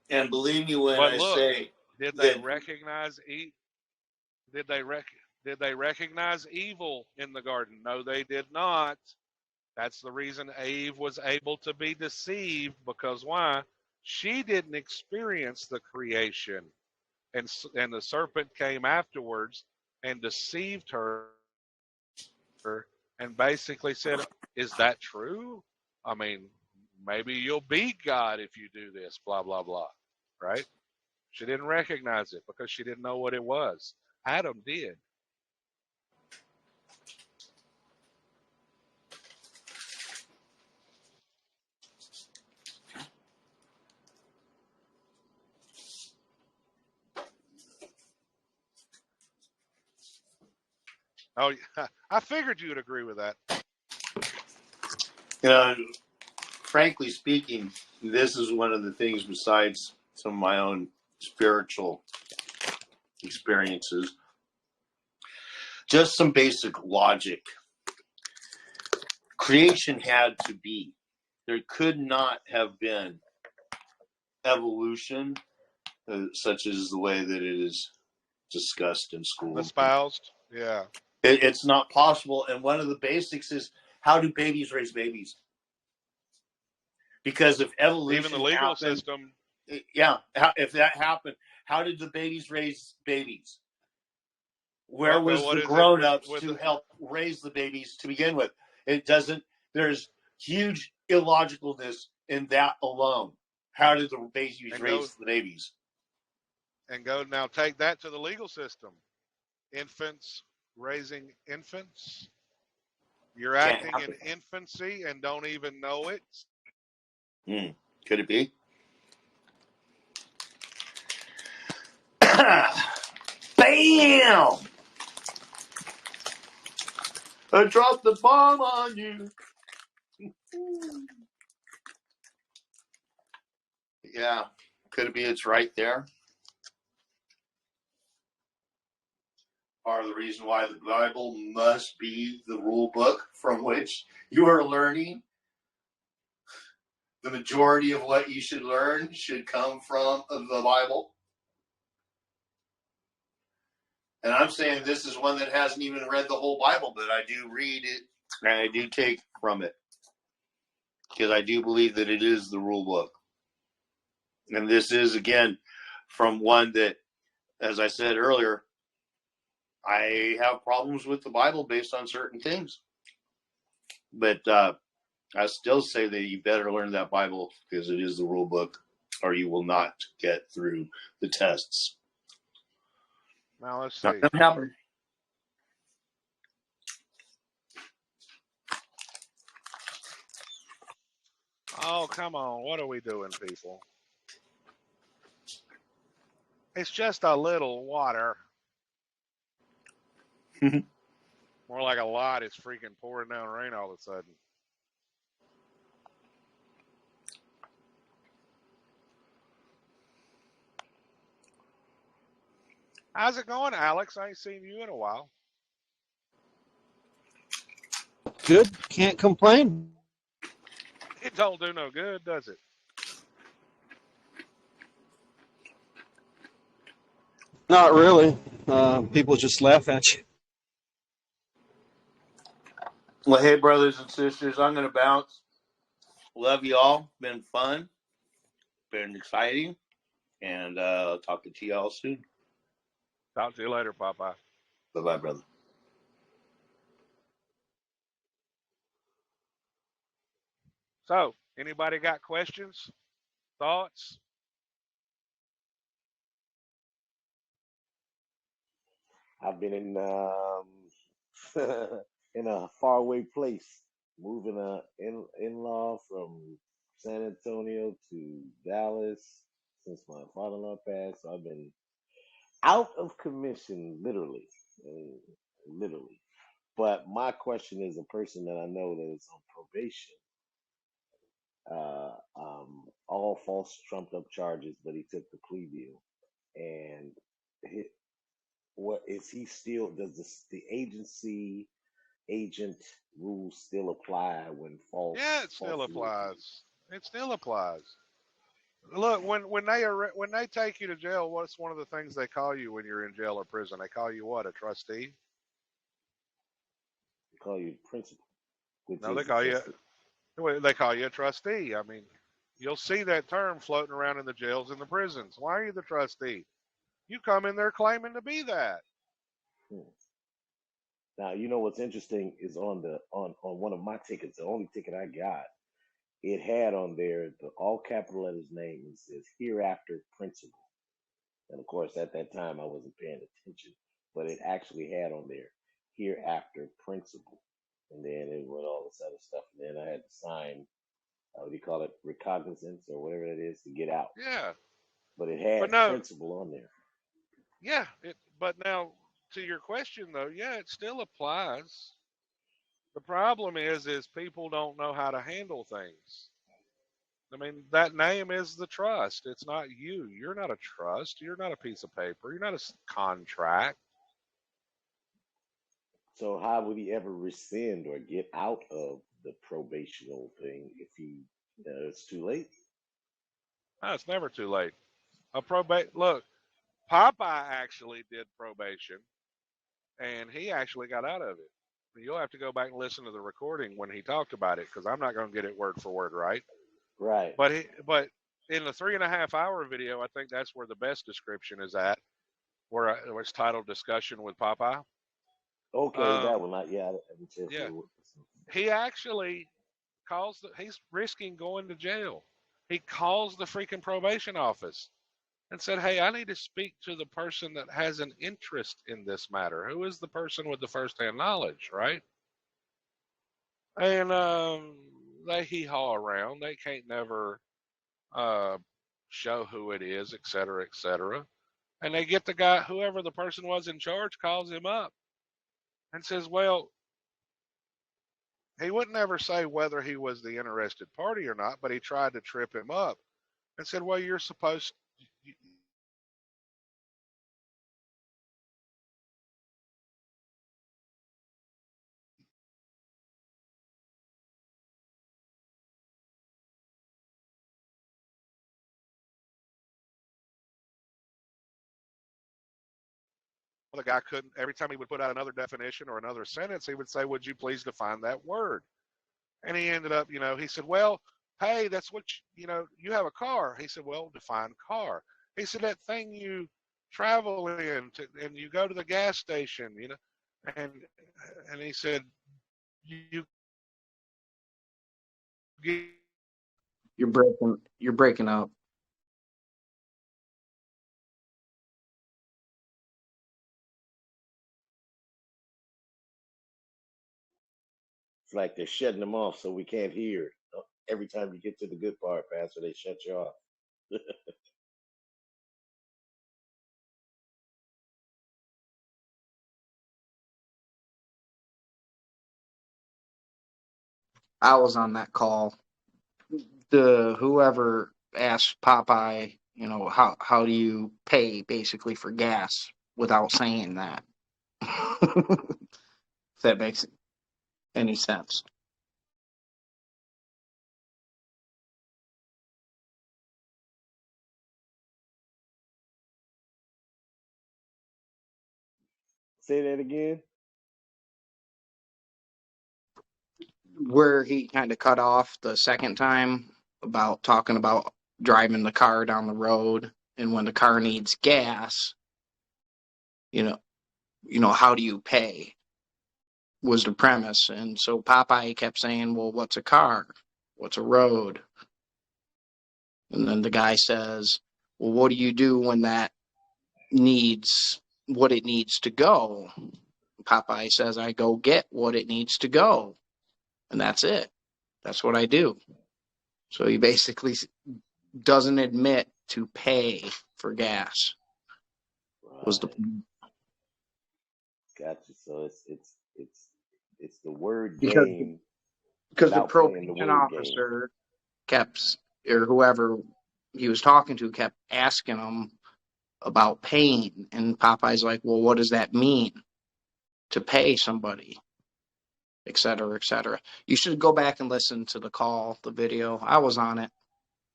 Speaker 2: And believe me when I say,
Speaker 1: did they recognize Did they recognize evil in the garden? No, they did not. That's the reason Eve was able to be deceived, because why? She didn't experience the creation, and the serpent came afterwards and deceived her and basically said, is that true? I mean, maybe you'll be God if you do this, blah, blah, blah, right? She didn't recognize it because she didn't know what it was. Adam did. Oh, yeah. I figured you would agree with that.
Speaker 2: Frankly speaking, this is one of the things, besides some of my own spiritual experiences.
Speaker 9: just some basic logic. Creation had to be. There could not have been evolution such as the way that it is discussed in school.
Speaker 1: Espoused, yeah.
Speaker 9: It's not possible. And one of the basics is, how do babies raise babies? Because if evolution,
Speaker 1: even the legal system,
Speaker 9: yeah, if that happened, how did the babies raise babies? Where was the grown-ups to help raise the babies to begin with? It doesn't. There's huge illogicalness in that alone. How did the babies raise the babies?
Speaker 1: And go now, take that to the legal system. Infants raising infants. You're acting in infancy and don't even know it.
Speaker 9: Could it be? Bam! I dropped the bomb on you. Yeah, could it be it's right there? Part of the reason why the Bible must be the rule book from which you are learning. The majority of what you should learn should come from the Bible. And I'm saying this is one that hasn't even read the whole Bible, but I do read it and I do take from it. Because I do believe that it is the rule book. And this is, again, from one that, as I said earlier, I have problems with the Bible based on certain things. But I still say that you better learn that Bible because it is the rule book, or you will not get through the tests.
Speaker 1: Now let's see.
Speaker 9: Not going to happen.
Speaker 1: Oh, come on. What are we doing, people? It's just a little water. More like a lot. It's freaking pouring down rain all of a sudden. How's it going, Alex? I ain't seen you in a while.
Speaker 10: Good. Can't complain.
Speaker 1: It don't do no good, does it?
Speaker 10: Not really. People just laugh at you.
Speaker 9: Well, hey, brothers and sisters, I'm going to bounce. Love you all. Been fun. Been exciting. And I'll talk to you all soon.
Speaker 1: Talk to you later, Popeye.
Speaker 9: Bye-bye, brother.
Speaker 1: So, anybody got questions? Thoughts?
Speaker 11: I've been in in a faraway place, moving in-law from San Antonio to Dallas since my father-in-law passed. So I've been out of commission, literally. But my question is a person that I know that is on probation. All false trumped up charges, but he took the plea deal. And what is he still? Does the agency agent rules still apply when false?
Speaker 1: Yeah, it still applies. It still applies. Look, when they take you to jail, what's one of the things they call you when you're in jail or prison? They call you what? A trustee?
Speaker 11: They call you principal.
Speaker 1: No, they call you a trustee. I mean, you'll see that term floating around in the jails and the prisons. Why are you the trustee? You come in there claiming to be that.
Speaker 11: Now, you know what's interesting is on one of my tickets, the only ticket I got, it had on there the all capital letters name. It says hereafter principal. And of course, at that time, I wasn't paying attention, but it actually had on there hereafter principal. And then it went all this other stuff. And then I had to sign, what do you call it, recognizance or whatever it is to get out.
Speaker 1: Yeah.
Speaker 11: But it had principal on there.
Speaker 1: Yeah. But now, to your question, though, yeah, it still applies. The problem is people don't know how to handle things. I mean, that name is the trust. It's not you. You're not a trust. You're not a piece of paper. You're not a contract.
Speaker 11: So how would he ever rescind or get out of the probational thing if he it's too late?
Speaker 1: No, it's never too late. Look, Popeye actually did probation, and he actually got out of it. You'll have to go back and listen to the recording when he talked about it, because I'm not going to get it word for word right.
Speaker 11: Right.
Speaker 1: But in the 3.5 hour video, I think that's where the best description is at, where it's titled "Discussion with Popeye."
Speaker 11: Okay, that one. Yeah.
Speaker 1: He actually he's risking going to jail. He calls the freaking probation office and said, "Hey, I need to speak to the person that has an interest in this matter. Who is the person with the firsthand knowledge, right?" And they hee-haw around. They can't never show who it is, et cetera, et cetera. And they get the guy, whoever the person was in charge, calls him up and says, well, he wouldn't ever say whether he was the interested party or not, but he tried to trip him up and said, well, you're supposed the guy couldn't, every time he would put out another definition or another sentence, he would say, would you please define that word? And he ended up, he said, well, hey, that's what, you have a car. He said, well, define car. He said, that thing you travel in and you go to the gas station, and he said,
Speaker 5: you're breaking up.
Speaker 11: It's like they're shutting them off so we can't hear. Every time you get to the good part, Pastor, they shut you off.
Speaker 5: I was on that call. Whoever asked Popeye, how do you pay basically for gas without saying that? If that makes any sense.
Speaker 11: Say that again.
Speaker 5: Where he kind of cut off the second time about talking about driving the car down the road, and when the car needs gas, how do you pay? Was the premise. And so Popeye kept saying, well, what's a car? What's a road? And then the guy says, well, what do you do when that needs what it needs to go? Popeye says, I go get what it needs to go. And that's it. That's what I do. So he basically doesn't admit to pay for gas.
Speaker 11: Right.
Speaker 5: Was the
Speaker 11: Gotcha. So it's the word game.
Speaker 5: Because the probation officer kept, or whoever he was talking to, kept asking him about paying, and Popeye's like, well, what does that mean to pay somebody, et cetera, et cetera. You should go back and listen to the video. I was on it.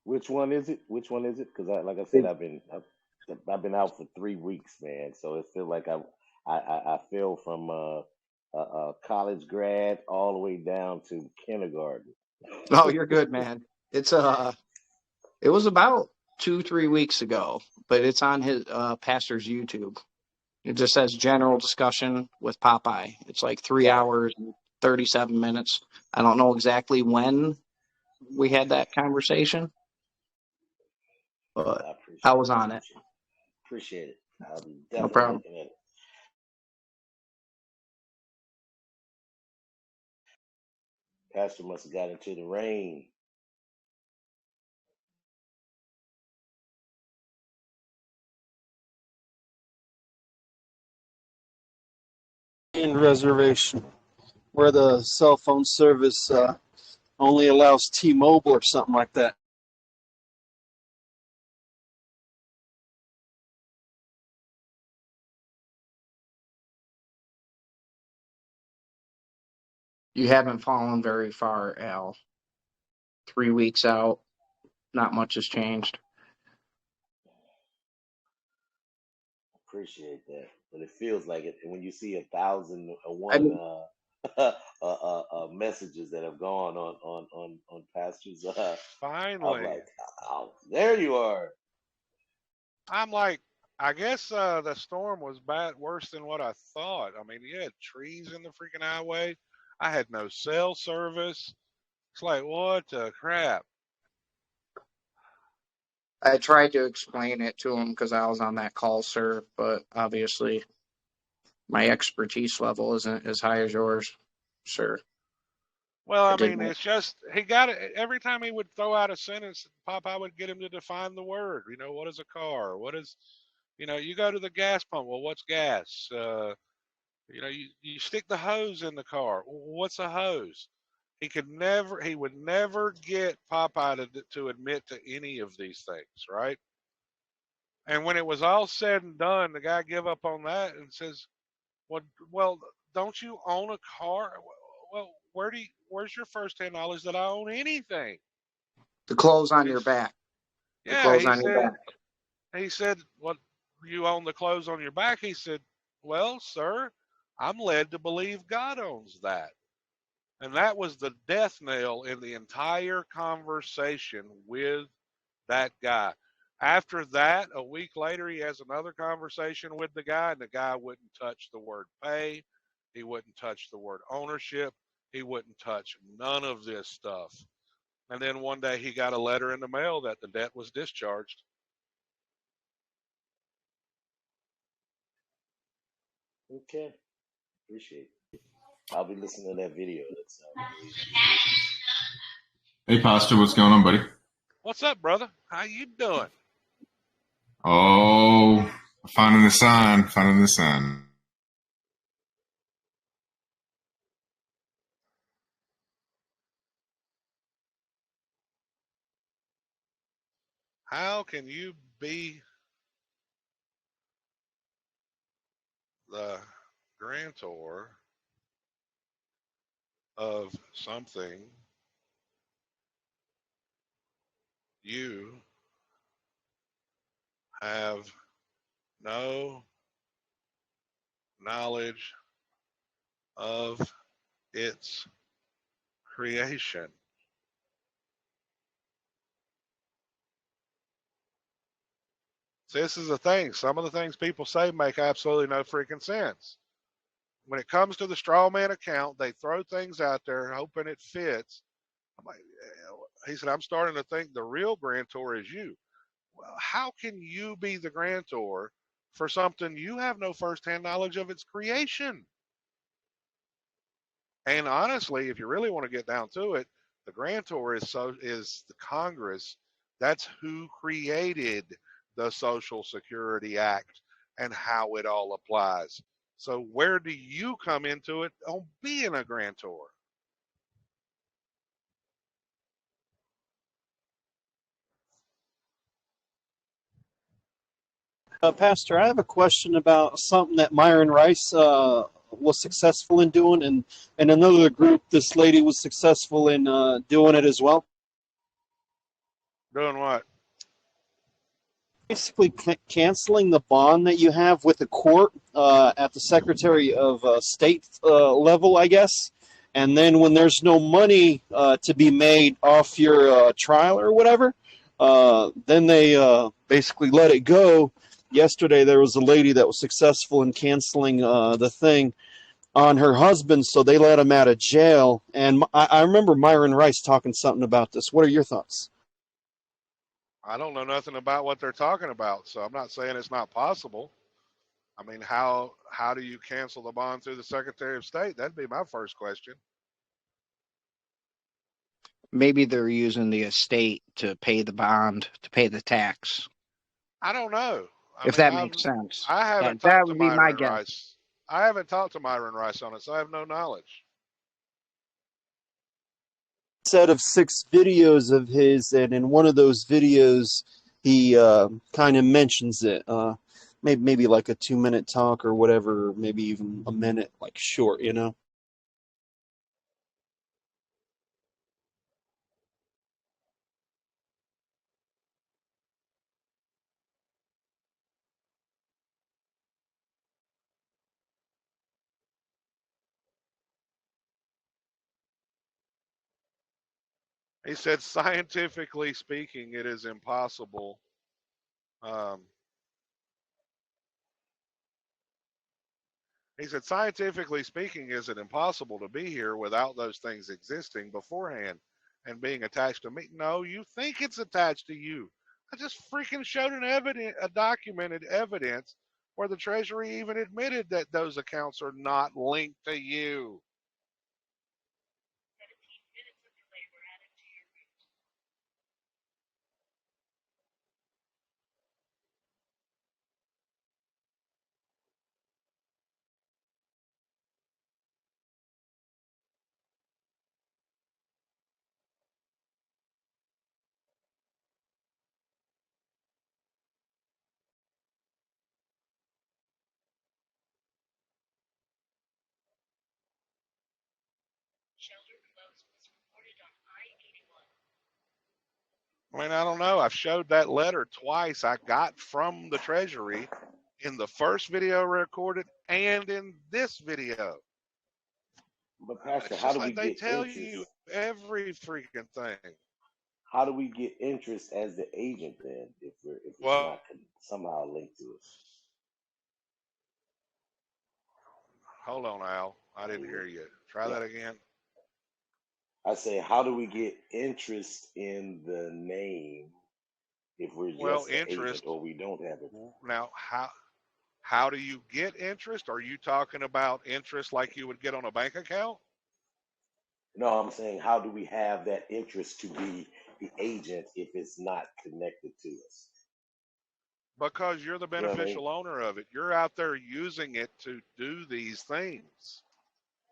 Speaker 11: Which one is it? Because like I said, I've been out for 3 weeks, man. So it feels like I feel from a college grad all the way down to kindergarten.
Speaker 5: Oh, you're good, man. It was about 2-3 weeks ago, but it's on his pastor's YouTube. It just says general discussion with Popeye. It's like 3 hours and 37 minutes. I don't know exactly when we had that conversation, but I was on it.
Speaker 11: Appreciate it. I'll be
Speaker 5: No
Speaker 11: definitely
Speaker 5: problem.
Speaker 11: looking at it. Pastor must have got into the rain.
Speaker 10: Reservation where the cell phone service only allows T-Mobile or something like that.
Speaker 5: You haven't fallen very far, Al. 3 weeks out, not much has changed.
Speaker 11: Appreciate that, but it feels like it when you see 1,001 messages that have gone on pastors.
Speaker 1: Finally,
Speaker 11: I'm like, oh, there you are.
Speaker 1: I'm like, I guess the storm was worse than what I thought. I mean, you had trees in the freaking highway. I had no cell service. It's like, what the crap?
Speaker 5: I tried to explain it to him because I was on that call, sir, but obviously my expertise level isn't as high as yours, sir.
Speaker 1: Well, I mean, it's just, he got it. Every time he would throw out a sentence, Popeye would get him to define the word. You know, what is a car? What is, you know, you go to the gas pump. Well, what's gas? You know, you stick the hose in the car. What's a hose? He would never get Popeye to admit to any of these things, right? And when it was all said and done, the guy give up on that and says, well, don't you own a car? Well, where's your firsthand knowledge that I own anything?
Speaker 5: The clothes on your back.
Speaker 1: Yeah, he said, well, you own the clothes on your back. He said, well, sir, I'm led to believe God owns that. And that was the death knell in the entire conversation with that guy. After that, a week later, he has another conversation with the guy, and the guy wouldn't touch the word pay. He wouldn't touch the word ownership. He wouldn't touch none of this stuff. And then one day he got a letter in the mail that the debt was discharged.
Speaker 11: Okay. Appreciate it. I'll be listening to that video.
Speaker 12: Hey, Pastor, what's going on, buddy?
Speaker 1: What's up, brother? How you doing?
Speaker 12: Oh, finding the sign.
Speaker 1: How can you be the grantor of something you have no knowledge of its creation? So this is the thing. Some of the things people say make absolutely no freaking sense. When it comes to the straw man account, they throw things out there hoping it fits. I'm like, he said, I'm starting to think the real grantor is you. Well, how can you be the grantor for something you have no firsthand knowledge of its creation? And honestly, if you really want to get down to it, the grantor is the Congress. That's who created the Social Security Act and how it all applies. So where do you come into it on being a grantor?
Speaker 10: Pastor, I have a question about something that Myron Rice was successful in doing, and another group, this lady was successful in doing it as well.
Speaker 1: Doing what?
Speaker 10: Basically canceling the bond that you have with the court at the Secretary of State level, I guess. And then when there's no money to be made off your trial or whatever, then they basically let it go. Yesterday, there was a lady that was successful in canceling the thing on her husband, so they let him out of jail. And I remember Myron Rice talking something about this. What are your thoughts?
Speaker 1: I don't know nothing about what they're talking about, so I'm not saying it's not possible. I mean, how do you cancel the bond through the Secretary of State? That'd be my first question.
Speaker 5: Maybe they're using the estate to pay the bond, to pay the tax.
Speaker 1: I don't know.
Speaker 5: If that makes sense.
Speaker 1: I haven't talked to Myron Rice. I haven't talked to Myron Rice on it, so I have no knowledge.
Speaker 10: Set of 6 videos of his, and in one of those videos he kind of mentions it, maybe like a 2-minute talk or whatever, maybe even a minute, like short, you know.
Speaker 1: He said, scientifically speaking, it is impossible. He said, scientifically speaking, is it impossible to be here without those things existing beforehand and being attached to me? No, you think it's attached to you. I just freaking showed a documented evidence where the Treasury even admitted that those accounts are not linked to you. I mean, I don't know. I've showed that letter twice I got from the Treasury in the first video recorded and in this video.
Speaker 11: But Pastor, how do we
Speaker 1: they
Speaker 11: get
Speaker 1: tell
Speaker 11: interest?
Speaker 1: you every freaking thing.
Speaker 11: How do we get interest as the agent then if it's not somehow linked to us?
Speaker 1: Hold on, Al. I didn't hear you. Try that again.
Speaker 11: I say, how do we get interest in the name if we're just an agent or we don't have it?
Speaker 1: Now, how do you get interest? Are you talking about interest like you would get on a bank account?
Speaker 11: No, I'm saying, how do we have that interest to be the agent if it's not connected to us?
Speaker 1: Because you're the beneficial owner of it. You're out there using it to do these things.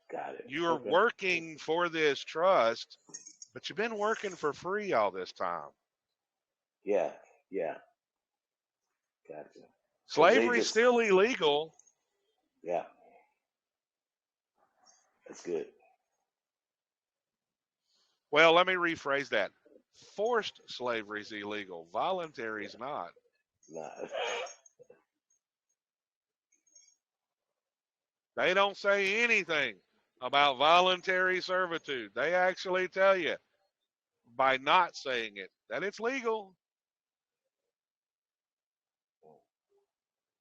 Speaker 11: Got it.
Speaker 1: You're working for this trust, but you've been working for free all this time.
Speaker 11: Yeah. Gotcha.
Speaker 1: Slavery's still illegal.
Speaker 11: Yeah. That's good.
Speaker 1: Well, let me rephrase that. Forced slavery is illegal. Voluntary is not. They don't say anything about voluntary servitude. They actually tell you by not saying it that it's legal.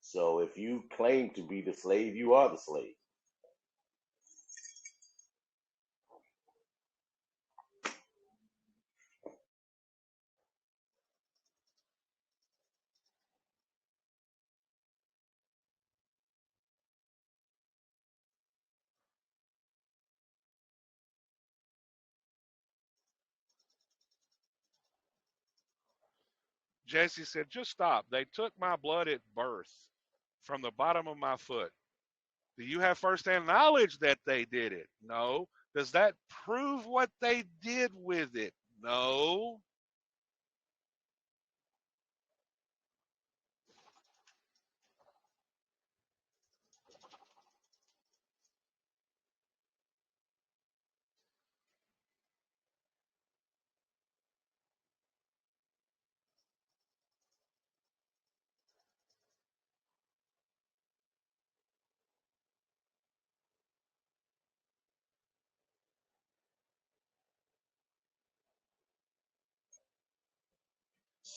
Speaker 11: So if you claim to be the slave, you are the slave.
Speaker 1: Jesse said, just stop. They took my blood at birth from the bottom of my foot. Do you have firsthand knowledge that they did it? No. Does that prove what they did with it? No.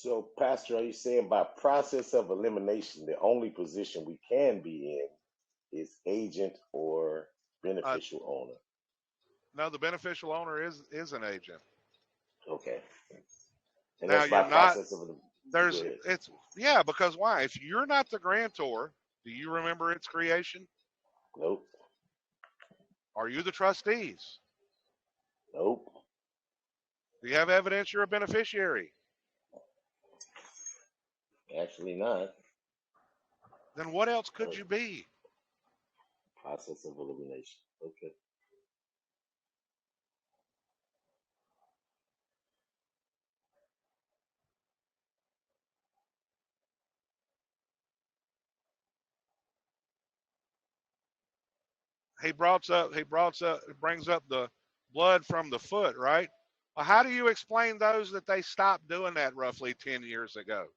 Speaker 11: So, Pastor, are you saying by process of elimination, the only position we can be in is agent or beneficial owner?
Speaker 1: No, the beneficial owner is an agent.
Speaker 11: Okay. And
Speaker 1: now
Speaker 11: that's by process of
Speaker 1: because why? If you're not the grantor, do you remember its creation?
Speaker 11: Nope.
Speaker 1: Are you the trustees?
Speaker 11: Nope.
Speaker 1: Do you have evidence you're a beneficiary?
Speaker 11: Actually not.
Speaker 1: Then what else could you be?
Speaker 11: Process of elimination. Okay.
Speaker 1: He brings up the blood from the foot, right? Well, how do you explain those that they stopped doing that roughly 10 years ago?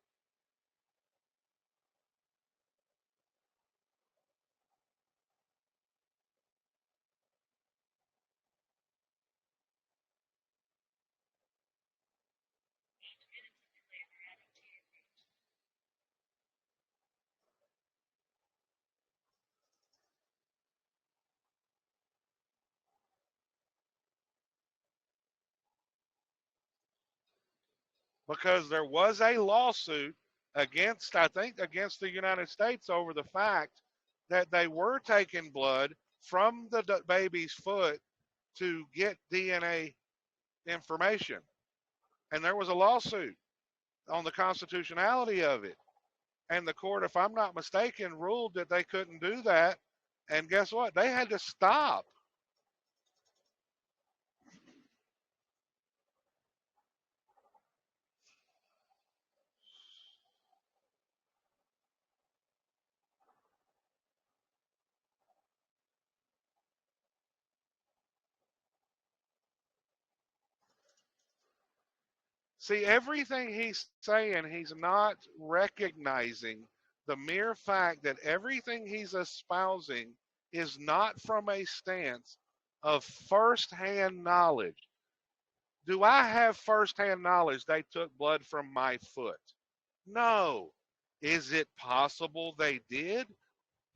Speaker 1: because there was a lawsuit against, I think, against the United States over the fact that they were taking blood from the baby's foot to get DNA information. And there was a lawsuit on the constitutionality of it. And the court, if I'm not mistaken, ruled that they couldn't do that. And guess what? They had to stop. See, everything he's saying, he's not recognizing the mere fact that everything he's espousing is not from a stance of firsthand knowledge. Do I have firsthand knowledge they took blood from my foot? No. Is it possible they did?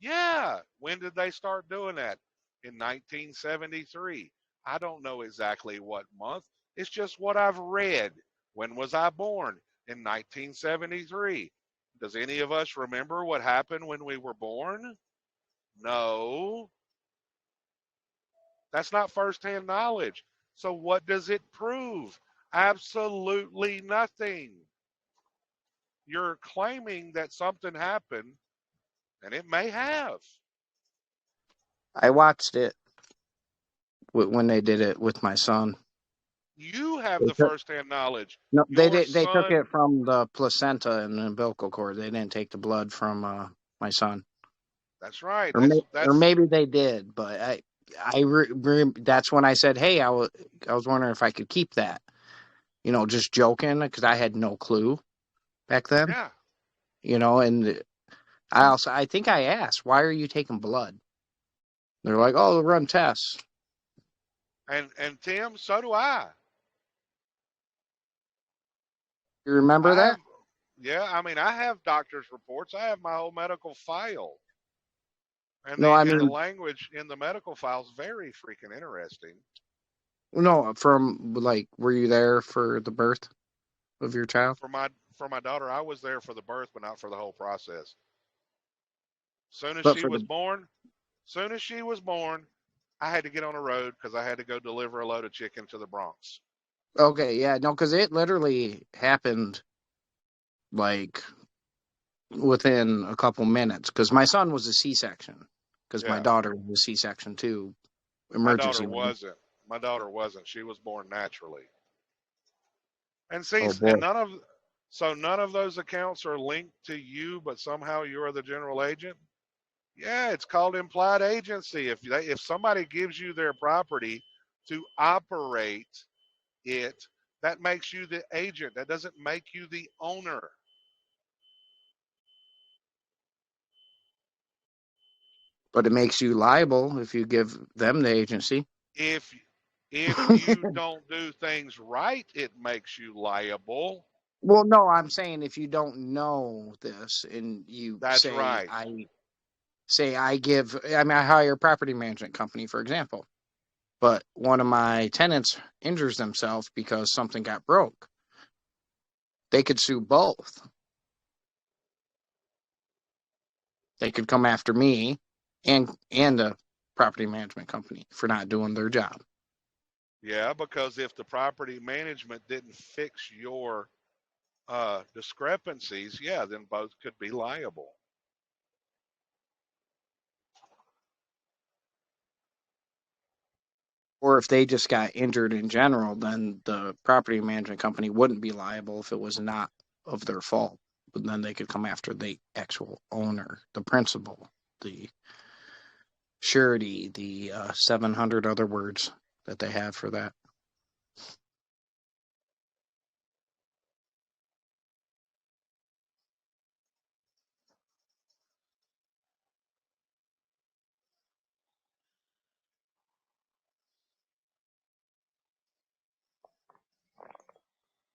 Speaker 1: Yeah. When did they start doing that? In 1973. I don't know exactly what month. It's just what I've read. When was I born? In 1973. Does any of us remember what happened when we were born? No. That's not firsthand knowledge. So what does it prove? Absolutely nothing. You're claiming that something happened, and it may have.
Speaker 5: I watched it when they did it with my son.
Speaker 1: You have the firsthand knowledge.
Speaker 5: No, they did. They took it from the placenta and the umbilical cord. They didn't take the blood from my son.
Speaker 1: That's right.
Speaker 5: Or maybe they did, but that's when I said, "Hey, I was wondering if I could keep that." You know, just joking because I had no clue back then.
Speaker 1: Yeah.
Speaker 5: You know, and I think I asked, "Why are you taking blood?" They're like, "Oh, they'll run tests."
Speaker 1: And Tim, so do I.
Speaker 5: You remember that?
Speaker 1: Yeah, I mean, I have doctor's reports. I have my whole medical file. And
Speaker 5: the
Speaker 1: language in the medical file is very freaking interesting.
Speaker 5: No, from like, were you there for the birth of your child?
Speaker 1: For my daughter, I was there for the birth, but not for the whole process. Soon as she was born, I had to get on a road because I had to go deliver a load of chicken to the Bronx.
Speaker 5: Okay, yeah, no, because it literally happened like within a couple minutes. Because my son was a C-section. Because my daughter was a C-section too. Emergency.
Speaker 1: My daughter wasn't. She was born naturally. And see, and none of those accounts are linked to you, but somehow you're the general agent. Yeah, it's called implied agency. If somebody gives you their property to operate it, that makes you the agent. That doesn't make you the owner.
Speaker 5: But it makes you liable if you give them the agency.
Speaker 1: If you don't do things right, it makes you liable.
Speaker 5: Well, no, I'm saying if you don't know this and you
Speaker 1: That's
Speaker 5: say,
Speaker 1: right.
Speaker 5: I hire a property management company, for example, but one of my tenants injures themselves because something got broke. They could sue both. They could come after me and the property management company for not doing their job.
Speaker 1: Yeah, because if the property management didn't fix your discrepancies, then both could be liable.
Speaker 5: Or if they just got injured in general, then the property management company wouldn't be liable if it was not of their fault. But then they could come after the actual owner, the principal, the surety, the 700 other words that they have for that.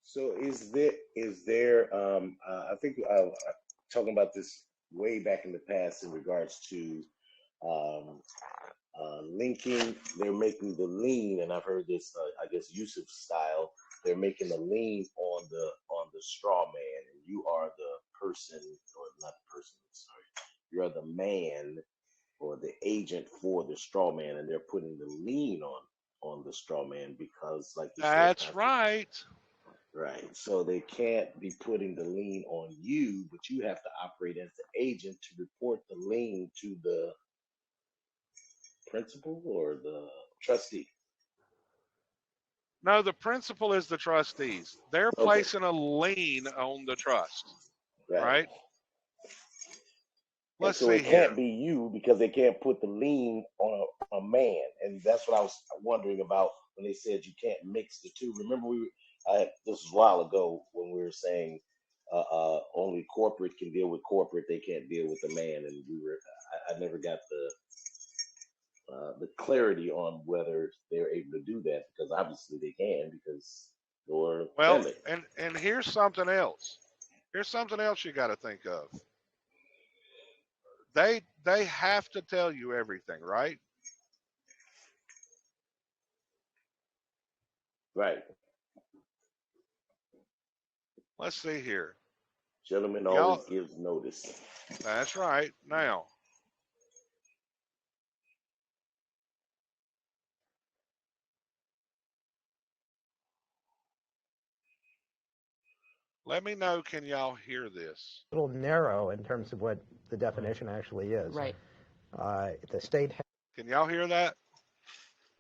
Speaker 11: So is there I think talking about this way back in the past in regards to linking, they're making the lien, and I've heard this I guess Yusuf style, they're making the lien on straw man, and you are the person, or not the person, sorry, you're the man or the agent for the straw man, and they're putting the lien on the straw man because, like you said,
Speaker 1: that's right.
Speaker 11: Right. So they can't be putting the lien on you, but you have to operate as the agent to report the lien to the principal or the trustee.
Speaker 1: No, the principal is the trustees. They're placing a lien on the trust, right?
Speaker 11: Let's see. It can't be you because they can't put the lien on a man, and that's what I was wondering about when they said you can't mix the two. Remember, this was a while ago when we were saying only corporate can deal with corporate; they can't deal with the man, and I never got the clarity on whether they're able to do that, because obviously they can, because they're
Speaker 1: well, and here's something else. Here's something else you got to think of. They have to tell you everything, right?
Speaker 11: Right.
Speaker 1: Let's see here.
Speaker 11: Gentleman always gives notice.
Speaker 1: That's right. Now, let me know, can y'all hear this?
Speaker 13: A little narrow in terms of what the definition actually is.
Speaker 14: Right.
Speaker 13: The state.
Speaker 1: Can y'all hear that?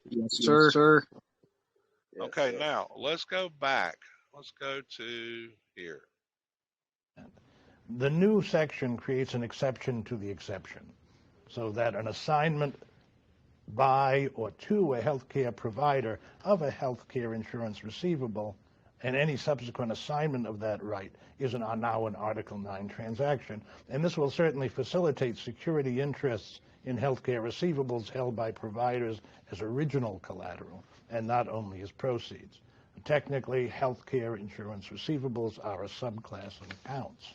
Speaker 5: Yes, sir.
Speaker 1: Okay, now let's go back. Let's go to here.
Speaker 15: The new section creates an exception to the exception, so that an assignment by or to a healthcare provider of a healthcare insurance receivable and any subsequent assignment of that right is now an Article 9 transaction. And this will certainly facilitate security interests in healthcare receivables held by providers as original collateral and not only as proceeds. Technically, healthcare insurance receivables are a subclass of accounts.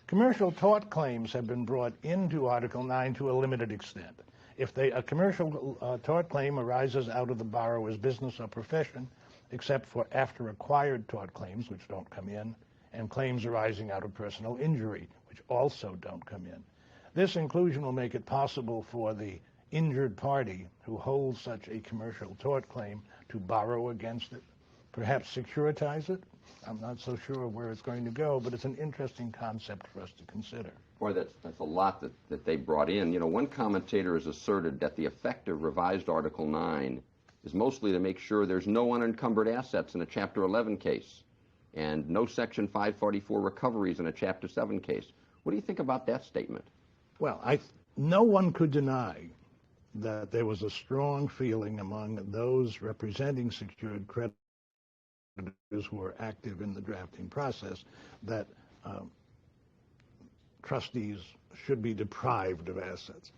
Speaker 15: Commercial tort claims have been brought into Article 9 to a limited extent. If a commercial tort claim arises out of the borrower's business or profession, except for after acquired tort claims, which don't come in, and claims arising out of personal injury, which also don't come in. This inclusion will make it possible for the injured party who holds such a commercial tort claim to borrow against it, perhaps securitize it. I'm not so sure where it's going to go, but it's an interesting concept for us to consider.
Speaker 16: Boy, that's a lot that they brought in. You know, one commentator has asserted that the effect of revised Article 9 is mostly to make sure there's no unencumbered assets in a Chapter 11 case and no Section 544 recoveries in a Chapter 7 case. What do you think about that statement?
Speaker 15: Well, no one could deny that there was a strong feeling among those representing secured creditors who were active in the drafting process that trustees should be deprived of assets.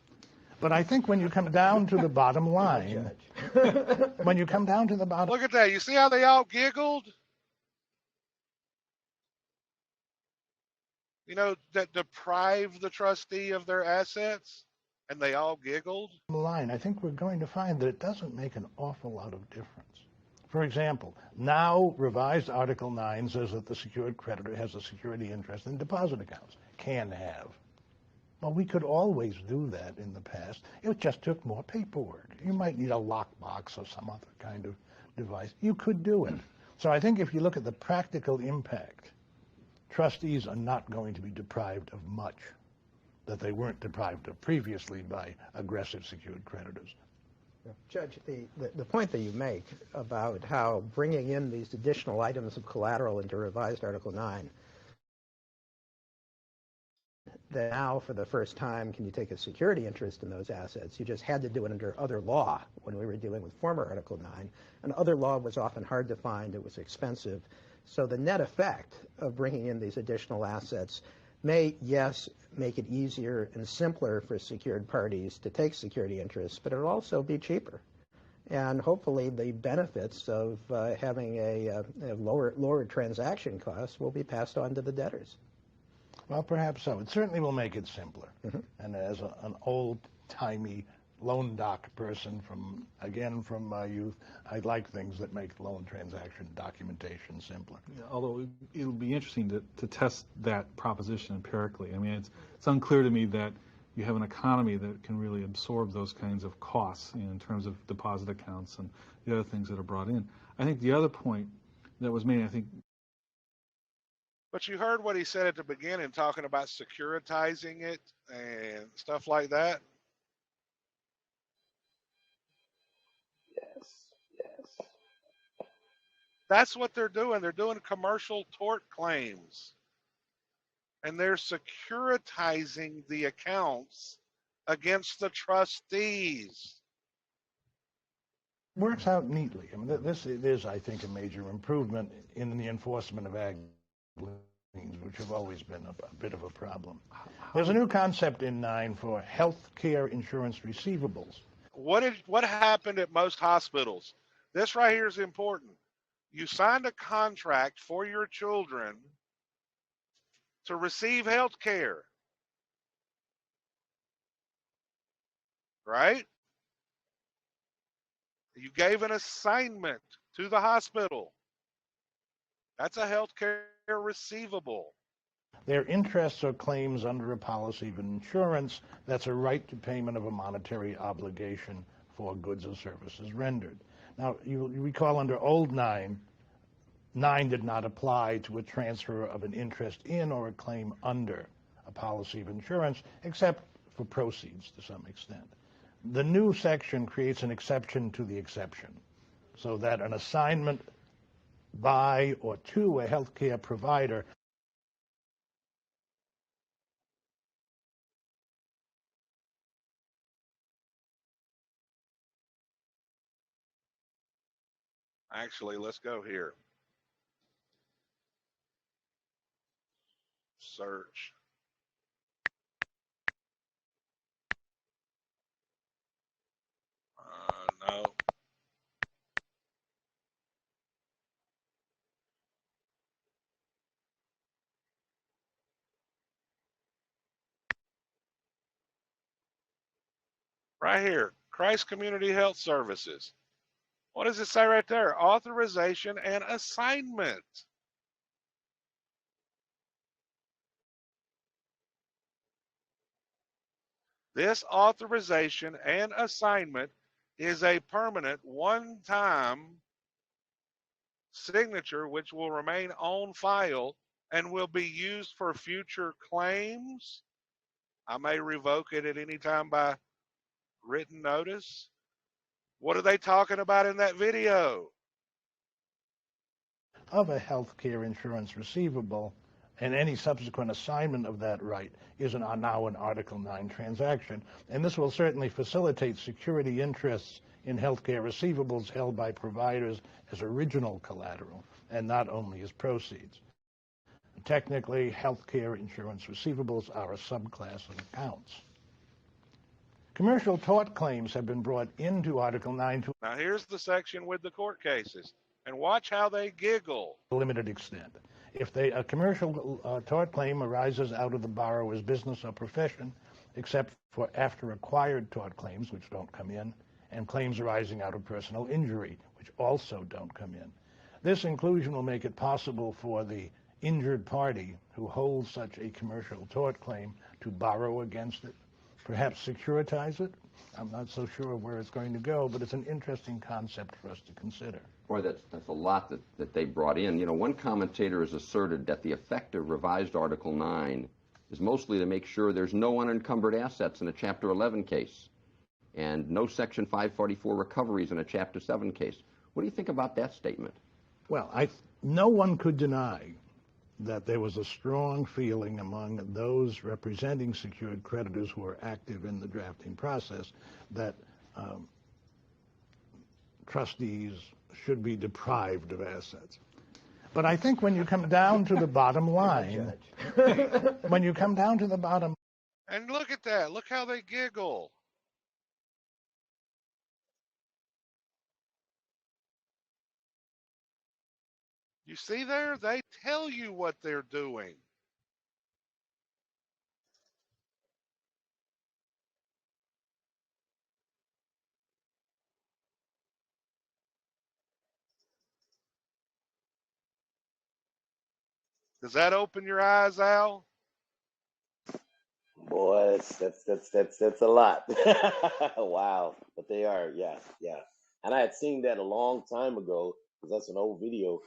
Speaker 15: But I think when you come down to the bottom line, when you come down to the bottom...
Speaker 1: Look at that. You see how they all giggled? You know, that deprive the trustee of their assets, and they all giggled?
Speaker 15: Line, I think we're going to find that it doesn't make an awful lot of difference. For example, now revised Article 9 says that the secured creditor has a security interest in deposit accounts. Can have. Well, we could always do that in the past. It just took more paperwork. You might need a lockbox or some other kind of device. You could do it. So I think if you look at the practical impact, trustees are not going to be deprived of much that they weren't deprived of previously by aggressive secured creditors.
Speaker 13: Judge, the point that you make about how bringing in these additional items of collateral into revised Article 9, that now for the first time can you take a security interest in those assets. You just had to do it under other law when we were dealing with former Article 9, and other law was often hard to find, it was expensive. So the net effect of bringing in these additional assets may, yes, make it easier and simpler for secured parties to take security interests, but it'll also be cheaper. And hopefully the benefits of having a lower transaction costs will be passed on to the debtors.
Speaker 15: Well, perhaps so. It certainly will make it simpler. And as an old-timey loan doc person from my youth. I like things that make loan transaction documentation simpler.
Speaker 14: Yeah, although it'll be interesting to test that proposition empirically. I mean, it's unclear to me that you have an economy that can really absorb those kinds of costs in terms of deposit accounts and the other things that are brought in. I think the other point that was made, I think.
Speaker 1: But you heard what he said at the beginning, talking about securitizing it and stuff like that.
Speaker 11: Yes.
Speaker 1: That's what they're doing. They're doing commercial tort claims. And they're securitizing the accounts against the trustees.
Speaker 15: Works out neatly. I mean, this is, I think, a major improvement in the enforcement of ag liens, which have always been a bit of a problem. There's a new concept in 9 for health care insurance receivables.
Speaker 1: What happened at most hospitals? This right here is important. You signed a contract for your children to receive health care, right? You gave an assignment to the hospital. That's a health care receivable.
Speaker 15: Their interests or claims under a policy of insurance that's a right to payment of a monetary obligation for goods or services rendered. Now, you recall under old 9 did not apply to a transfer of an interest in or a claim under a policy of insurance, except for proceeds to some extent. The new section creates an exception to the exception, so that an assignment by or to a healthcare provider
Speaker 1: Actually, let's go here. Search. No. Right here, Christ Community Health Services. What does it say right there? Authorization and assignment. This authorization and assignment is a permanent one-time signature which will remain on file and will be used for future claims. I may revoke it at any time by written notice. What are they talking about in that video?
Speaker 15: Of a health care insurance receivable, and any subsequent assignment of that right is now an Article 9 transaction. And this will certainly facilitate security interests in healthcare receivables held by providers as original collateral and not only as proceeds. Technically, healthcare insurance receivables are a subclass of accounts. Commercial tort claims have been brought into Article 9 to
Speaker 1: now here's the section with the court cases, and watch how they giggle.
Speaker 15: A limited extent. If a commercial tort claim arises out of the borrower's business or profession, except for after acquired tort claims, which don't come in, and claims arising out of personal injury, which also don't come in. This inclusion will make it possible for the injured party who holds such a commercial tort claim to borrow against it, perhaps securitize it. I'm not so sure where it's going to go, but it's an interesting concept for us to consider.
Speaker 16: Boy, that's a lot that they brought in. You know, one commentator has asserted that the effect of revised Article 9 is mostly to make sure there's no unencumbered assets in a Chapter 11 case and no Section 544 recoveries in a Chapter 7 case. What do you think about that statement?
Speaker 15: Well, no one could deny that there was a strong feeling among those representing secured creditors who are active in the drafting process that trustees should be deprived of assets. But I think when you come down to the bottom line, when you come down to the bottom...
Speaker 1: And look at that. Look how they giggle. You see there? They tell you what they're doing. Does that open your eyes, Al?
Speaker 11: Boy, that's a lot. Wow, but they are, yeah. And I had seen that a long time ago because that's an old video,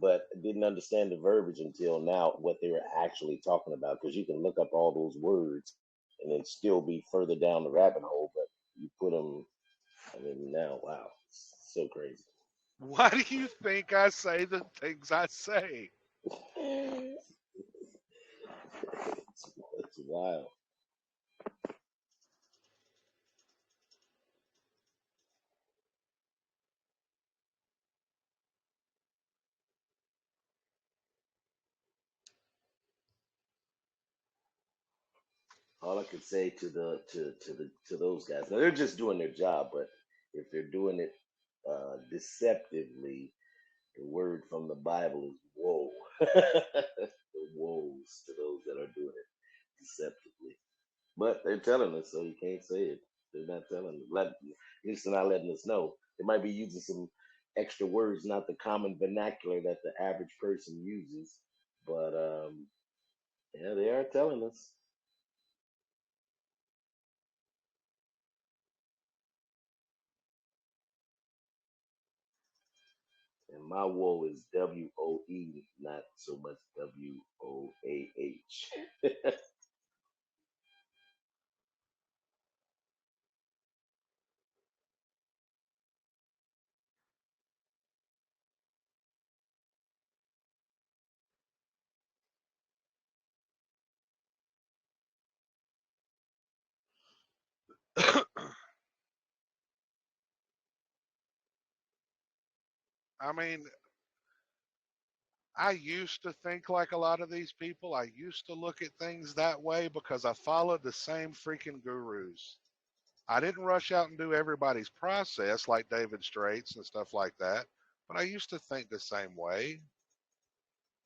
Speaker 11: but didn't understand the verbiage until now what they were actually talking about. Because you can look up all those words and then still be further down the rabbit hole, but you put them. I mean, now, wow, it's so crazy.
Speaker 1: Why do you think I say the things I say?
Speaker 11: It's wild. All I could say to those guys, now they're just doing their job, but if they're doing it deceptively, the word from the Bible is woe. The woes to those that are doing it deceptively. But they're telling us, so you can't say it. They're not telling us. At least they're not letting us know. They might be using some extra words, not the common vernacular that the average person uses. But yeah, they are telling us. And my woe is WOE, not so much WOAH.
Speaker 1: I mean, I used to think like a lot of these people. I used to look at things that way because I followed the same freaking gurus. I didn't rush out and do everybody's process like David Straits and stuff like that, but I used to think the same way.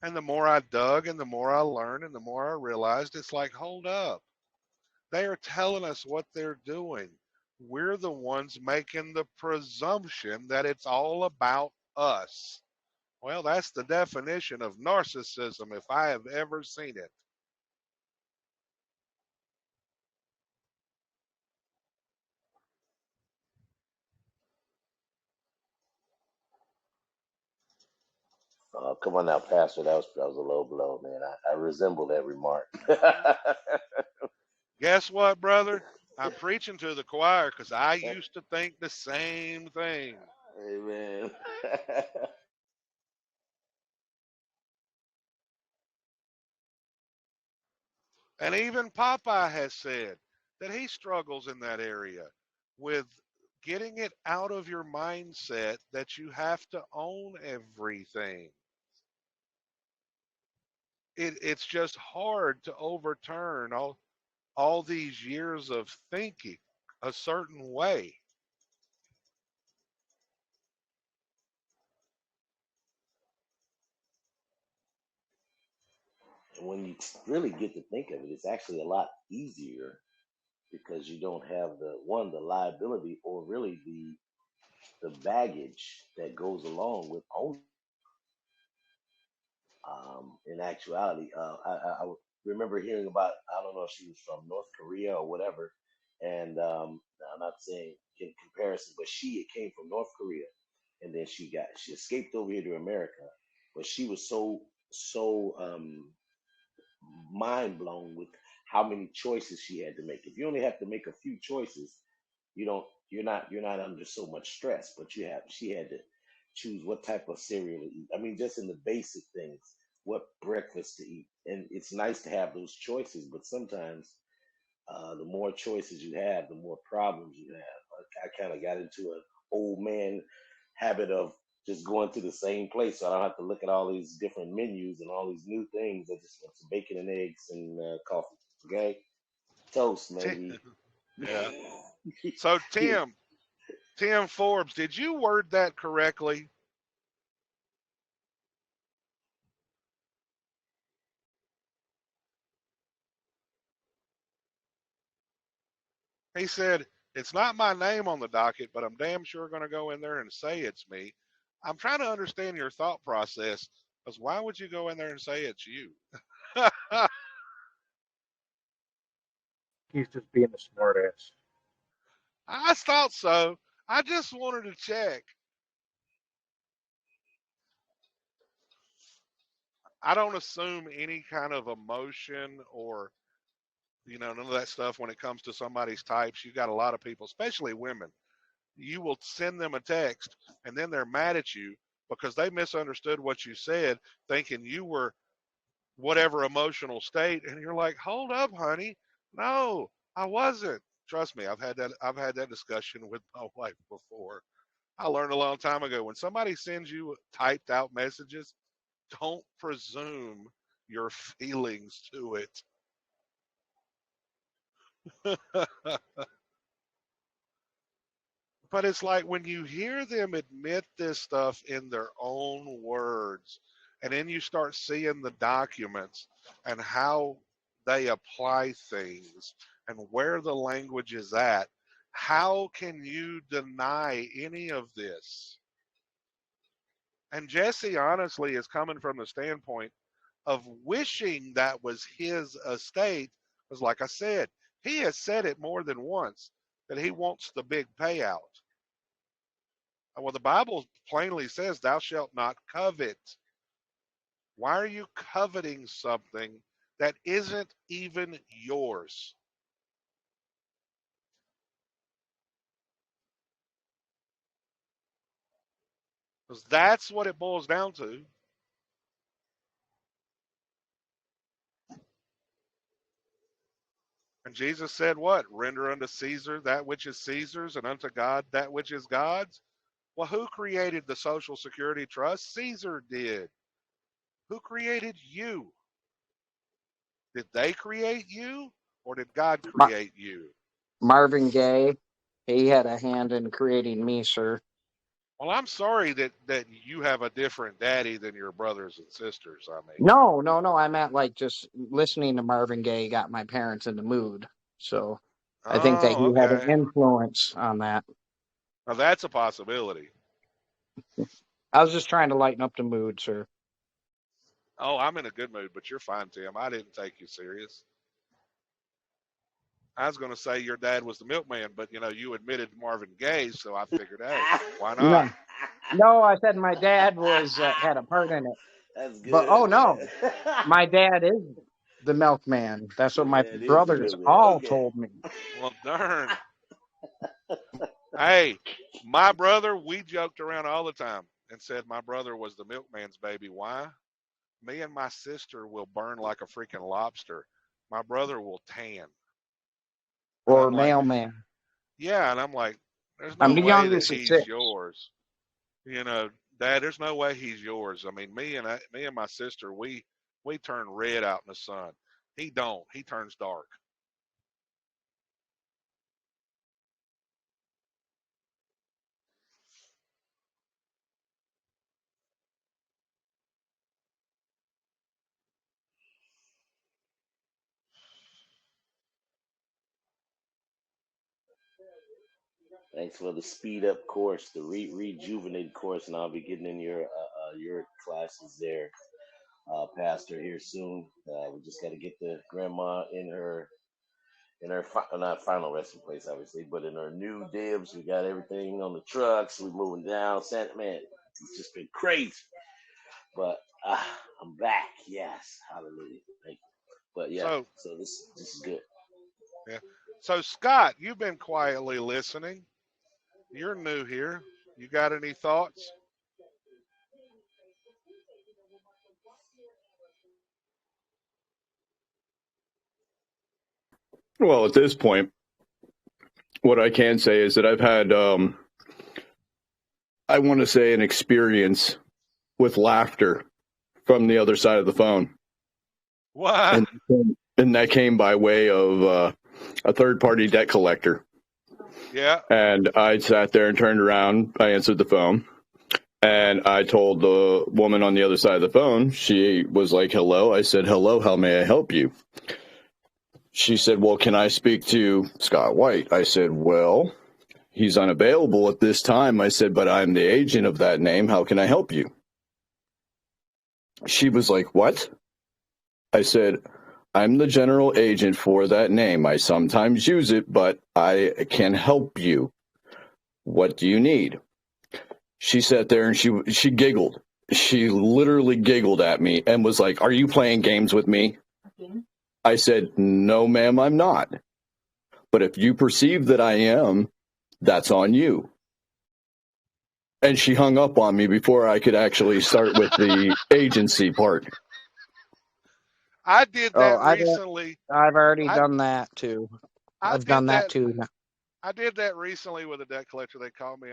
Speaker 1: And the more I dug and the more I learned and the more I realized, it's like, hold up. They are telling us what they're doing. We're the ones making the presumption that it's all about us. Well, that's the definition of narcissism if I have ever seen it.
Speaker 11: Oh, come on now, Pastor. That was a low blow, man. I resemble that remark.
Speaker 1: Guess what, brother? I'm preaching to the choir because I used to think the same thing.
Speaker 11: Amen.
Speaker 1: And even Popeye has said that he struggles in that area with getting it out of your mindset that you have to own everything. It's just hard to overturn all these years of thinking a certain way.
Speaker 11: And when you really get to think of it, it's actually a lot easier because you don't have the liability or really the baggage that goes along with owning. In actuality, I remember hearing about, I don't know if she was from North Korea or whatever, and I'm not saying in comparison, but she came from North Korea, and then she escaped over here to America, but she was so mind blown with how many choices she had to make. If you only have to make a few choices, you're not under so much stress. But she had to choose what type of cereal to eat. I mean, just in the basic things, what breakfast to eat. And it's nice to have those choices, but sometimes the more choices you have, the more problems you have. I kind of got into an old man habit of just going to the same place, so I don't have to look at all these different menus and all these new things. I just want some bacon and eggs and coffee. Okay, toast maybe.
Speaker 1: Yeah. So Tim Forbes, did you word that correctly? He said, it's not my name on the docket, but I'm damn sure going to go in there and say it's me. I'm trying to understand your thought process. Because why would you go in there and say it's you?
Speaker 8: He's just being a smartass.
Speaker 1: I thought so. I just wanted to check. I don't assume any kind of emotion or, none of that stuff when it comes to somebody's types. You got a lot of people, especially women. You will send them a text and then they're mad at you because they misunderstood what you said, thinking you were whatever emotional state. And you're like, hold up, honey. No, I wasn't. Trust me, I've had that discussion with my wife before. I learned a long time ago, when somebody sends you typed out messages, don't presume your feelings to it. But it's like when you hear them admit this stuff in their own words, and then you start seeing the documents and how they apply things and where the language is at, how can you deny any of this? And Jesse honestly is coming from the standpoint of wishing that was his estate, because like I said, he has said it more than once that he wants the big payout. Well, the Bible plainly says, thou shalt not covet. Why are you coveting something that isn't even yours? Because that's what it boils down to. And Jesus said what? Render unto Caesar that which is Caesar's, and unto God that which is God's. Well, who created the Social Security Trust? Caesar did. Who created you? Did they create you, or did God create you?
Speaker 5: Marvin Gaye, he had a hand in creating me, sir.
Speaker 1: Well, I'm sorry that you have a different daddy than your brothers and sisters. I mean,
Speaker 5: no. I meant like just listening to Marvin Gaye got my parents in the mood. So I think that he had an influence on that.
Speaker 1: Now that's a possibility.
Speaker 5: I was just trying to lighten up the mood, sir.
Speaker 1: Oh, I'm in a good mood, but you're fine, Tim. I didn't take you serious. I was going to say your dad was the milkman, but you admitted Marvin Gaye, so I figured, hey, why not?
Speaker 5: No, I said my dad was had a part in it.
Speaker 11: That's good.
Speaker 5: But no, my dad is the milkman. That's what my brothers all told me.
Speaker 1: Well, darn. Hey, my brother, we joked around all the time and said my brother was the milkman's baby. Why? Me and my sister will burn like a freaking lobster. My brother will tan.
Speaker 5: Or mailman.
Speaker 1: Like, yeah, and I'm like, there's no way that he's yours. Dad, there's no way he's yours. I mean, me and my sister, we turn red out in the sun. He don't. He turns dark.
Speaker 11: Thanks for the speed up course, the rejuvenated course, and I'll be getting in your classes there, Pastor, here soon. We just got to get the grandma in her not final resting place, obviously, but in her new dibs. We got everything on the trucks. We're moving down. Man, it's just been crazy. But I'm back. Yes, hallelujah. Thank you. But yeah, so this is good.
Speaker 1: Yeah. So Scott, you've been quietly listening. You're new here. You got any thoughts?
Speaker 17: Well, at this point, what I can say is that I've had, I want to say, an experience with laughter from the other side of the phone.
Speaker 1: What?
Speaker 17: And that came by way of a third-party debt collector.
Speaker 1: Yeah.
Speaker 17: And I sat there and turned around. I answered the phone. And I told the woman on the other side of the phone, she was like, hello. I said, hello, how may I help you? She said, well, can I speak to Scott White? I said, well, he's unavailable at this time. I said, but I'm the agent of that name. How can I help you? She was like, "What?" I said, "I'm the general agent for that name. I sometimes use it, but I can help you. What do you need?" She sat there and she giggled. She literally giggled at me and was like, "Are you playing games with me?" I said, "No, ma'am, I'm not. But if you perceive that I am, that's on you." And she hung up on me before I could actually start with the agency part.
Speaker 1: I did that recently.
Speaker 5: I've already done that too. I've done that too.
Speaker 1: I did that recently with a debt collector. They called me.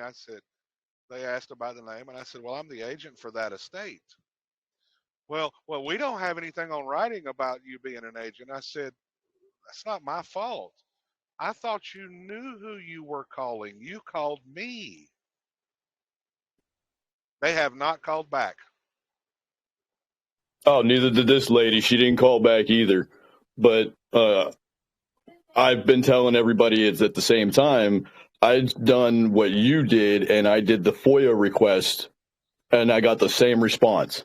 Speaker 1: They asked about the name, and I said, "Well, I'm the agent for that estate." Well, we don't have anything on writing about you being an agent. I said, "That's not my fault. I thought you knew who you were calling. You called me." They have not called back.
Speaker 17: Oh, neither did this lady. She didn't call back either. But I've been telling everybody it's at the same time. I've done what you did, and I did the FOIA request, and I got the same response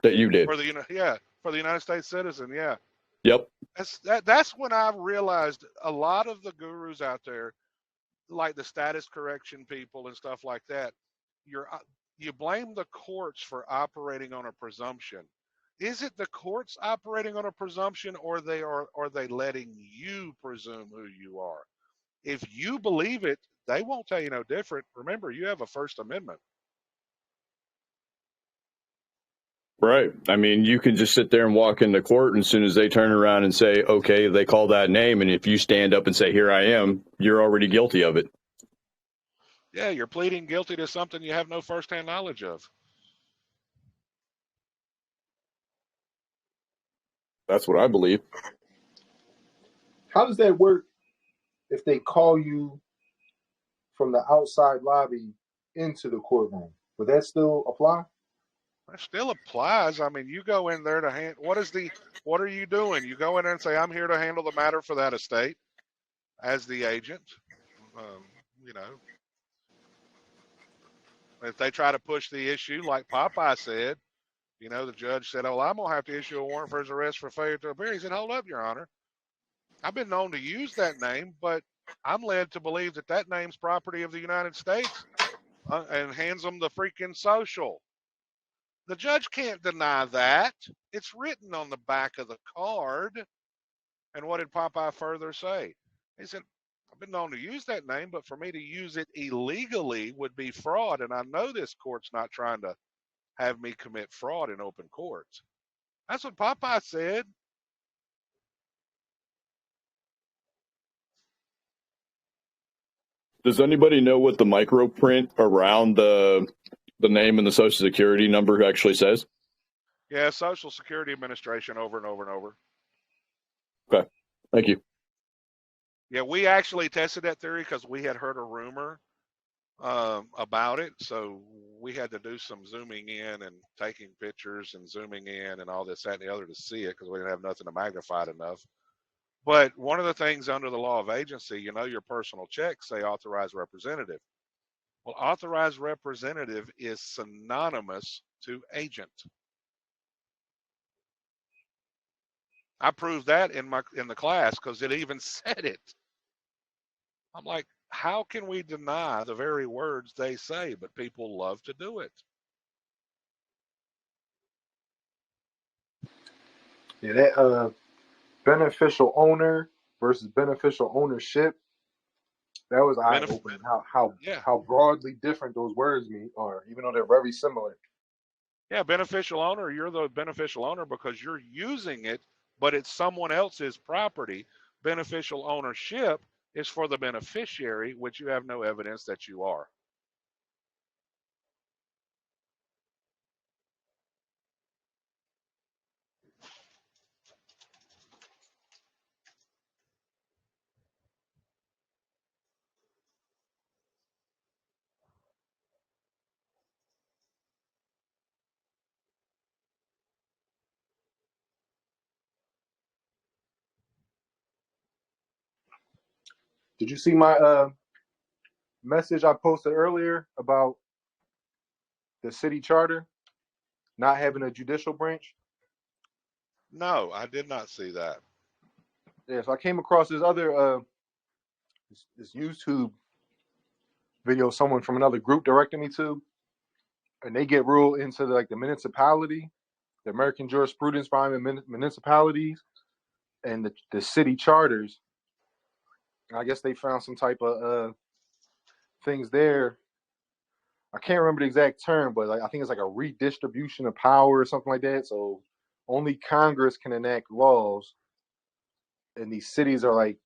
Speaker 17: that you did.
Speaker 1: For the United States citizen, yeah.
Speaker 17: Yep.
Speaker 1: That's when I realized a lot of the gurus out there, like the status correction people and stuff like that, you blame the courts for operating on a presumption. Is it the courts operating on a presumption, or are they letting you presume who you are? If you believe it, they won't tell you no different. Remember, you have a First Amendment.
Speaker 17: Right. I mean, you can just sit there and walk into court, and as soon as they turn around and say, "Okay," they call that name, and if you stand up and say, "Here I am," you're already guilty of it.
Speaker 1: Yeah, you're pleading guilty to something you have no firsthand knowledge of.
Speaker 17: That's what I believe.
Speaker 8: How does that work if they call you from the outside lobby into the courtroom? Would that still apply?
Speaker 1: That still applies. I mean, you go in there to what are you doing? You go in there and say, "I'm here to handle the matter for that estate," as the agent. You know, if they try to push the issue, like Popeye said, the judge said, "Oh, I'm gonna have to issue a warrant for his arrest for failure to appear." He said, "Hold up, Your Honor. I've been known to use that name, but I'm led to believe that name's property of the United States," and hands them the freaking social. The judge can't deny that. It's written on the back of the card. And what did Popeye further say? He said, "I've been known to use that name, but for me to use it illegally would be fraud. And I know this court's not trying to have me commit fraud in open courts." That's what Popeye said.
Speaker 17: Does anybody know what the microprint around the name and the Social Security number actually says?
Speaker 1: Yeah, Social Security Administration, over and over and over.
Speaker 17: Okay, thank you.
Speaker 1: Yeah, we actually tested that theory because we had heard a rumor about it. So we had to do some zooming in and taking pictures and zooming in and all this, that, and the other to see it, because we didn't have nothing to magnify it enough. But one of the things under the law of agency, your personal checks say authorized representative. Well, authorized representative is synonymous to agent. I proved that in the class because it even said it. I'm like, how can we deny the very words they say? But people love to do it.
Speaker 8: Yeah, that beneficial owner versus beneficial ownership. That was eye-opening. How broadly different those words are, even though they're very similar.
Speaker 1: Yeah, beneficial owner. You're the beneficial owner because you're using it, but it's someone else's property. Beneficial ownership is for the beneficiary, which you have no evidence that you are.
Speaker 8: Did you see my message I posted earlier about the city charter? not having a judicial branch?
Speaker 1: No, I did not see that.
Speaker 8: Yeah, so I came across this other this YouTube video someone from another group directed me to, and they get real into the municipality, the American jurisprudence behind municipalities, and the city charters. I guess they found some type of things there. I can't remember the exact term, but I think it's like a redistribution of power or something like that. So only Congress can enact laws, and these cities are like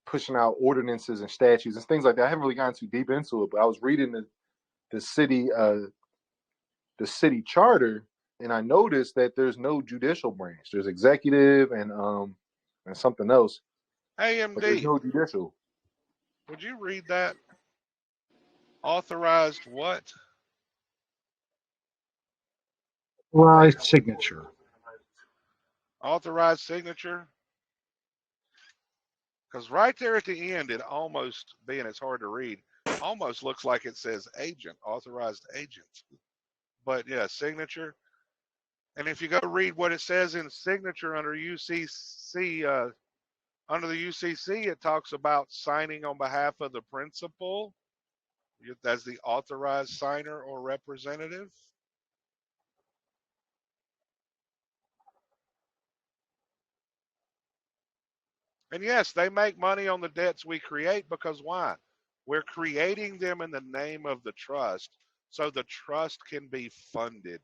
Speaker 8: pushing out ordinances and statutes and things like that. I haven't really gotten too deep into it, but I was reading the city charter, and I noticed that there's no judicial branch. There's executive and something else.
Speaker 1: AMD.
Speaker 8: But there's no judicial.
Speaker 1: Would you read that? Authorized what?
Speaker 15: Authorized signature.
Speaker 1: Authorized signature? Because right there at the end, it almost, being it's hard to read, almost looks like it says agent, authorized agent. But yeah, signature. And if you go read what it says in signature under UCC, under the UCC, it talks about signing on behalf of the principal as the authorized signer or representative. And yes, they make money on the debts we create because why? We're creating them in the name of the trust so the trust can be funded.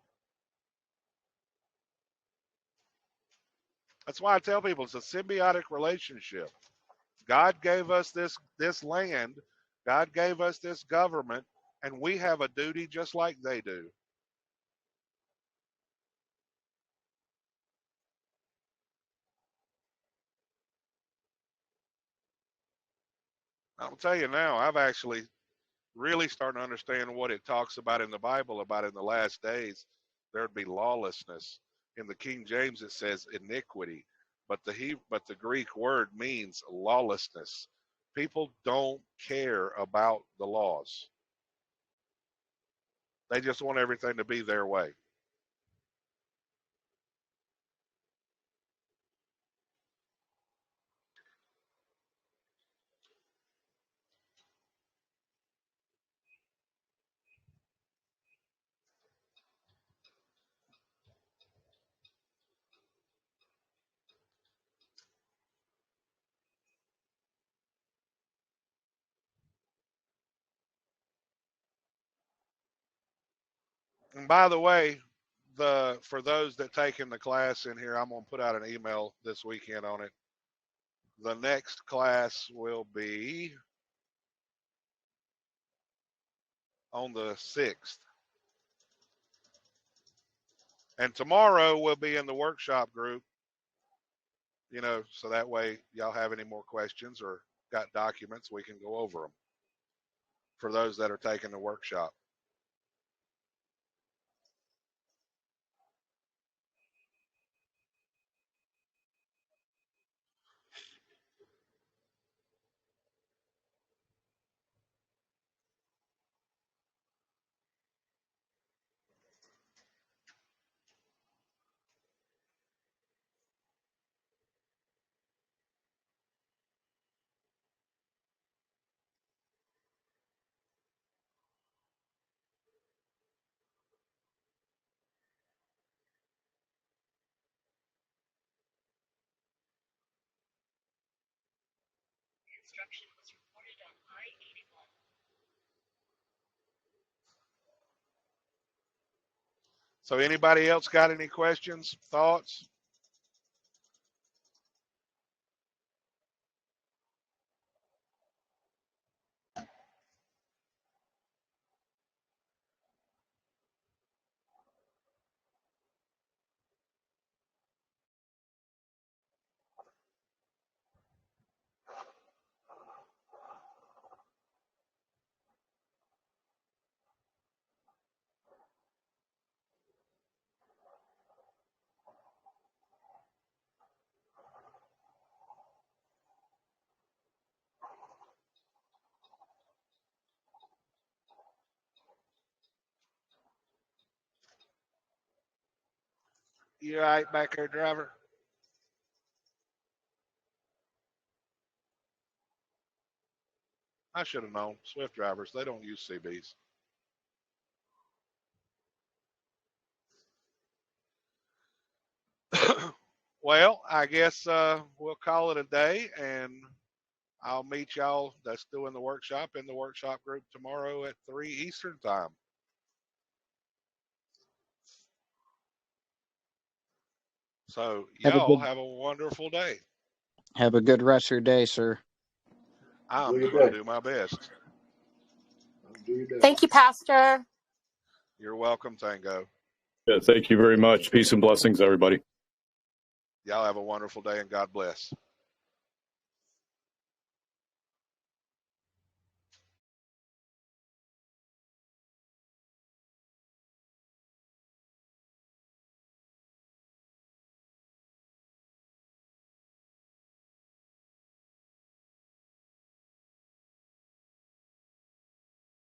Speaker 1: That's why I tell people it's a symbiotic relationship. God gave us this land, God gave us this government, and we have a duty just like they do. I'll tell you now, I've actually really starting to understand what it talks about in the Bible about in the last days there'd be lawlessness. In the King James it says iniquity, but the Greek word means lawlessness. People don't care about the laws. They just want everything to be their way. And by the way, for those that taken the class in here, I'm going to put out an email this weekend on it. The next class will be on the 6th. And tomorrow we'll be in the workshop group, so that way y'all have any more questions or got documents, we can go over them for those that are taking the workshop. So anybody else got any questions, thoughts? You all right back there, driver? I should have known. Swift drivers, they don't use CBs. Well, I guess we'll call it a day, and I'll meet y'all that's doing the workshop in the workshop group tomorrow at 3 Eastern time. So y'all have a wonderful day.
Speaker 5: Have a good rest of your day, sir.
Speaker 1: I'm going to do my best.
Speaker 18: Thank you, Pastor.
Speaker 1: You're welcome, Tango.
Speaker 17: Yeah, thank you very much. Peace and blessings, everybody.
Speaker 1: Y'all have a wonderful day, and God bless.